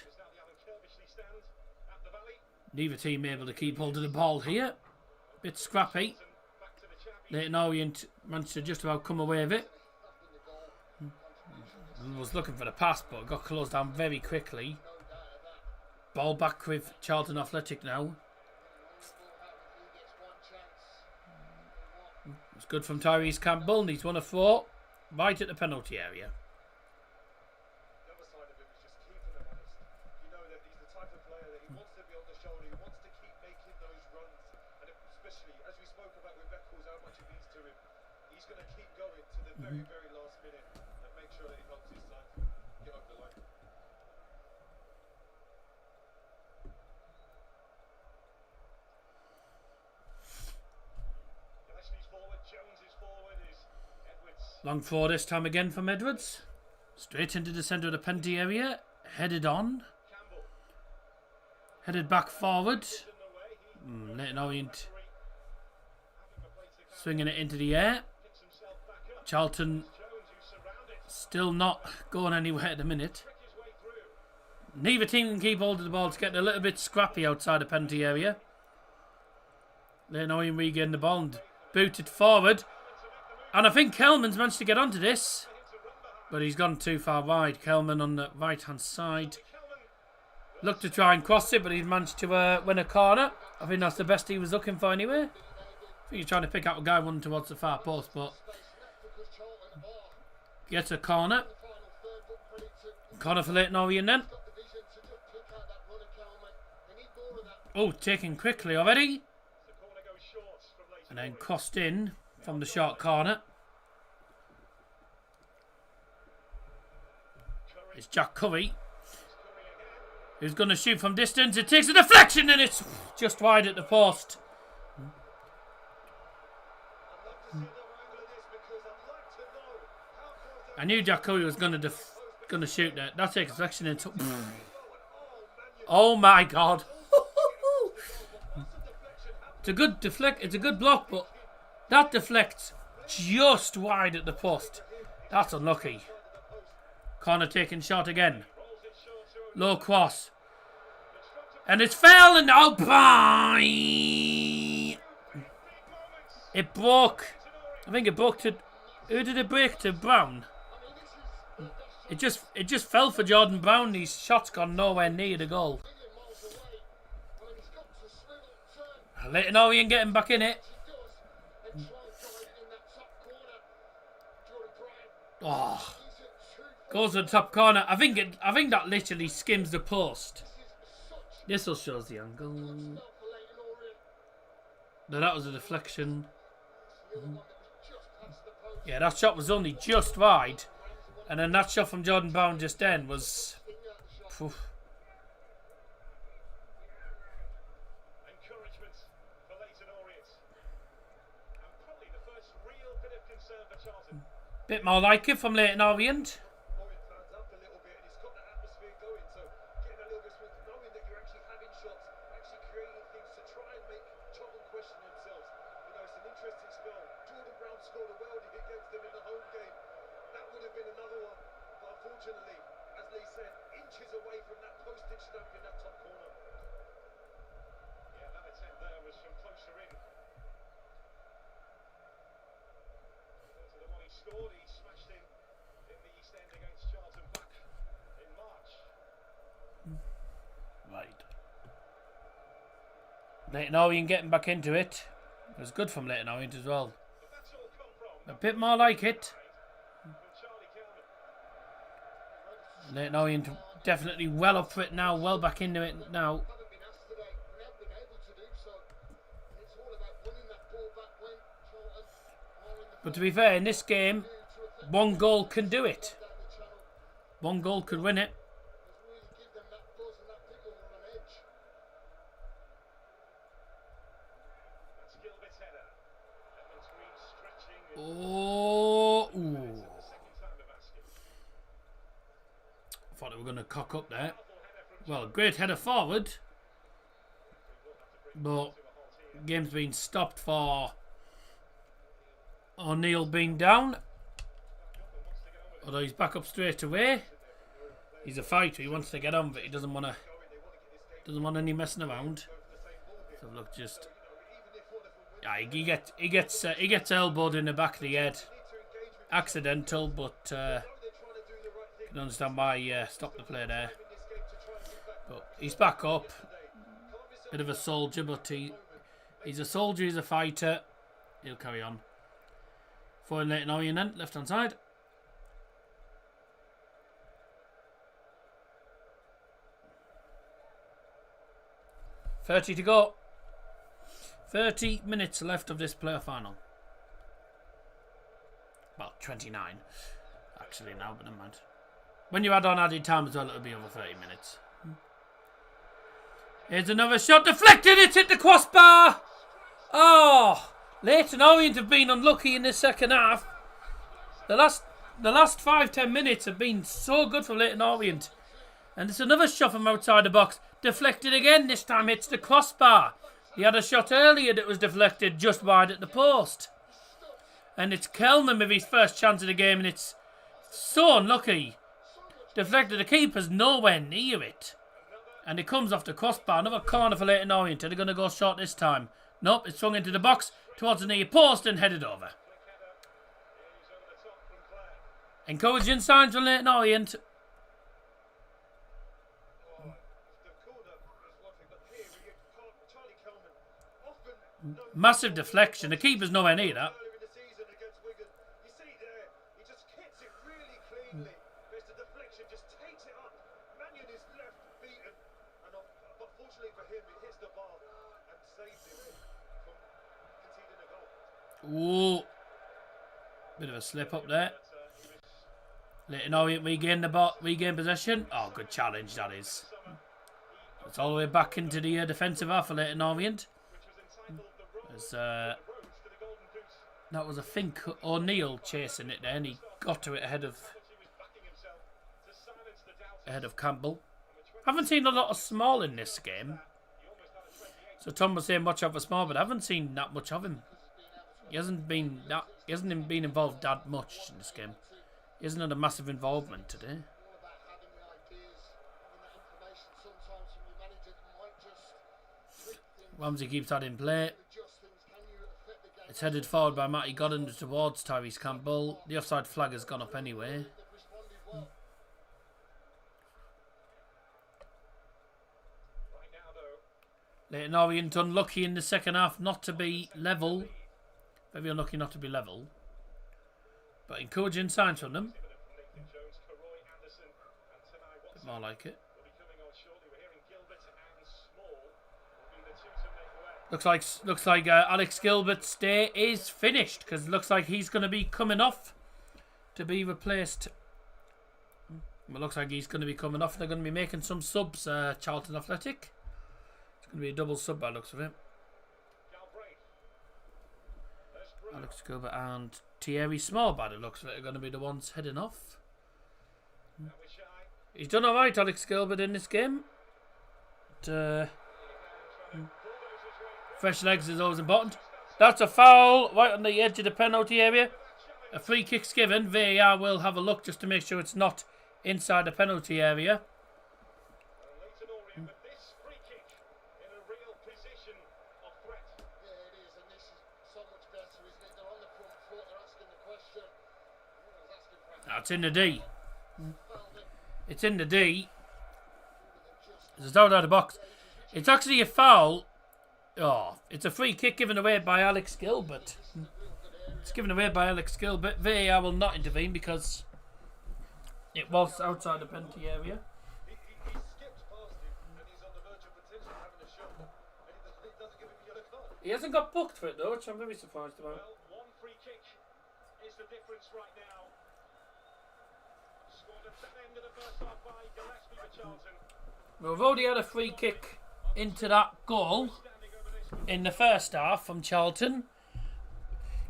Speaker 2: Neither team able to keep hold of the ball here. Bit scrappy. Leyton Orient managed to just about come away with it. Was looking for the pass but got closed down very quickly. Ball back with Charlton Athletic now. It's good from Tyrese Campbell and he's won a 4 right at the penalty area.
Speaker 4: Very last minute and make sure that he helps his side get over the line. Gillespie's forward, Jones is forward, is Edwards.
Speaker 2: Long 4 this time again from Edwards. Straight into the centre of the penalty area. Headed on.
Speaker 4: Campbell.
Speaker 2: Headed back forward. Leyton Orient swinging it into the air. Charlton still not going anywhere at the minute. Neither team can keep hold of the ball. It's getting a little bit scrappy outside the penalty area. Leyton Orient regain the ball and boot it forward. And I think Kelman's managed to get onto this. But he's gone too far wide. Kelman on the right hand side. Looked to try and cross it, but he's managed to win a corner. I think that's the best he was looking for anyway. I think he's trying to pick out a guy running towards the far post, but gets a corner. Corner for Leyton Orient then. Oh, taken quickly already. And then crossed in from the short corner. It's Jack Curry, who's going to shoot from distance. It takes a deflection and it's just wide at the post. I knew Jack Curry was going to shoot that. That takes a deflection and oh my God! It's a good deflect. It's a good block, but that deflects just wide at the post. That's unlucky. Corner taking shot again. Low cross. And it's fell and oh, bye! It broke. I think it broke to... Who did it break to? Brown? It just fell for Jordan Brown. These shots gone nowhere near the goal. Leyton Orient getting back in it. Oh. Goes to the top corner. I think that literally skims the post. This will show us the angle. No, that was a deflection. Yeah, that shot was only just wide. And then that shot from Jordan Brown just then was... Poof.
Speaker 4: Encouragement for Leyton Orient. And probably the first real bit of concern for Charlton.
Speaker 2: Bit more like it from Leyton Orient.
Speaker 4: Orient fans up a little bit and he's got that atmosphere going. So getting a little bit smooth, knowing that you're actually having shots, actually creating things to try and make Charlton question themselves. You know, it's an interesting spell. Jordan Brown scored a worldie against them in the home game. That would have been another one. But unfortunately, as Lee said, inches away from that postage stamp in that top corner. Yeah, that attempt there was from closer in. To the one he scored, he smashed in the East End against Charlton back in March.
Speaker 2: Right. Leyton Orient getting back into it. It was good from Leyton Orient as well. A bit more like it. Leyton Orient definitely well up for it now, well back into it now. But to be fair, in this game, one goal can do it. One goal could win it. Oh, ooh. I thought they were going to cock up there. Well, great header forward. But game's been stopped for O'Neill being down. Although he's back up straight away. He's a fighter. He wants to get on, but he doesn't want any messing around. So look, just yeah, he gets elbowed in the back of the head. Accidental, but can understand why he stopped the play there. But he's back up. Bit of a soldier, but he's a soldier. He's a fighter. He'll carry on. For Leyton Orient then, left hand side. .30 to go. 30 minutes left of this playoff final. Well, 29 actually now, but never mind. When you add on added time as well, it'll be over 30 minutes. Here's another shot deflected. It's hit the crossbar. Oh, Leyton Orient have been unlucky in this second half. The last 5-10 minutes have been so good for Leyton Orient. And it's another shot from outside the box. Deflected again. This time hits the crossbar. He had a shot earlier that was deflected just wide at the post. And it's Kelman with his first chance of the game, and it's so unlucky. Deflected. The keeper's nowhere near it. And it comes off the crossbar. Another corner for Leyton Orient. Are they going to go short this time? Nope, it's swung into the box towards the near post and headed over. Encouraging signs from Leyton Orient. Massive deflection. The keeper's nowhere near that. Ooh. Bit of a slip up there. Leyton Orient regain possession. Oh, good challenge that is. It's all the way back into the defensive half for Leyton Orient. That was, I think, O'Neill chasing it there, and he got to it ahead of Campbell. Haven't seen a lot of Small in this game. So Tom was saying watch out for Small, but I haven't seen that much of him. He hasn't been involved that much in this game. He hasn't had a massive involvement today. Ramsey keeps that in play. It's headed forward by Matty Godden towards Tyrese Campbell. The offside flag has gone up anyway. Leyton Orient unlucky in the second half not to be level. Very unlucky not to be level. But encouraging signs from them. A bit more like it. Looks like Alex Gilbert's day is finished, because it looks like he's going to be coming off to be replaced. It looks like he's going to be coming off. They're going to be making some subs. Charlton Athletic. It's going to be a double sub by the looks of it. Alex Gilbert and Thierry Small by the looks of it are going to be the ones heading off. He's done alright, Alex Gilbert, in this game. But, fresh legs is always important. That's a foul right on the edge of the penalty area. A free kick's given. VAR will have a look just to make sure it's not inside the penalty area. That's in the D. It's in the D. There's a doubt out of the box. It's actually a foul Oh, it's a free kick given away by Alex Gilbert. It's given away by Alex Gilbert. VAR will not intervene because it was outside the penalty area.
Speaker 4: He skips past him and he's on the verge of potentially having a shot. And he doesn't give him a yellow card.
Speaker 2: He hasn't got booked for it though, which I'm very surprised about.
Speaker 4: Well, one free kick is the difference right now. Scored at the end of the first half by Gillespie for Charlton.
Speaker 2: We've already had a free kick into that goal in the first half from Charlton.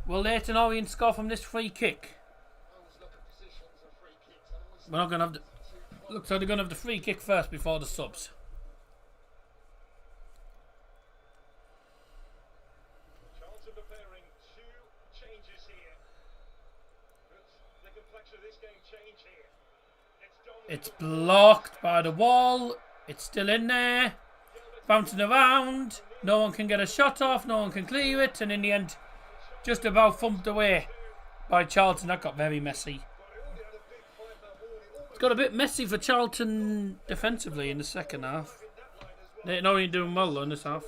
Speaker 2: Will Leyton Orient score from this free kick? We're not going to have the... Looks like they're going to have the free kick first before the subs.
Speaker 4: Charlton preparing two changes here. Could the complexion of this game change here?
Speaker 2: It's blocked by the wall. It's still in there. Bouncing around. No one can get a shot off. No one can clear it. And in the end, just about thumped away by Charlton. That got very messy. It's got a bit messy for Charlton defensively in the second half. They're not really doing well in this half.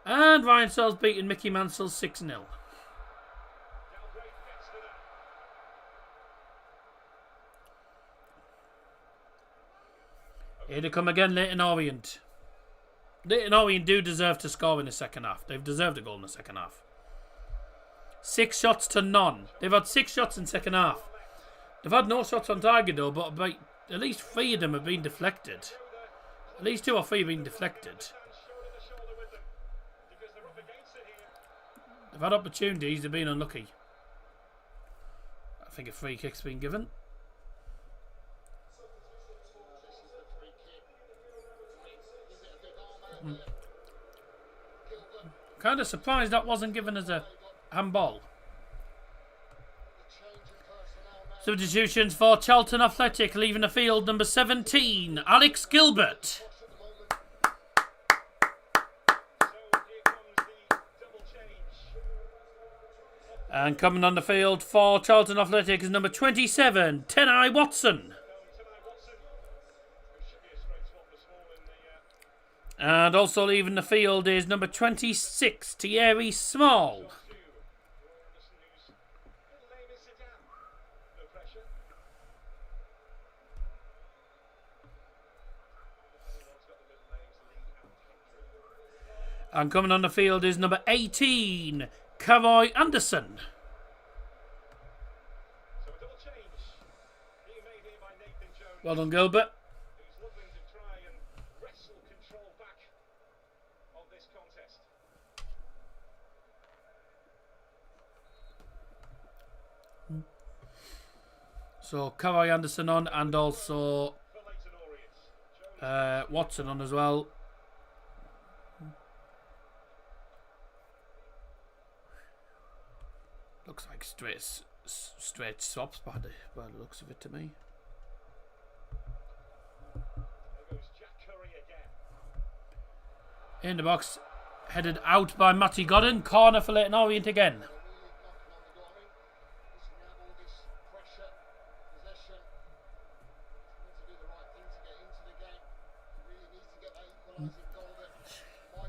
Speaker 2: And Ryan Searle's beating Mickey Mansell 6-0. Here they come again, Leyton Orient. Leyton Orient do deserve to score in the second half. They've deserved a goal in the second half. 6 shots to none. They've had 6 shots in second half. They've had no shots on target though, but about at least 3 of them have been deflected. At least 2 or 3 have been deflected. They've had opportunities, they've been unlucky. I think a free kick's been given. Kind of surprised that wasn't given as a handball. Substitutions for Charlton Athletic, leaving the field, number 17, Alex Gilbert. And coming on the field for Charlton Athletic is number 27, Tenai Watson. And also leaving the field is number 26, Thierry Small. And coming on the field is number 18, Karoy Anderson. Well done, Gilbert. So Karoy Anderson on, and also Watson on as well. Looks like straight swaps by the looks of it to me. In the box, headed out by Matty Godden. Corner for Leyton Orient again.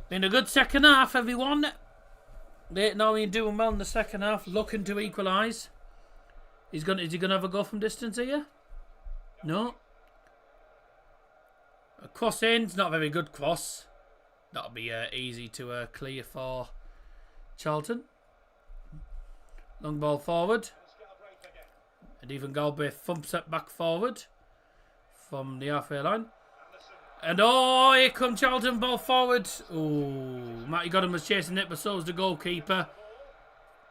Speaker 2: Been a good second half, everyone. Leyton Orient doing well in the second half, looking to equalise. Is he gonna have a go from distance here? No. A cross in, it's not a very good cross. That'll be easy to clear for Charlton. Long ball forward. And even Galbraith thumps it back forward from the halfway line. And oh, here comes Charlton, ball forward. Oh, Matty Godden was chasing it, but so was the goalkeeper.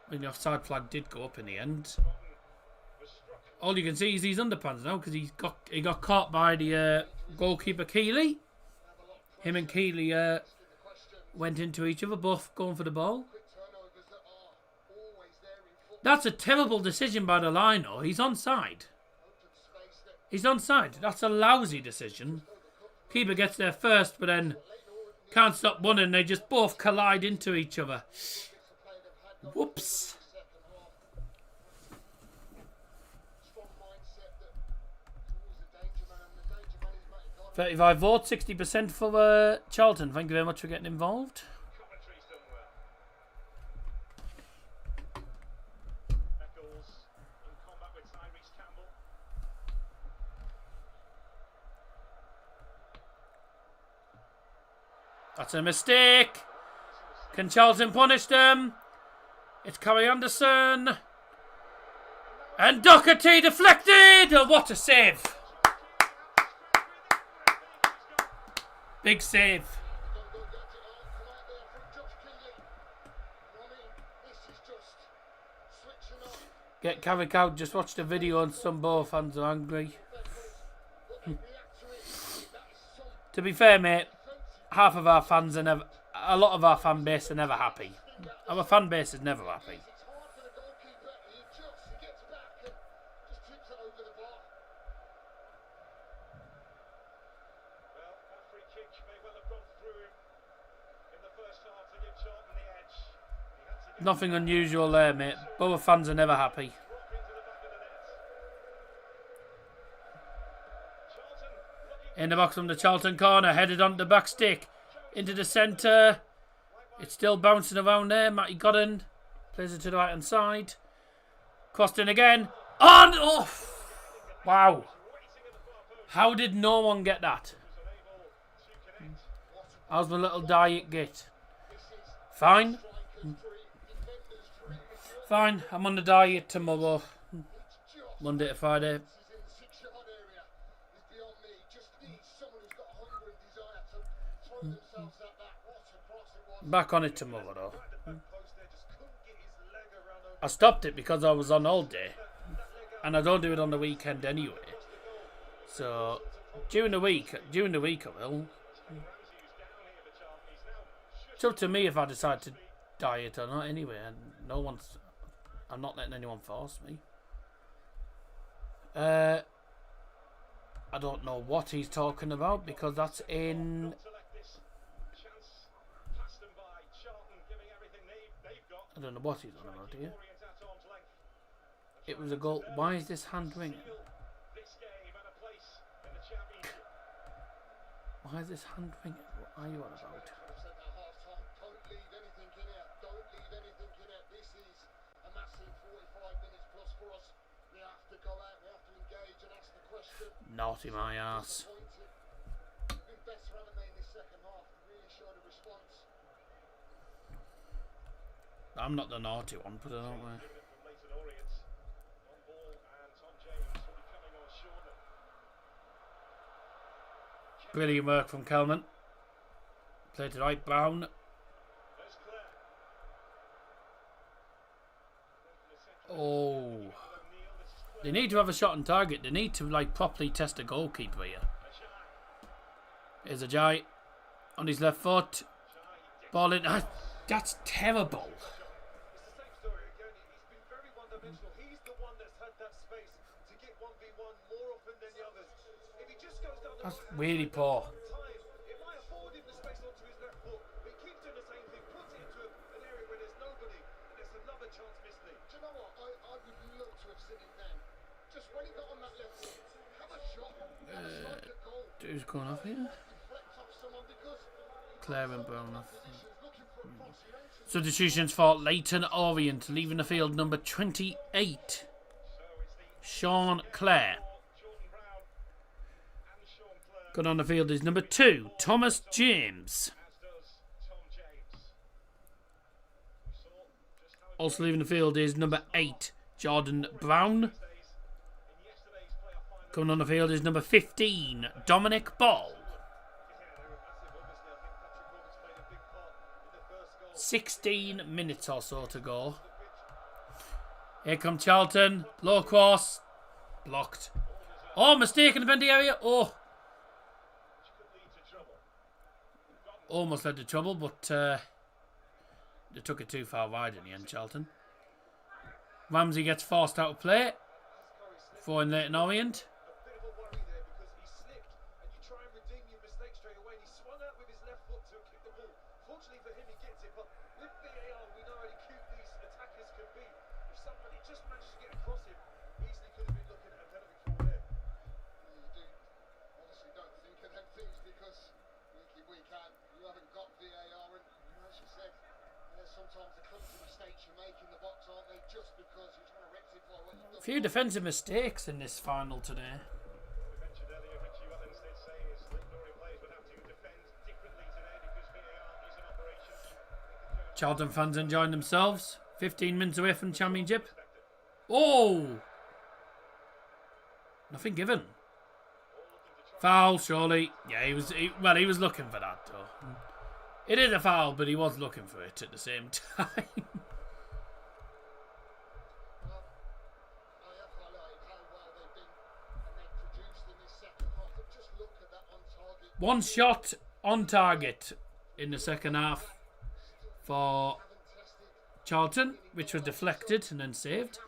Speaker 2: I think the offside flag did go up in the end. All you can see is these underpants now, because he got caught by the goalkeeper Keeley. Him and Keeley went into each other, both going for the ball. That's a terrible decision by the line, though. He's onside. He's onside. That's a lousy decision. Keeper gets there first, but then can't stop running. They just both collide into each other. Whoops. 35 votes, 60% for Charlton. Thank you very much for getting involved.
Speaker 4: Commentary's done well. Eccles in combat with Tyrese Campbell.
Speaker 2: That's a mistake. Can Charlton punish them? It's Corey Anderson. And Doherty deflected. Oh, what a save. Big save. Get carried out. Just watched the video and some Bow fans are angry. To be fair, mate, half of our fans are never... A lot of our fan base are never happy. Our fan base is never happy. Nothing unusual there, mate. Both fans are never happy. In the box from the Charlton corner, headed on the back stick. Into the centre. It's still bouncing around there. Matty Godden plays it to the right hand side. Crossed in again. On! Off! Wow. How did no one get that? How's my little diet git? Fine. Fine. I'm on the diet tomorrow. Monday to Friday. Back on it tomorrow though. I stopped it because I was on all day. And I don't do it on the weekend anyway. So during the week I will. It's up to me if I decide to diet or not anyway. And I'm not letting anyone force me. I don't know what he's talking about because that's in... I don't know what he's on about here. It was a goal. Why is this hand ringing? Why is this hand ringing? What are you on about? Naughty my ass. I'm not the naughty one, put it that way. Brilliant work from Kelman. Played to right, Brown. Oh. They need to have a shot on target. They need to like properly test the goalkeeper here. Here's Ajay on his left foot. Ball in. That's terrible. That's really poor. Who's going off here? Claire and Brown off. Substitutions for Leyton Orient, leaving the field number 28. Sean Clare. Got on the field is number 2, Thomas James. Also leaving the field is number 8, Jordan Brown. Coming on the field is number 15, Dominic Ball. 16 minutes or so to go. Here comes Charlton. Low cross. Blocked. Oh, mistake in the bendy area. Oh. Almost led to trouble, but they took it too far wide in the end, Charlton. Ramsey gets forced out of play. For in Leyton Orient.
Speaker 5: sometimes the clumsy mistakes you make in the box, aren't they? Just because you're trying to rectify what you've done.
Speaker 2: A few defensive mistakes in this final today.
Speaker 4: We mentioned earlier, Richie Wellens did say his Leyton Orient players would have to defend differently today because VAR is in operation.
Speaker 2: Charlton fans enjoying themselves. 15 minutes away from the Championship. Oh! Nothing given. Foul, surely. Yeah, he was looking for that, though. It is a foul, but he was looking for it at the same time.
Speaker 5: I have highlighted how well they've been and they've produced in this second half. But just look at that on target.
Speaker 2: One shot on target in the second half for Charlton, which was deflected and then saved.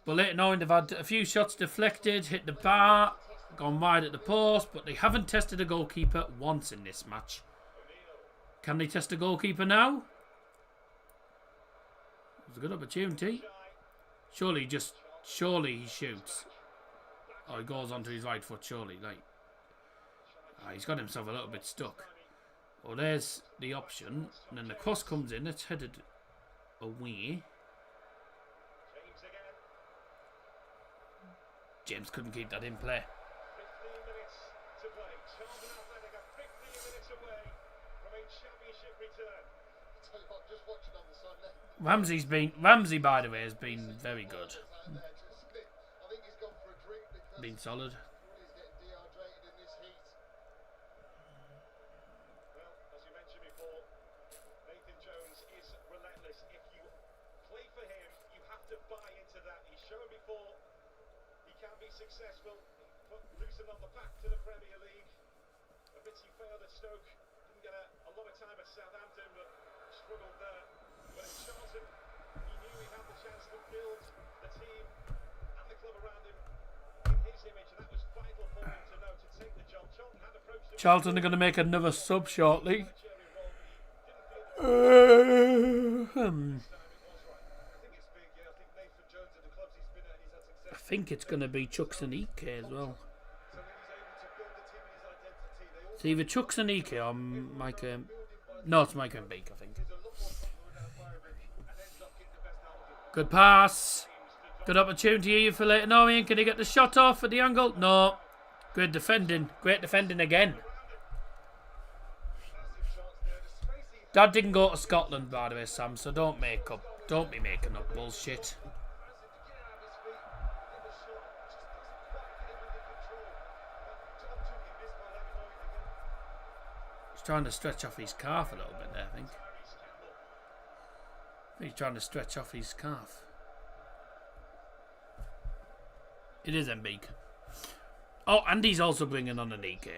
Speaker 2: But Leyton Orient have had a few shots deflected, hit the bar, gone wide at the post, but they haven't tested a goalkeeper once in this match. Can they test a goalkeeper now? It was a good opportunity. Surely he shoots. Oh, he goes onto his right foot, surely. He's got himself a little bit stuck. Well, there's the option. And then the cross comes in. It's headed away. James couldn't keep that in play.
Speaker 4: 15 minutes to play. Charlton Athletic are 15 minutes away from a championship return.
Speaker 5: Tell you what, just watching on the sideline.
Speaker 2: Ramsey, by the way, has been very good.
Speaker 5: I think he's gone for a drink because
Speaker 2: Been solid.
Speaker 5: he's getting dehydrated in this heat.
Speaker 4: Well, as you mentioned before, Nathan Jones is relentless. If you play for him, you have to buy into that. He's shown before he can be successful. He put Luton on the back to the Premier League. A bit he failed at Stoke. Didn't get a lot of time at Southampton, but struggled there. But in Charlton, he knew he had the chance to build the team and the club around him in his image, and that was vital for him to know, to take the job. Charlton had approached him.
Speaker 2: Charlton are going to make another sub shortly. I think it's going to be Chuks and Ike as well. It's either Chuks and Ike or Micah. No, it's Micah and Beak, I think. Good pass. Good opportunity here for Leyton Orient. Can he get the shot off at the angle? No. Great defending. Great defending again. Dad didn't go to Scotland, by the way, Sam, so don't be making up bullshit. He's trying to stretch off his calf a little bit there, I think. He's trying to stretch off his calf. It is Embiid. Oh, and he's also bringing on an EK.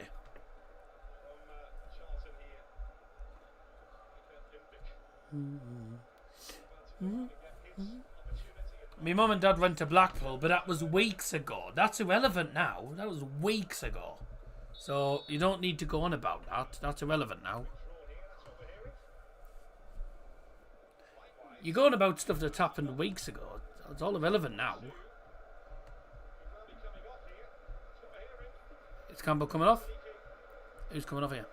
Speaker 2: My mum and dad went to Blackpool, but that was weeks ago. That's irrelevant now. That was weeks ago. So you don't need to go on about that. That's irrelevant now. You're going about stuff that happened weeks ago. It's all irrelevant now. Is Campbell coming off? Who's coming off here?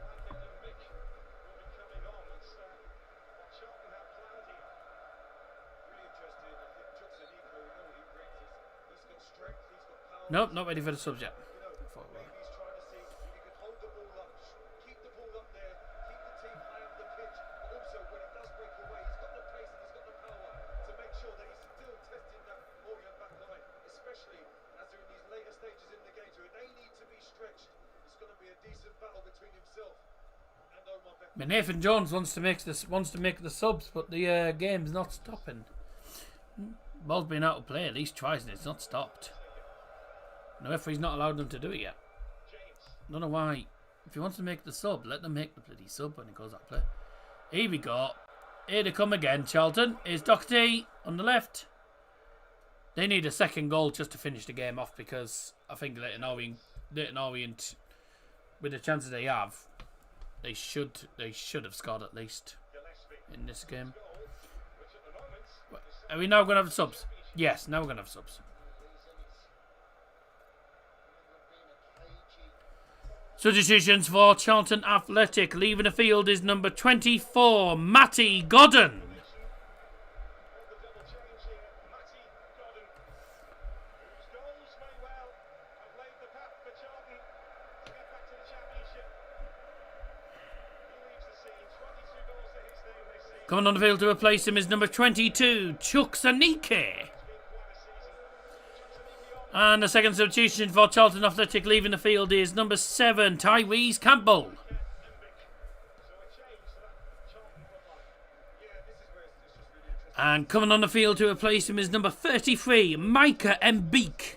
Speaker 2: Nope, not ready for the subject. Nathan Jones wants to make the subs, but the game's not stopping. Ball's been out of play at least twice, and it's not stopped. The referee's not allowed them to do it yet. I don't know why. If he wants to make the sub, let them make the bloody sub when it goes out of play. Here we go. Here they come again, Charlton. Here's Doherty on the left. They need a second goal just to finish the game off, because I think Leyton Orient, with the chances they have, they should have scored at least in this game. Are we now going to have subs? Yes, now we're going to have subs. Substitutions for Charlton Athletic. Leaving the field is number 24, Matty Godden. Coming on the field to replace him is number 22, Chuck Sanike. And the second substitution for Charlton Athletic leaving the field is number 7, Tyrese Campbell. And coming on the field to replace him is number 33, Micah Mbeek.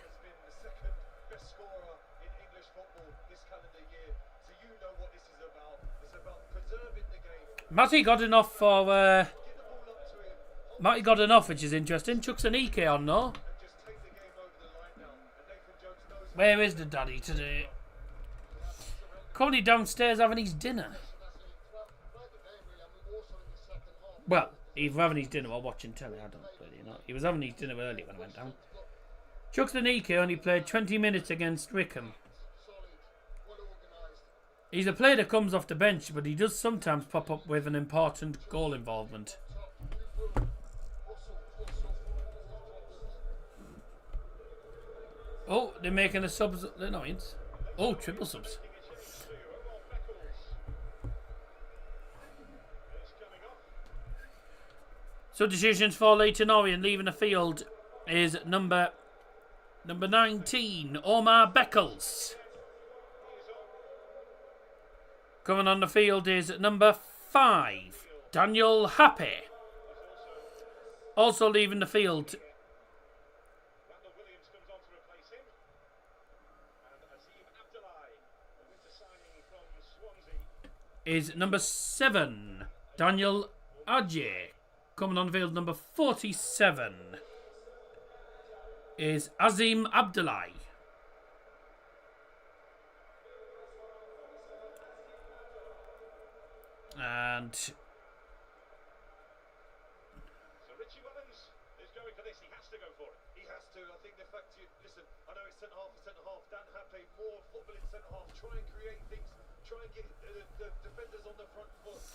Speaker 2: Matty got enough for Matty got enough, which is interesting. Chuck Sanike on no. Where is the daddy today? Currently downstairs having his dinner. Well, either having his dinner or watching telly, I don't really know. He was having his dinner earlier when I went down. Chuck Sanike only played 20 minutes against Wickham. He's a player that comes off the bench, but he does sometimes pop up with an important goal involvement. Oh, they're making a subs. Annoyance. Oh, triple subs. Substitutions for Leyton Orient leaving the field is number 19, Omar Beckles. Coming on the field is number 5, Daniel Happy. Also leaving the field is number 7, Daniel Adje. Coming on the field, number 47 is Azim Abdullahi. And
Speaker 4: So Richie Wellens is going for this. He has to go for it. He has to. I think the fact listen, I know it's centre half for centre half. Dan Happe, more football in centre half. Try and create things. Try and get the defenders on the front foot.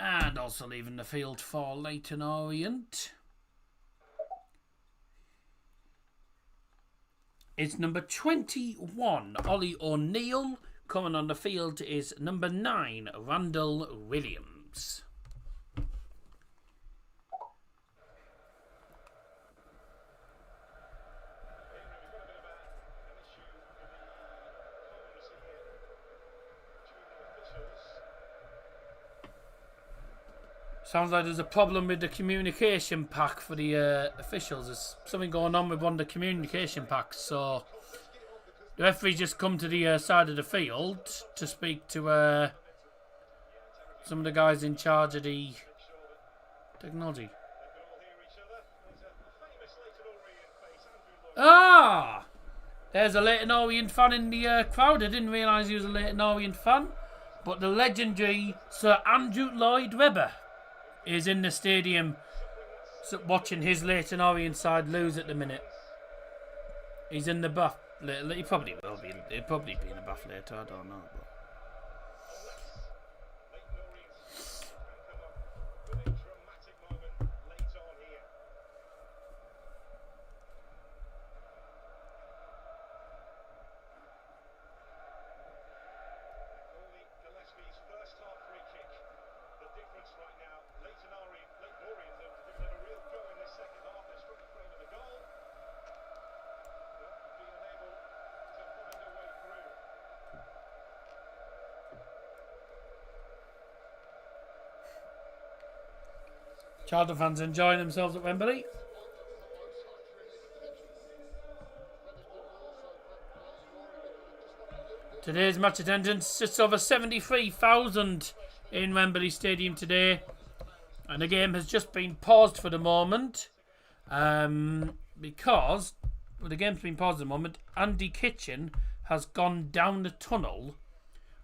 Speaker 2: And also leaving the field for Leyton Orient it's number 21, Ollie O'Neill. Coming on the field is number 9, Randall Williams. Sounds like there's a problem with the communication pack for the officials. There's something going on with one of the communication packs, so the referee's just come to the side of the field to speak to some of the guys in charge of the technology. Ah! There's a Leyton Orient fan in the crowd. I didn't realise he was a Leyton Orient fan. But the legendary Sir Andrew Lloyd Webber is in the stadium watching his Leyton Orient side lose at the minute. He's in the buff. He probably will be. He'll probably be in the buff later. I don't know. But. Charlton fans enjoying themselves at Wembley. Today's match attendance sits over 73,000 in Wembley Stadium today. And the game has just been paused for the moment. Because the game's been paused at the moment, Andy Kitchen has gone down the tunnel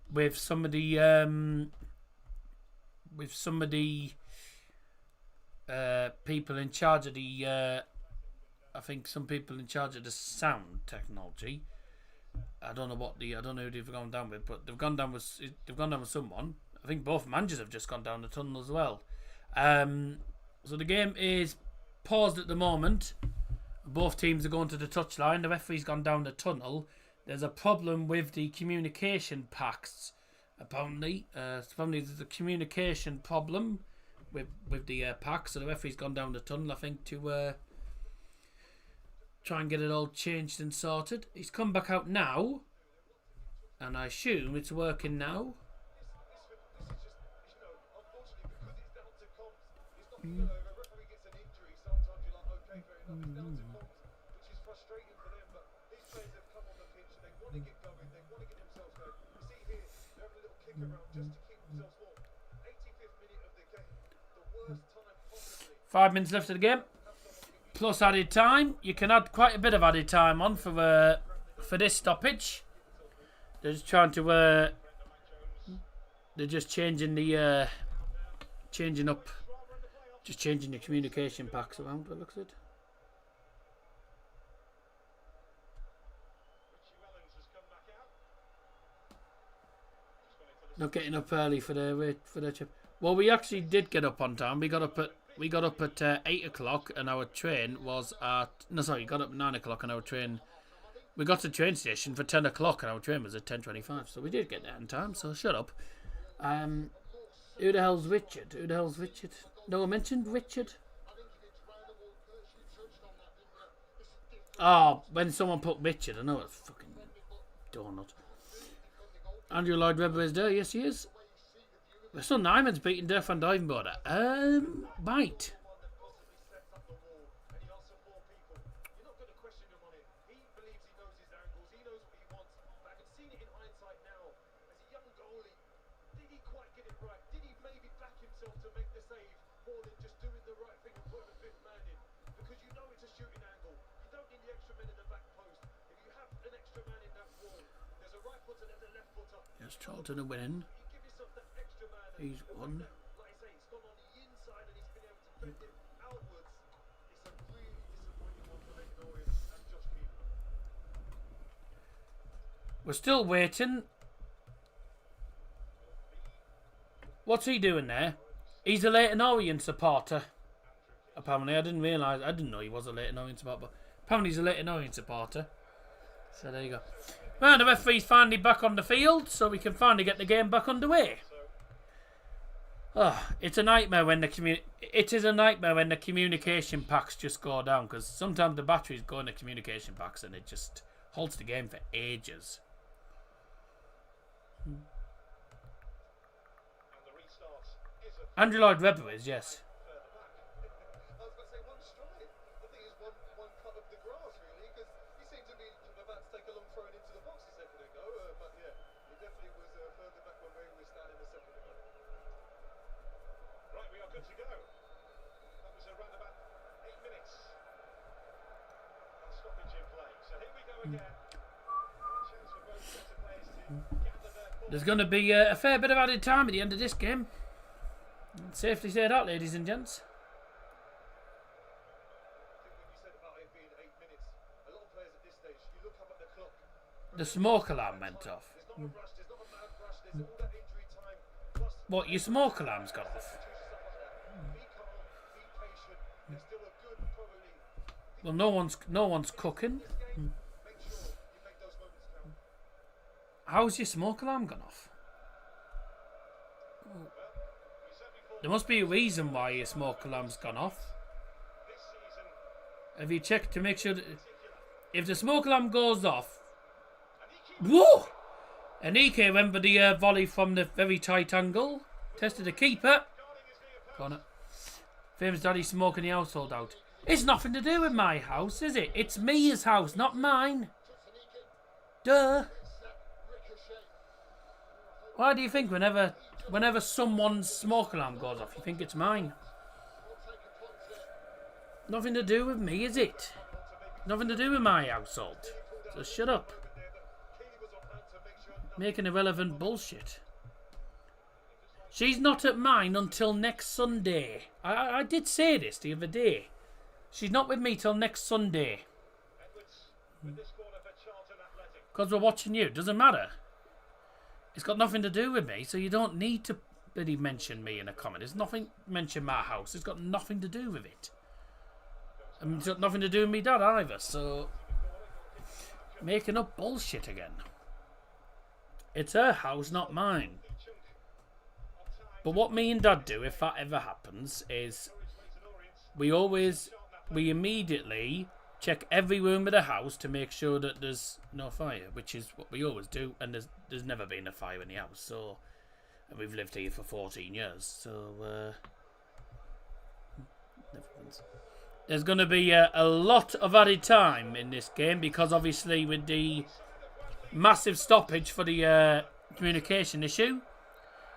Speaker 2: with some of the people in charge of the I think some people in charge of the sound technology. I don't know who they've gone down with, but they've gone down with someone. I think both managers have just gone down the tunnel as well. So the game is paused at the moment. Both teams are going to the touchline. The referee's gone down the tunnel. There's a problem with the communication packs Apparently there's a communication problem with the pack, so the referee's gone down the tunnel, I think, to try and get it all changed and sorted. He's come back out now, and I assume it's working now. Five minutes left of the game, plus added time. You can add quite a bit of added time on for this stoppage. They're just trying to they're just changing the changing the communication packs around. It looks it. Not getting up early for the trip. Well, we actually did get up on time. We got up at 8 o'clock, and our train was at got up at 9 o'clock, and our train. We got to the train station for 10 o'clock, and our train was at 10:25. So we did get there in time. So shut up. Who the hell's Richard? No one mentioned Richard. Oh, when someone put Richard, I know it's fucking donut. Andrew Lloyd Webber is there. Yes, he is. My son Nyman's beating Derf van Duivenbode. Right. Yes, Charlton are winning. He's won. We're still waiting. What's he doing there? He's a Leyton Orient supporter. Apparently, I didn't know he was a Leyton Orient supporter, but apparently he's a Leyton Orient supporter. So there you go. Well, the referee's finally back on the field, so we can finally get the game back underway. Oh, it's a nightmare when it is a nightmare when the communication packs just go down, because sometimes the batteries go in the communication packs and it just halts the game for ages. Andrew Lloyd Webber is, yes. There's going to be a fair bit of added time at the end of this game. Safely say that, ladies and gents. The smoke alarm went off. What, your smoke alarm's gone off? Well, no one's cooking. How's your smoke alarm gone off? There must be a reason why your smoke alarm's gone off. Have you checked to make sure that if the smoke alarm goes off... Whoa! Anike went for the volley from the very tight angle. Tested the keeper. Corner. Famous daddy smoking the household out. It's nothing to do with my house, is it? It's Mia's house, not mine. Duh. Why do you think whenever someone's smoke alarm goes off, you think it's mine? Nothing to do with me, is it? Nothing to do with my household. So shut up. Making irrelevant bullshit. She's not at mine until next Sunday. I did say this the other day. She's not with me till next Sunday. Because we're watching you. Doesn't matter. It's got nothing to do with me, so you don't need to really mention me in a comment. It's nothing mention my house. It's got nothing to do with it. And it's got nothing to do with me dad either, so making up bullshit again. It's her house, not mine. But what me and Dad do, if that ever happens, is we immediately check every room of the house to make sure that there's no fire, which is what we always do, and there's never been a fire in the house, so, and we've lived here for 14 years, so there's going to be a lot of added time in this game, because obviously with the massive stoppage for the communication issue,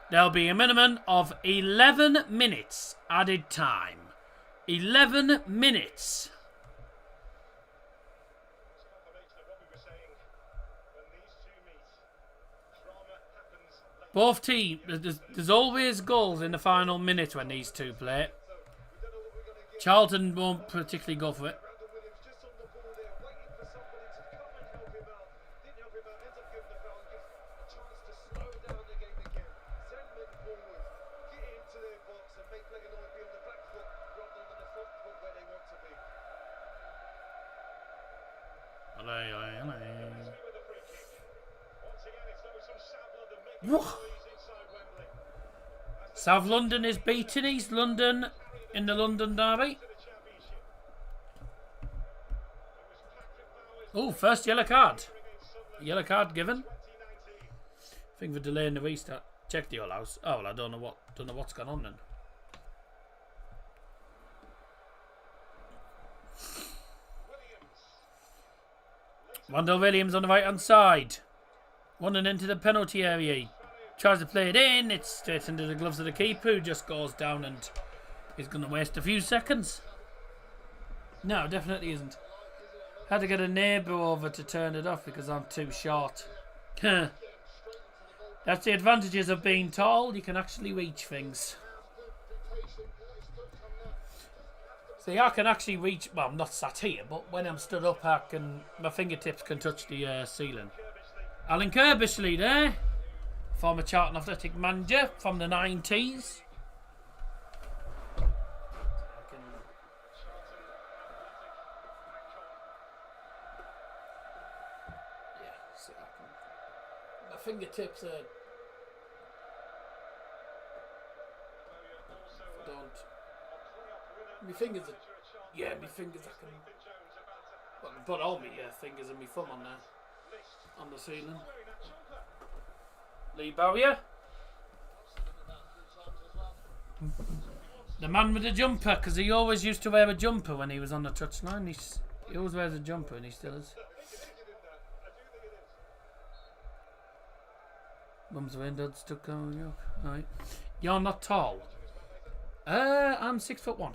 Speaker 2: there'll be a minimum of 11 minutes added time. 11 minutes. Both teams, there's always goals in the final minute when these two play. Charlton won't particularly go for it. South London is beating East London in the London derby. Oh, first yellow card. Yellow card given. I think we're delaying the restart. Check the whole house. Oh well, I don't know what's going on then. Wendell Williams on the right hand side. Running into the penalty area. He tries to play it in. It's straight into the gloves of the keeper, who just goes down and is going to waste a few seconds. No, definitely isn't. Had to get a neighbour over to turn it off because I'm too short. That's the advantages of being tall. You can actually reach things. See, I can actually reach. Well, I'm not sat here, but when I'm stood up, my fingertips can touch the ceiling. Alan Kirbishley there, former Charlton Athletic manager from the 90s. My fingertips are. My fingers are. Yeah, my fingers I can. Well, I can put all my fingers and my thumb on there. On the ceiling. Lee Bowyer. The man with the jumper, because he always used to wear a jumper when he was on the touchline. He always wears a jumper and he still is. Mum's away and Dad's stuck going up. Right. You're not tall. I'm 6'1".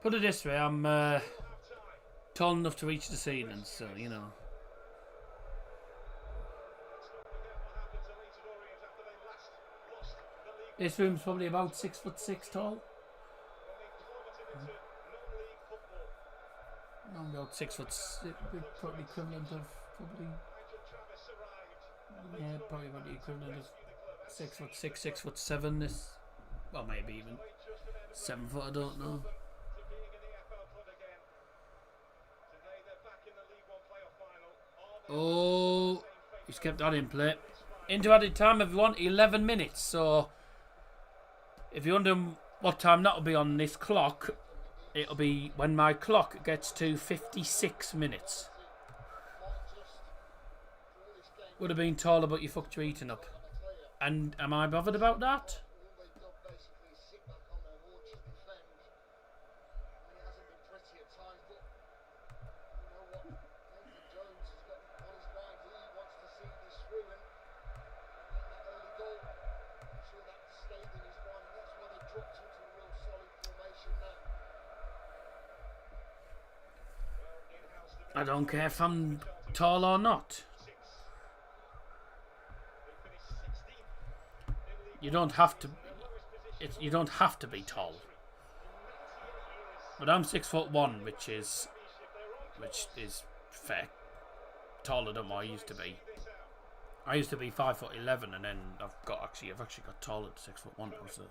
Speaker 2: Put it this way, I'm tall enough to reach the ceiling, so you know. This room's probably about 6'6" tall. I'm about 6'6", probably equivalent of probably about the equivalent of 6'6", 6'7". This, well, maybe even 7 foot. I don't know. Oh, he's kept that in play. Into added time, everyone. 11 minutes. So, if you're wondering what time that'll be on this clock, it'll be when my clock gets to 56 minutes. Would have been taller, but you fucked your eating up. And am I bothered about that? I don't care if I'm tall or not. You don't have to. You don't have to be tall. But I'm 6'1", which is fair. Taller than what I used to be. I used to be 5'11", and then I've actually got taller to 6'1" now. So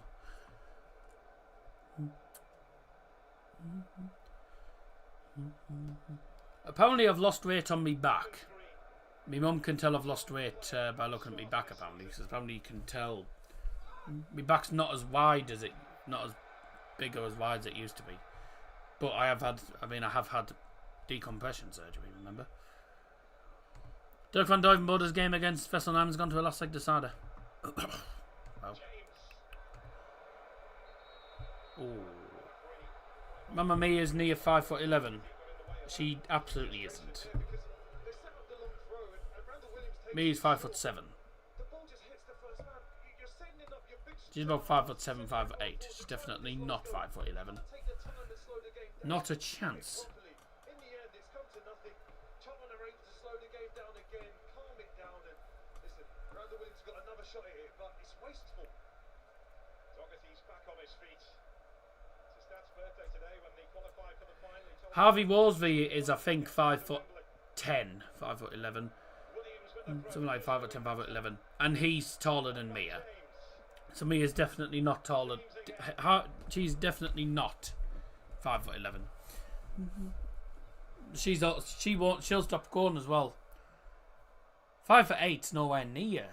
Speaker 2: Apparently I've lost weight on me back. My mum can tell I've lost weight by looking at me back, apparently. Because apparently you can tell my back's not as wide as not as big or as wide as it used to be. But I have had decompression surgery, remember? Dirk van Duivenbode's game against Fessenheim has gone to a last leg decider. Well. Ooh. Mamma Mia's near 5'11". She absolutely isn't. Mia's 5'7". She's about 5'7", 5'8". She's definitely not 5'11". Not a chance. Harvey Worsby is, I think, 5'10", 5'11", something like 5'10", 5'11", and he's taller than Mia. So Mia's definitely not taller. She's definitely not 5'11". She'll stop going as well. 5'8's nowhere near.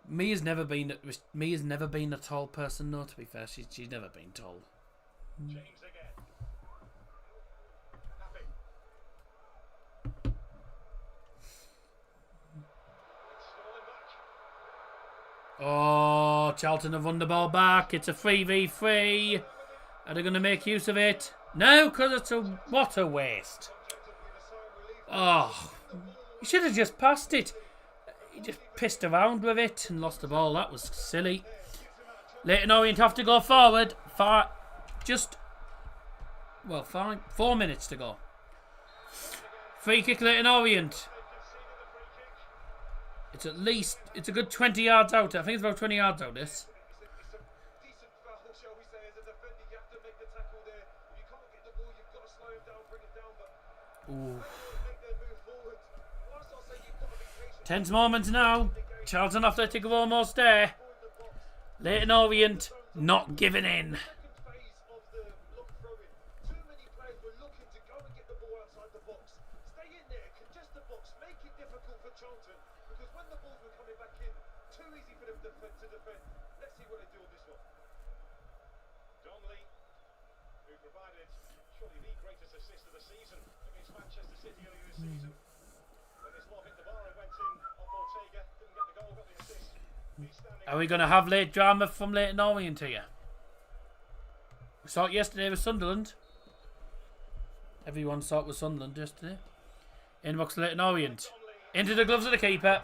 Speaker 2: Mia's never been a tall person, though. To be fair, she's never been tall. Oh, Charlton have won the ball back. It's a 3v3. Are they going to make use of it? No, because what a waste. Oh, you should have just passed it. He just pissed around with it and lost the ball. That was silly. Leyton Orient have to go forward. 4 minutes to go. Free kick, Leyton Orient. It's a good 20 yards out. I think it's about 20 yards out, this. Ooh. Tense moments now. Charlton Athletic are almost there. Leyton Orient not giving in. Are we going to have late drama from Leyton Orient here? We saw it yesterday with Sunderland. Everyone saw it with Sunderland yesterday. Inbox Leyton Orient. Into the gloves of the keeper.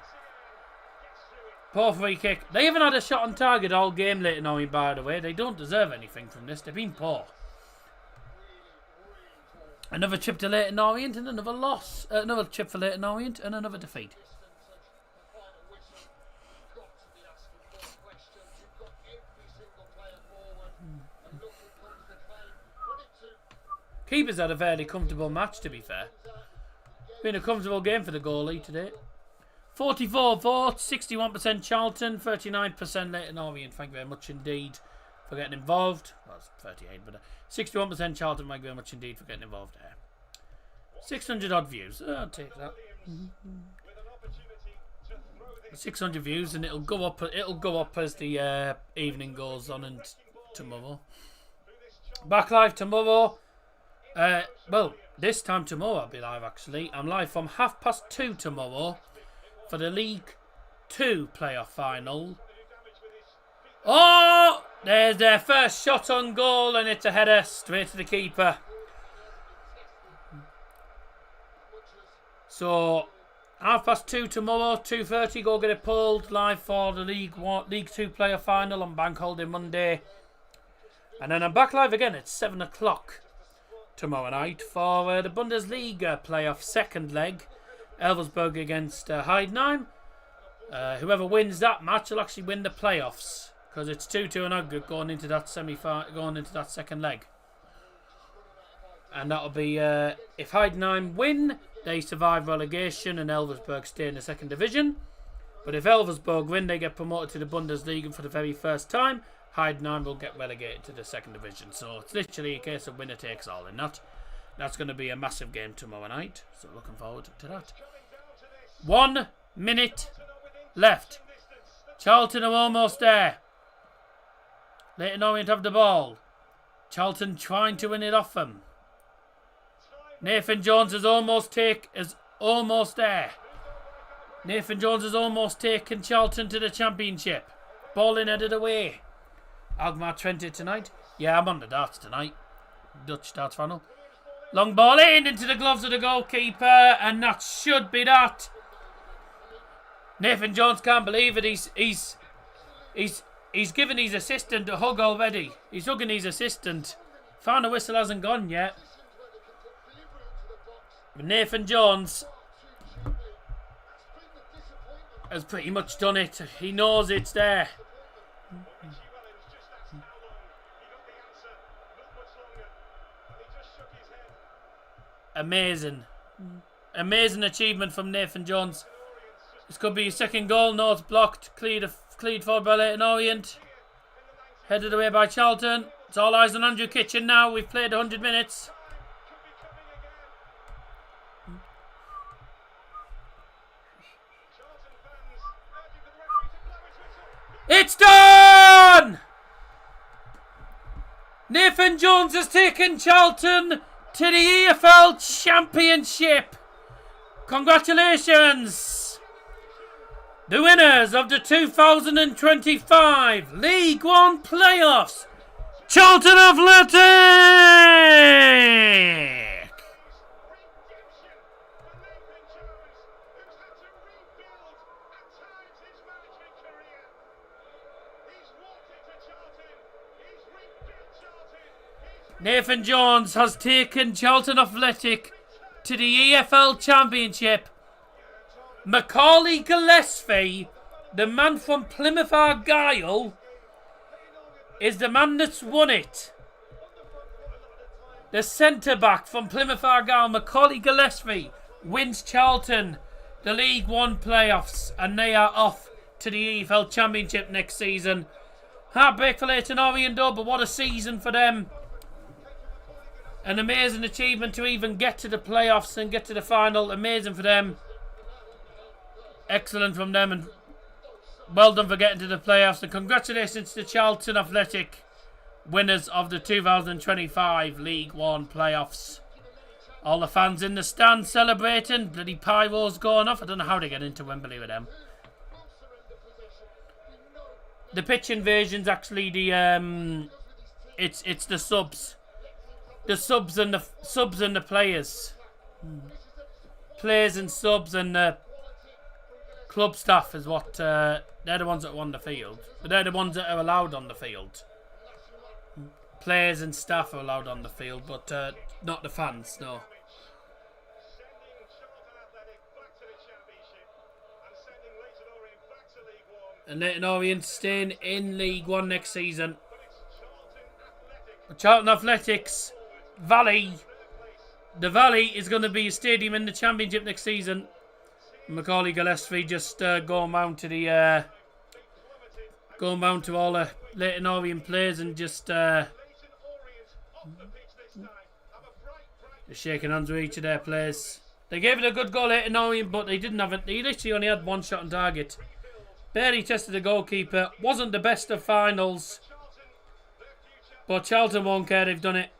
Speaker 2: Poor free kick. They haven't had a shot on target all game, Leyton Orient, by the way. They don't deserve anything from this. They've been poor. Another chip to Leyton Orient and another loss. Another chip for Leyton Orient and another defeat. Keeper's had a fairly comfortable match, to be fair. Been a comfortable game for the goalie today. 44 votes, 61% Charlton, 39% Leyton Orient. Thank you very much indeed for getting involved. Well, it's 38, but 61% Charlton. Thank you very much indeed for getting involved there. 600 odd views. I'll take that. 600 views, and it'll go up. It'll go up as the evening goes on and tomorrow. Back live tomorrow. Well, this time tomorrow I'll be live, actually. I'm live from 2:30 tomorrow for the League 2 playoff final. Oh! There's their first shot on goal, and it's a header straight to the keeper. So, 2:30 tomorrow, 2:30, go get it pulled, live for the League 2 playoff final on Bank Holiday Monday. And then I'm back live again at 7 o'clock tomorrow night for the Bundesliga playoff second leg. Elversberg against Heidenheim. Whoever wins that match will actually win the playoffs, because it's 2-2 and aggregate going into that second leg. And that'll be if Heidenheim win, they survive relegation and Elversberg stay in the second division. But if Elversberg win, they get promoted to the Bundesliga for the very first time. Heidenheim will get relegated to the second division. So it's literally a case of winner takes all in that. That's going to be a massive game tomorrow night. So looking forward to that. 1 minute left. Charlton are almost there. Leyton Orient have the ball. Charlton trying to win it off them. Nathan Jones is almost there. Nathan Jones has almost taken Charlton to the Championship. Ball in, headed away. Alkmaar Trent tonight. Yeah, I'm on the darts tonight. Dutch darts final. Long ball in into the gloves of the goalkeeper, and that should be that. Nathan Jones can't believe it. He's given his assistant a hug already. He's hugging his assistant. Final whistle hasn't gone yet. But Nathan Jones has pretty much done it. He knows it's there. Amazing. Amazing achievement from Nathan Jones. This could be his second goal. No, it's blocked. Cleared forward by Leyton Orient. Headed away by Charlton. It's all eyes on Andrew Kitchen now. We've played 100 minutes. It's done! Nathan Jones has taken Charlton to the EFL Championship. Congratulations! The winners of the 2025 League One playoffs, Charlton Athletic! Nathan Jones has taken Charlton Athletic to the EFL Championship. Macaulay Gillespie, the man from Plymouth Argyle, is the man that's won it. The centre-back from Plymouth Argyle, Macaulay Gillespie, wins Charlton the League One playoffs, and they are off to the EFL Championship next season. Heartbreak for Leyton Orient though, but what a season for them. An amazing achievement to even get to the playoffs and get to the final. Amazing for them. Excellent from them, and well done for getting to the playoffs. And congratulations to Charlton Athletic, winners of the 2025 League One playoffs. All the fans in the stand celebrating. Bloody pyros going off. I don't know how to get into Wembley with them. The pitch invasion's actually the it's the subs. The subs and the players. Players and subs and the club staff is what they're the ones that are on the field. But they're the ones that are allowed on the field. Players and staff are allowed on the field, but not the fans, no. And Leyton Orient staying in League One next season. Charlton Athletics Valley. The Valley is going to be a stadium in the Championship next season. Macaulay Gillespie just going round to all the Leyton Orient players and just shaking hands with each of their players. They gave it a good goal, Leyton Orient, but they didn't have it. They literally only had one shot on target. Barely tested the goalkeeper. Wasn't the best of finals. But Charlton won't care, they've done it.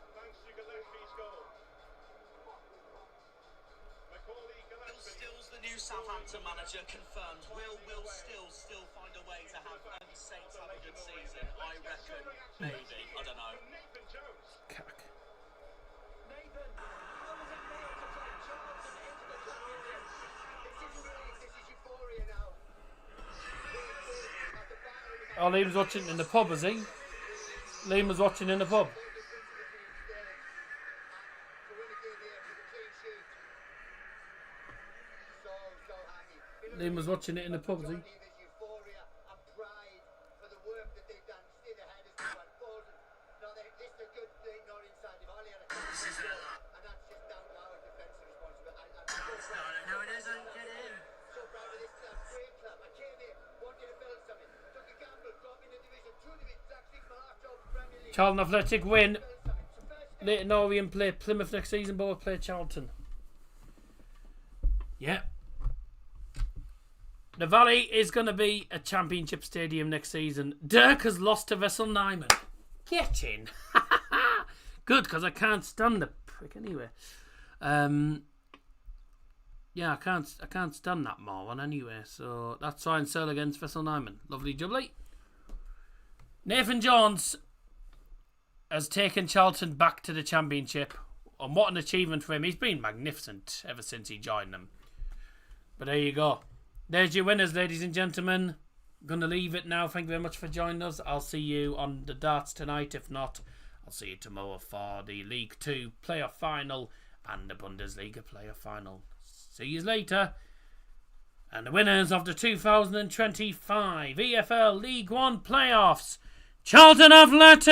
Speaker 6: Stills, the new Southampton manager, confirmed. Will still find a way to have Saints have a good season? I reckon, maybe. I don't know.
Speaker 2: Oh, Liam's watching in the pub, is he? Liam was watching in the pub. Liam was watching it in the pub, is he?
Speaker 6: No, it isn't. Get in.
Speaker 2: Charlton Athletic win. Leyton Orient play Plymouth next season, both play Charlton. Yeah. The Valley is going to be a championship stadium next season. Dirk has lost to Vessel Nyman. Get in. Good, because I can't stand the prick anyway. Yeah, I can't stand that moron anyway. So that's Ryan Searle against Vessel Nyman. Lovely jubbly. Nathan Jones has taken Charlton back to the championship. And what an achievement for him. He's been magnificent ever since he joined them. But there you go. There's your winners, ladies and gentlemen. Gonna leave it now. Thank you very much for joining us. I'll see you on the darts tonight. If not, I'll see you tomorrow for the League 2 playoff final and the Bundesliga playoff final. See you later. And the winners of the 2025 EFL League 1 playoffs, Charlton Athletic!